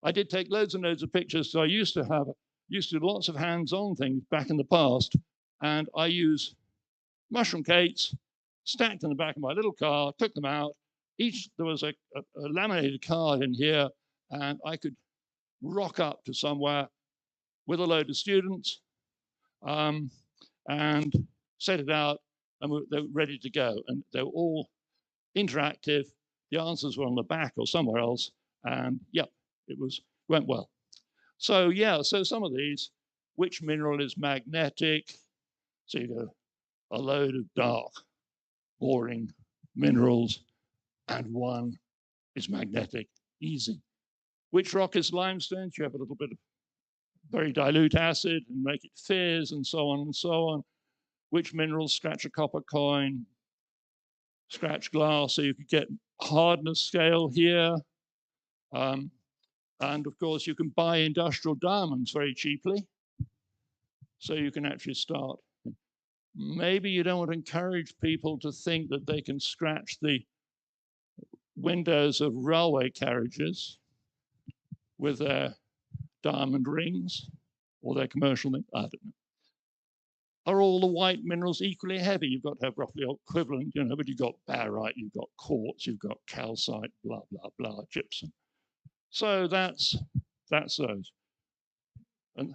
I did take loads and loads of pictures, so I used to do lots of hands-on things back in the past, and I use mushroom cakes stacked in the back of my little car, took them out. There was a laminated card in here, and I could rock up to somewhere with a load of students and set it out, and they were ready to go. And they were all interactive. The answers were on the back or somewhere else, and yep, went well. So yeah, so some of these, which mineral is magnetic? So you go a load of dark, boring minerals, and one is magnetic, easy. Which rock is limestone? You have a little bit of very dilute acid and make it fizz and so on and so on. Which minerals? Scratch a copper coin, scratch glass, so you could get hardness scale here. And of course, you can buy industrial diamonds very cheaply. So you can actually start. Maybe you don't want to encourage people to think that they can scratch the windows of railway carriages with their diamond rings or their commercial, I don't know. Are all the white minerals equally heavy? You've got to have roughly equivalent, you know, but you've got barite, you've got quartz, you've got calcite, blah, blah, blah, gypsum. So that's those. And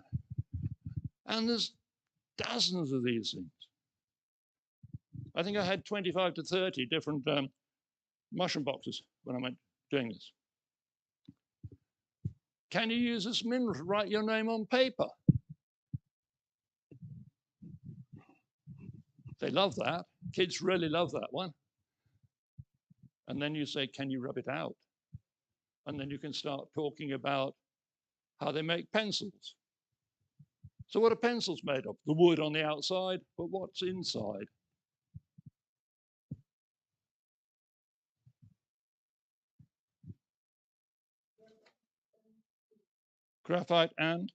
And there's dozens of these things. I think I had 25 to 30 different mushroom boxes when I went doing this. Can you use this mineral to write your name on paper? They love that. Kids really love that one. And then you say, can you rub it out? And then you can start talking about how they make pencils. So what are pencils made of? The wood on the outside, but what's inside? Graphite and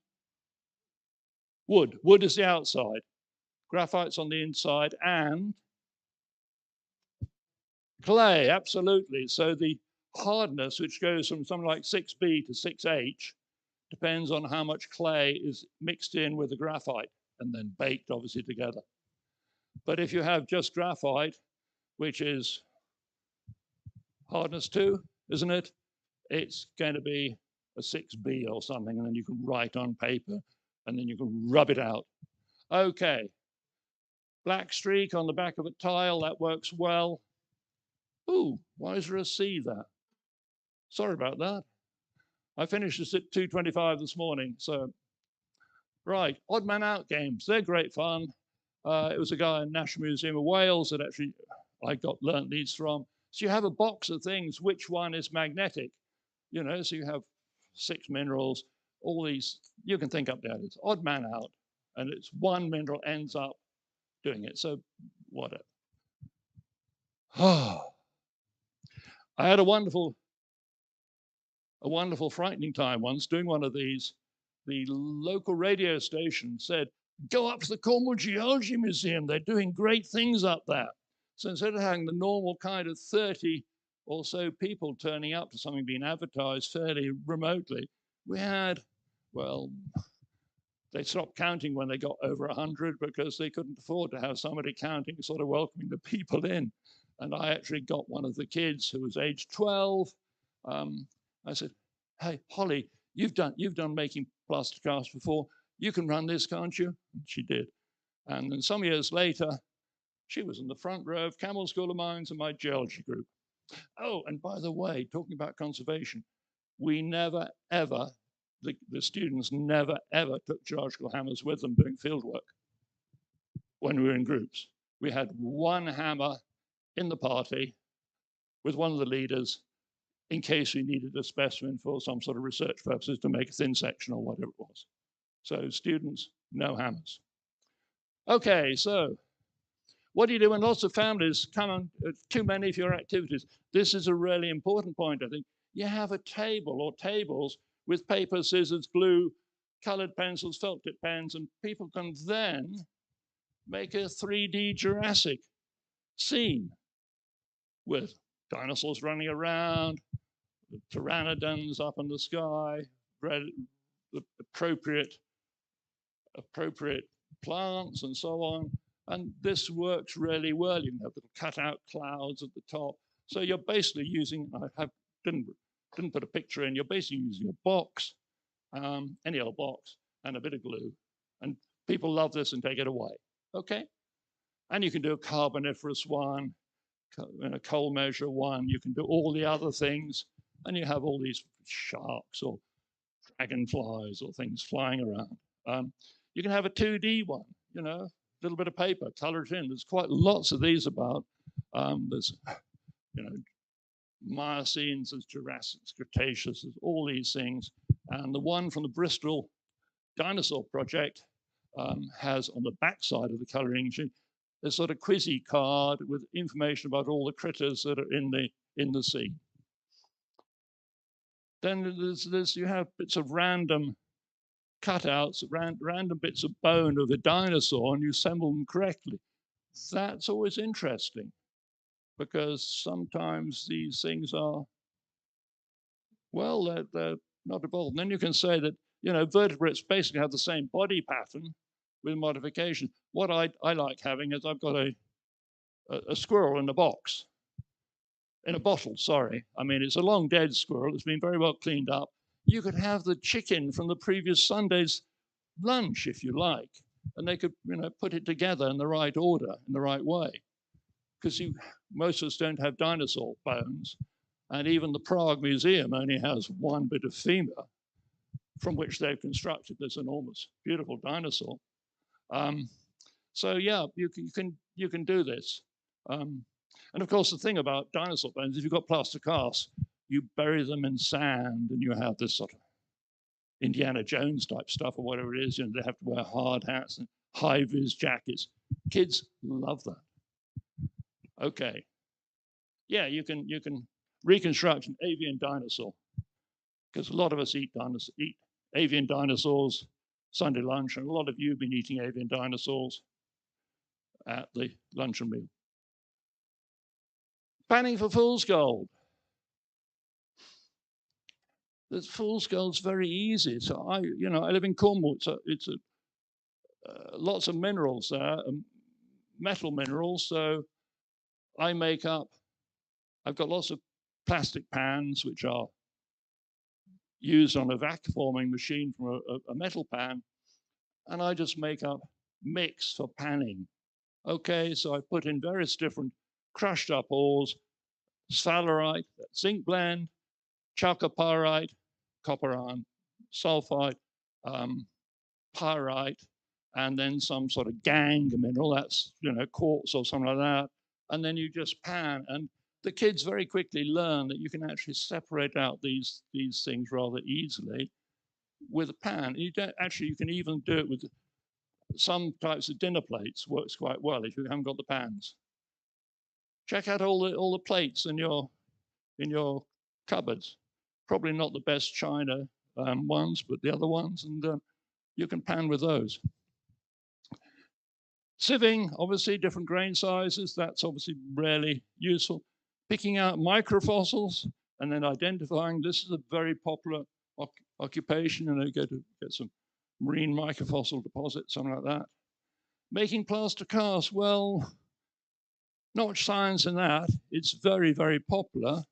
wood. Wood is the outside. Graphite's on the inside and clay, absolutely. So the hardness, which goes from something like 6B to 6H, depends on how much clay is mixed in with the graphite and then baked, obviously, together. But if you have just graphite, which is hardness 2, isn't it? It's going to be a 6B or something, and then you can write on paper, and then you can rub it out. Okay. Black streak on the back of a tile, that works well. Ooh, why is there a C there? Sorry about that. I finished this at 2:25 this morning, so. Right, odd man out games, they're great fun. It was a guy in National Museum of Wales that actually I learned these from. So you have a box of things, which one is magnetic? You know, so you have 6 minerals, all these, you can think up there, it's odd man out, and it's one mineral ends up doing it, so whatever. I had a wonderful frightening time once doing one of these. The local radio station said, go up to the Cornwall Geology Museum, they're doing great things up there. So instead of having the normal kind of 30 or so people turning up to something being advertised fairly remotely, we had, well, they stopped counting when they got over 100 because they couldn't afford to have somebody counting, sort of welcoming the people in. And I actually got one of the kids who was age 12. I said, hey, Holly, you've done making plaster casts before. You can run this, can't you? And she did. And then some years later, she was in the front row of Camel School of Mines and my geology group. Oh, and by the way, talking about conservation, we never, ever, the students never, ever took geological hammers with them doing field work when we were in groups. We had one hammer in the party with one of the leaders in case we needed a specimen for some sort of research purposes to make a thin section or whatever it was. So students, no hammers. Okay, so what do you do when lots of families come on too many of your activities? This is a really important point, I think. You have a table or tables with paper, scissors, glue, colored pencils, felt tip pens, and people can then make a 3D Jurassic scene with dinosaurs running around, pteranodons up in the sky, appropriate plants and so on. And this works really well. You can have little cutout clouds at the top. So you're basically using, didn't put a picture in, you're basically using a box, any old box, and a bit of glue. And people love this and take it away. Okay? And you can do a carboniferous one, a coal measure one. You can do all the other things. And you have all these sharks or dragonflies or things flying around. You can have a 2D one, you know, a little bit of paper, color it in. There's quite lots of these about. There's, you know, Miocene, there's Jurassic, Cretaceous, there's all these things. And the one from the Bristol Dinosaur Project has on the back side of the coloring sheet a sort of quizzy card with information about all the critters that are in the sea. Then you have bits of random cutouts, random bits of bone of a dinosaur, and you assemble them correctly. That's always interesting because sometimes these things are, well, they're not evolved. And then you can say that, you know, vertebrates basically have the same body pattern with modification. What I like having is I've got a squirrel in a box. In a bottle, sorry. I mean, it's a long dead squirrel. It's been very well cleaned up. You could have the chicken from the previous Sunday's lunch, if you like, and they could, put it together in the right order, in the right way. Because most of us don't have dinosaur bones, and even the Prague Museum only has one bit of femur from which they've constructed this enormous, beautiful dinosaur. So yeah, you can do this. And of course, the thing about dinosaur bones, if you've got plaster casts, you bury them in sand, and you have this sort of Indiana Jones type stuff or whatever it is. They have to wear hard hats and high-vis jackets. Kids love that. Okay. Yeah, you can reconstruct an avian dinosaur, because a lot of us eat avian dinosaurs Sunday lunch, and a lot of you have been eating avian dinosaurs at the luncheon meal. Panning for fool's gold. The fool's gold's very easy. So I live in Cornwall. It's lots of minerals there, metal minerals. So I've got lots of plastic pans which are used on a vacuum forming machine from a metal pan, and I just make up mix for panning. Okay, so I put in various different crushed up ores, sphalerite, zinc blend, chalcopyrite, copper iron sulfide, pyrite, and then some sort of gangue mineral, that's quartz or something like that. And then you just pan, and the kids very quickly learn that you can actually separate out these things rather easily with a pan. You can even do it with some types of dinner plates. Works quite well if you haven't got the pans. Check out all the plates in your cupboards. Probably not the best china ones, but the other ones, and you can pan with those. Sieving, obviously different grain sizes. That's obviously rarely useful. Picking out microfossils and then identifying. This is a very popular occupation, and they go to get some marine microfossil deposit, something like that. Making plaster casts, well, not much science in that. It's very, very popular.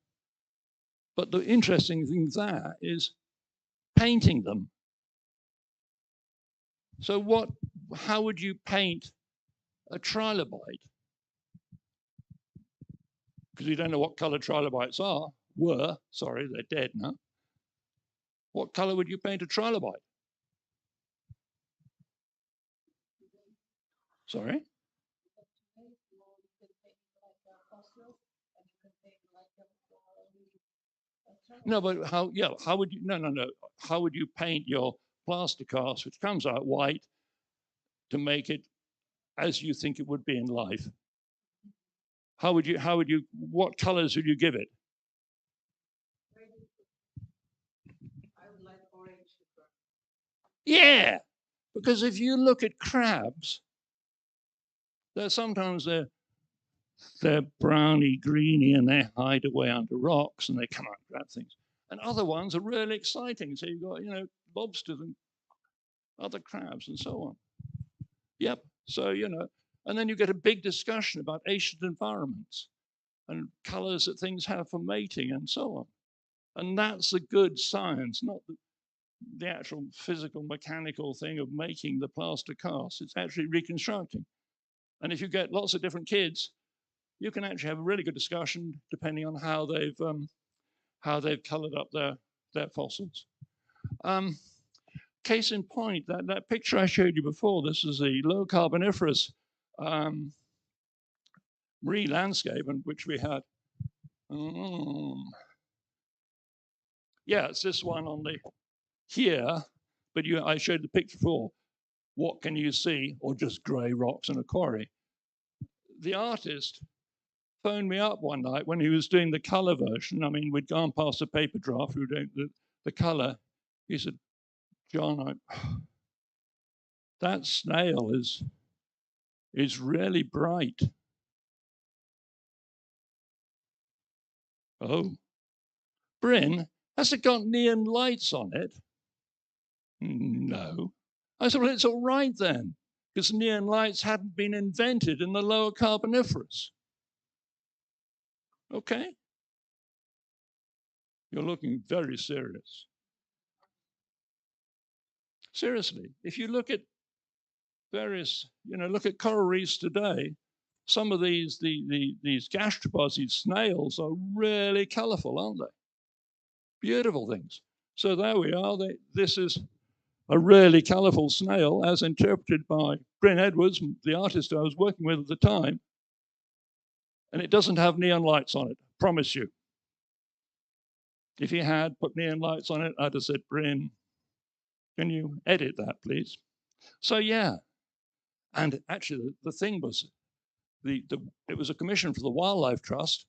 But the interesting thing there is painting them. So how would you paint a trilobite? Because you don't know what color trilobites were. Sorry, they're dead now. What color would you paint a trilobite? Sorry? No, but how would you, no. How would you paint your plaster cast, which comes out white, to make it as you think it would be in life? What colors would you give it? I would like orange. Yeah, because if you look at crabs, sometimes they're browny, greeny, and they hide away under rocks, and they come out and grab things. And other ones are really exciting. So you've got, lobsters and other crabs and so on. Yep. So, and then you get a big discussion about ancient environments and colors that things have for mating and so on. And that's a good science, not the actual physical, mechanical thing of making the plaster cast. It's actually reconstructing. And if you get lots of different kids, you can actually have a really good discussion depending on how they've colored up their fossils. Case in point, that picture I showed you before, this is the low carboniferous marine landscape in which we had. Yeah, it's this one on here, but I showed the picture before. What can you see? Or just grey rocks and a quarry. The artist phoned me up one night when he was doing the color version. I mean, we'd gone past the paper draft, we were doing the color. He said, John, that snail is really bright. Oh, Bryn, has it got neon lights on it? No. I said, well, it's all right then, because neon lights hadn't been invented in the lower Carboniferous. Okay? You're looking very serious. Seriously, if you look at various, look at coral reefs today, some of these gastropods, these snails, are really colorful, aren't they? Beautiful things. So there we are. This is a really colorful snail, as interpreted by Bryn Edwards, the artist I was working with at the time. And it doesn't have neon lights on it, promise you. If he had put neon lights on it, I'd have said, Bryn, can you edit that, please? So yeah, and actually the thing was, it was a commission for the Wildlife Trust.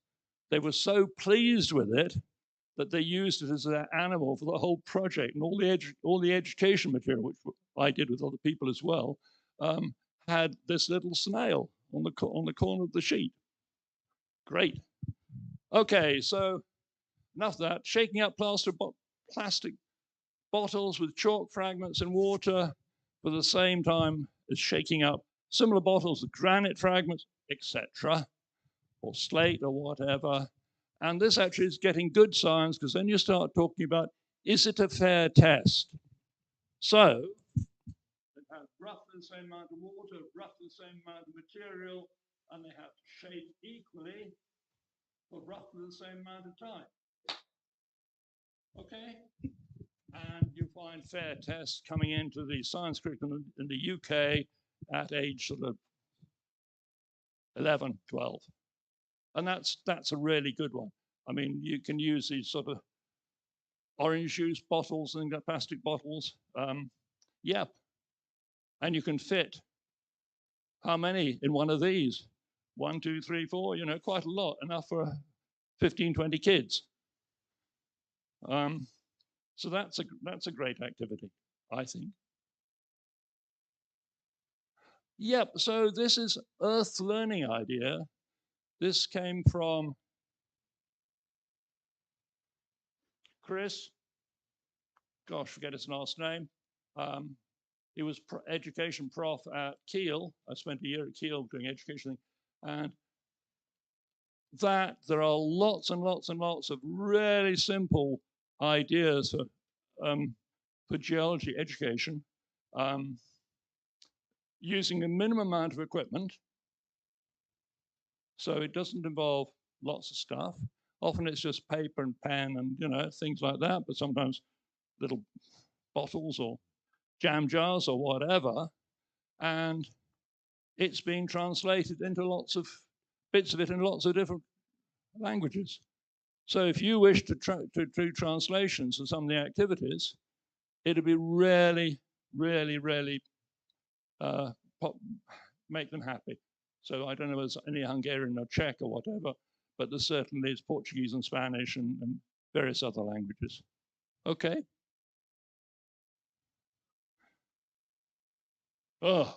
They were so pleased with it that they used it as an animal for the whole project, and all the education material, which I did with other people as well, had this little snail on the corner of the sheet. Great. Okay, so enough of that. Shaking up plastic bottles with chalk fragments in water for the same time as shaking up similar bottles with granite fragments, etc., or slate or whatever. And this actually is getting good science, because then you start talking about, is it a fair test? So they have roughly the same amount of water, roughly the same amount of material, and they have to shape equally for roughly the same amount of time. Okay? And you find fair tests coming into the science curriculum in the UK at age sort of 11, 12. And that's a really good one. I mean, you can use these sort of orange juice bottles and plastic bottles. Yep. And you can fit how many in one of these? 1, 2, 3, 4, quite a lot, enough for 15, 20 kids. So that's a great activity, I think. Yep, so this is Earth learning idea. This came from Chris. Gosh, forget his last name. He was education prof at Kiel. I spent a year at Kiel doing education, and there are lots and lots and lots of really simple ideas for geology education, using a minimum amount of equipment. So it doesn't involve lots of stuff. Often it's just paper and pen and things like that, but sometimes little bottles or jam jars or whatever. And it's been translated into lots of bits of it in lots of different languages. So if you wish to do translations of some of the activities, it'd be really, really, really make them happy. So I don't know if there's any Hungarian or Czech or whatever, but there certainly is Portuguese and Spanish and various other languages. Okay. Oh,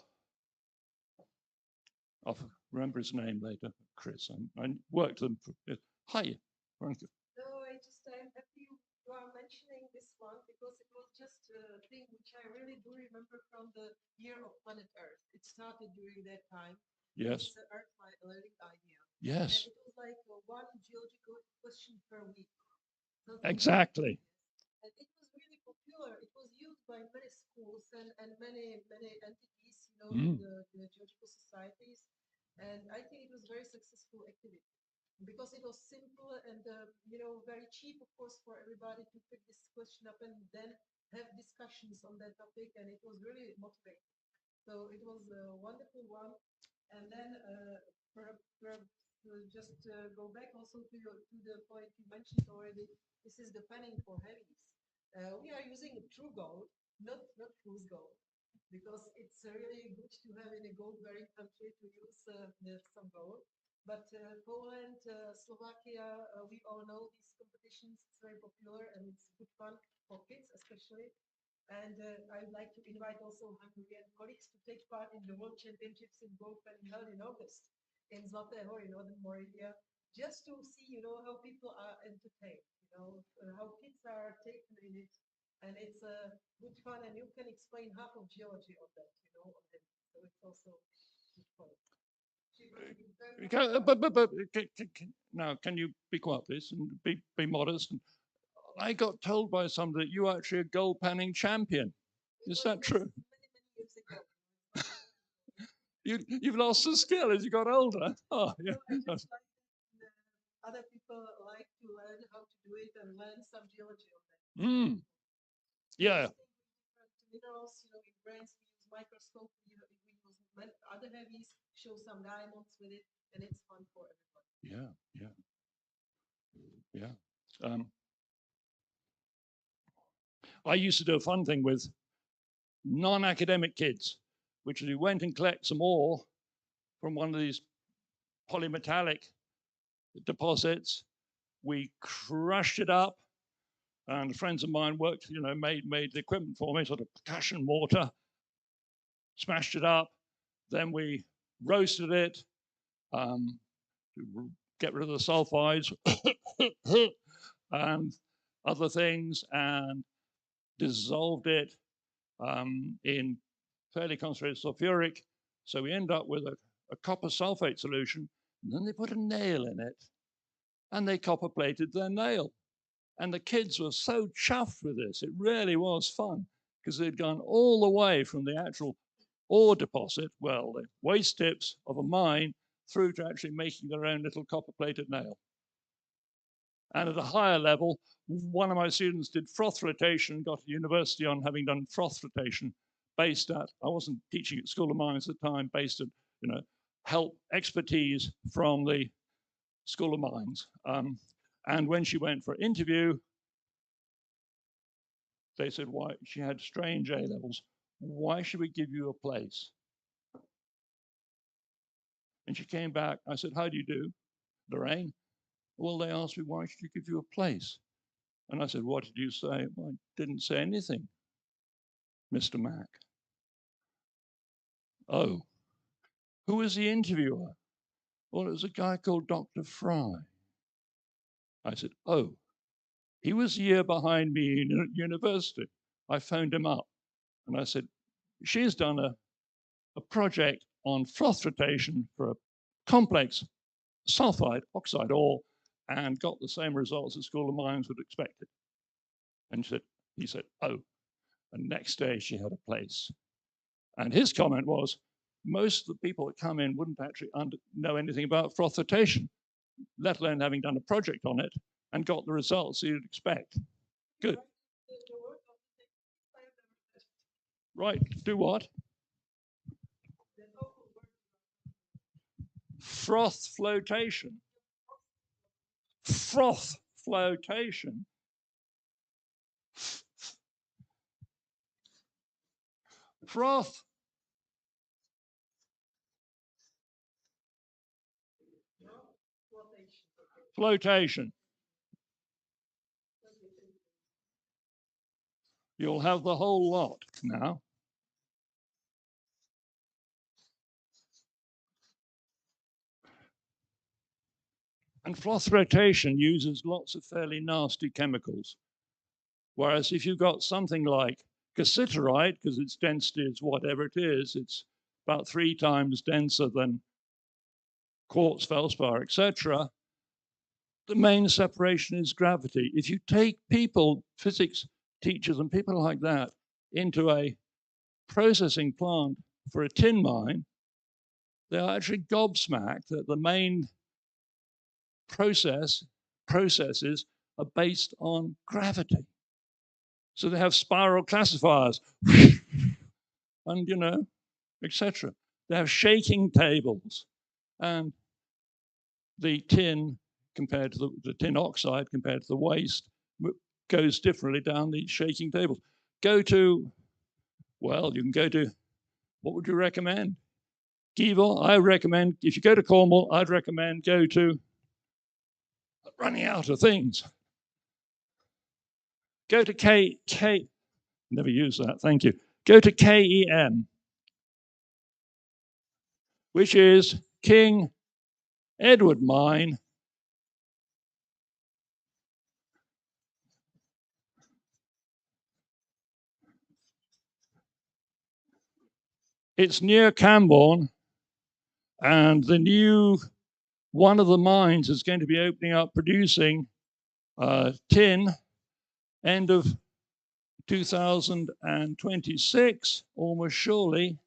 I'll remember his name later, Chris. I worked with him. Hi, Veronica. No, I'm happy you are mentioning this one, because it was just a thing which I really do remember from the year of Planet Earth. It started during that time. Yes. It's the Earth learning idea. Yes. And it was like one geological question per week. Exactly. And it was really popular. It was used by many schools and many entities, the geological societies. And I think it was very successful activity, because it was simple and very cheap, of course, for everybody to pick this question up and then have discussions on that topic, and it was really motivating. So it was a wonderful one. And then perhaps just go back also to the point you mentioned already. This is the panning for heavies. We are using true gold, not fool's gold, because it's really good to have in a gold-bearing country to use some gold. But Poland, Slovakia, we all know these competitions. It's very popular and it's good fun for kids, especially. And I would like to invite also Hungarian colleagues to take part in the World Championships in gold panning held in August in Zlaté Hory, Northern Moravia, just to see, how people are entertained, how kids are taken in it. And it's good fun, and you can explain half of geology on that, on it. So it's also good fun. Now, can you be quiet, please, and be modest? I got told by somebody that you are actually a gold panning champion. Is that true? You've lost the skill as you got older. Oh, yeah. Other people like to learn how to do it and learn some geology of that. Yeah. Minerals, in brains we use microscope, we use other heavies, show some diamonds with it, and it's fun for everybody. Yeah. I used to do a fun thing with non-academic kids, which is we went and collect some ore from one of these polymetallic deposits. We crushed it up, and friends of mine worked, made the equipment for me, sort of percussion mortar, smashed it up. Then we roasted it to get rid of the sulfides and other things, and dissolved it in fairly concentrated sulfuric. So we end up with a copper sulfate solution, and then they put a nail in it, and they copper plated their nail. And the kids were so chuffed with this. It really was fun, because they'd gone all the way from the actual ore deposit, well, the waste tips of a mine, through to actually making their own little copper plated nail. And at a higher level, one of my students did froth flotation, got a university on having done froth flotation, based at, I wasn't teaching at School of Mines at the time, based at, help expertise from the School of Mines. And when she went for interview, they said, why, she had strange A levels. Why should we give you a place? And she came back. I said, how do you do, Lorraine? Well, they asked me, why should we give you a place? And I said, what did you say? Well, I didn't say anything, Mr. Mack. Oh, who was the interviewer? Well, it was a guy called Dr. Fry. I said, oh, he was a year behind me in university. I phoned him up and I said, she's done a project on froth flotation for a complex sulfide oxide ore and got the same results that School of Mines would expect. And he said, oh, and next day she had a place. And his comment was, most of the people that come in wouldn't actually know anything about froth flotation, let alone having done a project on it and got the results you'd expect. Good. Right, do what? Froth flotation. Froth flotation. Froth. Flotation. You'll have the whole lot now. And froth flotation uses lots of fairly nasty chemicals. Whereas if you've got something like cassiterite, because its density is whatever it is, it's about 3 times denser than quartz, feldspar, etc. The main separation is gravity. If you take people, physics teachers and people like that, into a processing plant for a tin mine, they're actually gobsmacked that the main processes are based on gravity. So they have spiral classifiers and, etc. They have shaking tables, and the tin compared to the tin oxide compared to the waste goes differently down these shaking tables. You can go to, what would you recommend? Givel, I recommend, if you go to Cornwall, I'd recommend go to, running out of things. Go to never use that, thank you. Go to KEM, which is King Edward Mine. It's near Camborne, and one of the mines is going to be opening up producing tin end of 2026, almost surely,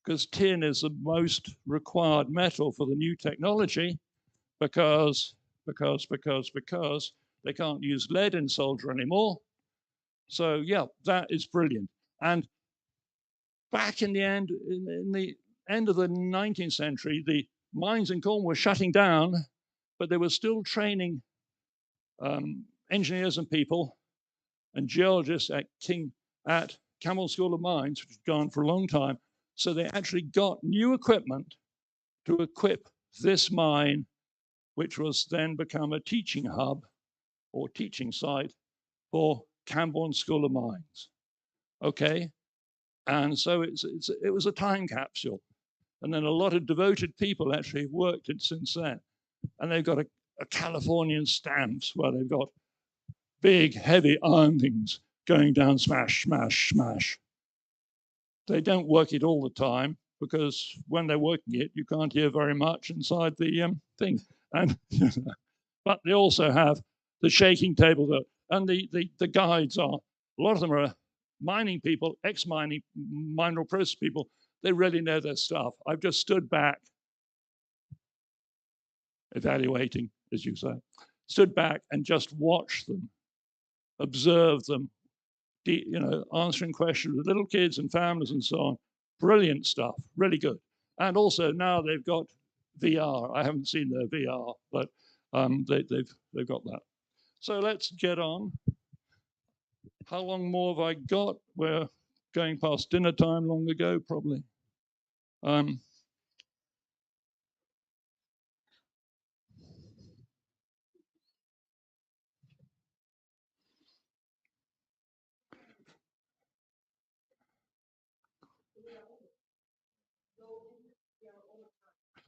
because tin is the most required metal for the new technology, because they can't use lead in solder anymore. So yeah, that is brilliant. And back in the end of the 19th century, the mines in Cornwall were shutting down, but they were still training engineers and people and geologists at Camel School of Mines, which had gone for a long time. So they actually got new equipment to equip this mine, which was then become a teaching hub or teaching site for Camborne School of Mines. Okay, and so it was a time capsule, and then a lot of devoted people actually worked it since then, and they've got a Californian stamps where they've got big heavy iron things going down, smash, smash, smash. They don't work it all the time because when they're working it, you can't hear very much inside the thing. And but they also have the shaking table, and the guides are, a lot of them are mining people, ex-mining, mineral process people. They really know their stuff. I've just stood back, evaluating, as you say, stood back and just watched them, observed them, answering questions with little kids and families and so on. Brilliant stuff, really good. And also now they've got VR. I haven't seen their VR, but they've got that. So let's get on. How long more have I got? We're going past dinner time long ago, probably.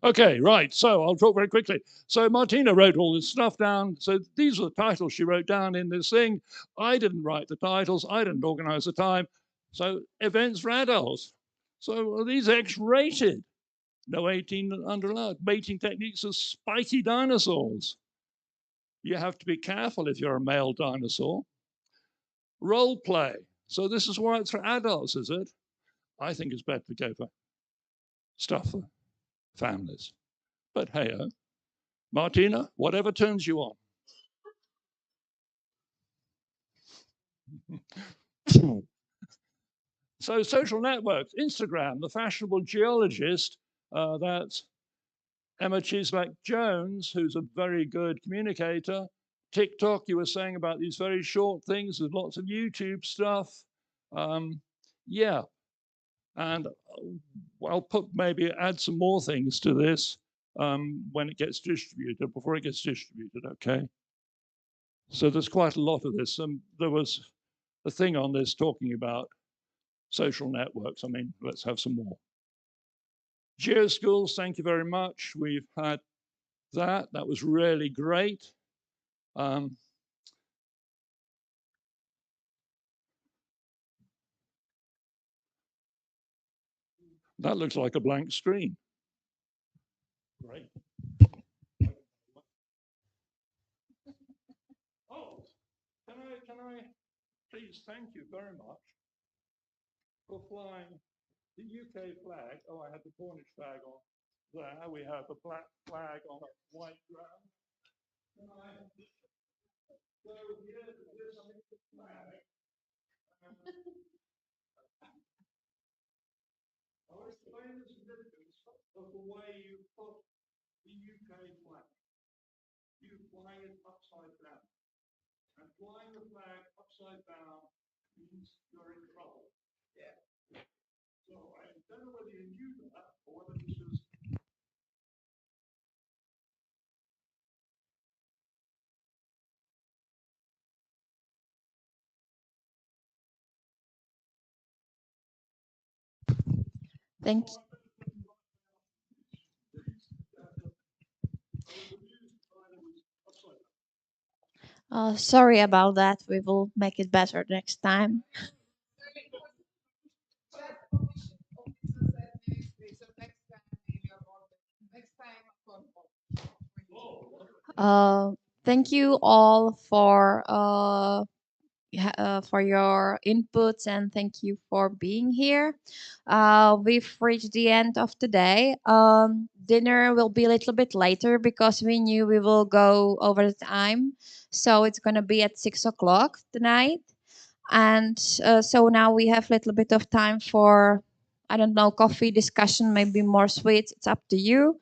Okay, right. So I'll talk very quickly. So Martina wrote all this stuff down. So these are the titles she wrote down in this thing. I didn't write the titles. I didn't organize the time. So events for adults. So are these X-rated? No 18 under allowed. Mating techniques of spiky dinosaurs. You have to be careful if you're a male dinosaur. Role play. So this is why it's for adults, is it? I think it's better to go for stuff for families. But hey-oh. Martina, whatever turns you on. So social networks, Instagram, the fashionable geologist, that's Emma Chismak-Jones, who's a very good communicator. TikTok, you were saying about these very short things. There's lots of YouTube stuff. Yeah, and I'll maybe add some more things to this when it gets distributed, before it gets distributed, okay? So there's quite a lot of this. There was a thing on this talking about social networks. I mean, let's have some more. GeoSchools, thank you very much. We've had that. That was really great. That looks like a blank screen. Great. Oh, can I please thank you very much for flying the UK flag. Oh, I had the Cornish flag on there. We have a black flag on a white ground. So here's the flag. I'll explain the significance of the way you put the UK flag. You fly it upside down. And flying the flag upside down means you're in trouble. Yeah. So I don't know whether you knew that or whether this was. Thank you. Sorry about that. We will make it better next time. Thank you all for for your inputs, and thank you for being here. We've reached the end of today. Dinner will be a little bit later because we knew we will go over the time. So it's going to be at 6 o'clock tonight. And so now we have a little bit of time for, I don't know, coffee discussion, maybe more sweets. It's up to you.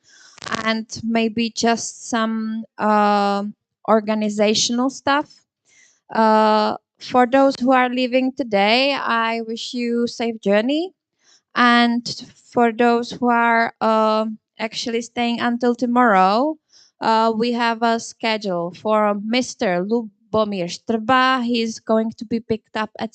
And maybe just some organizational stuff. For those who are leaving today, I wish you safe journey. And for those who are actually staying until tomorrow, we have a schedule for Mr. Lubomir Strba. He's going to be picked up at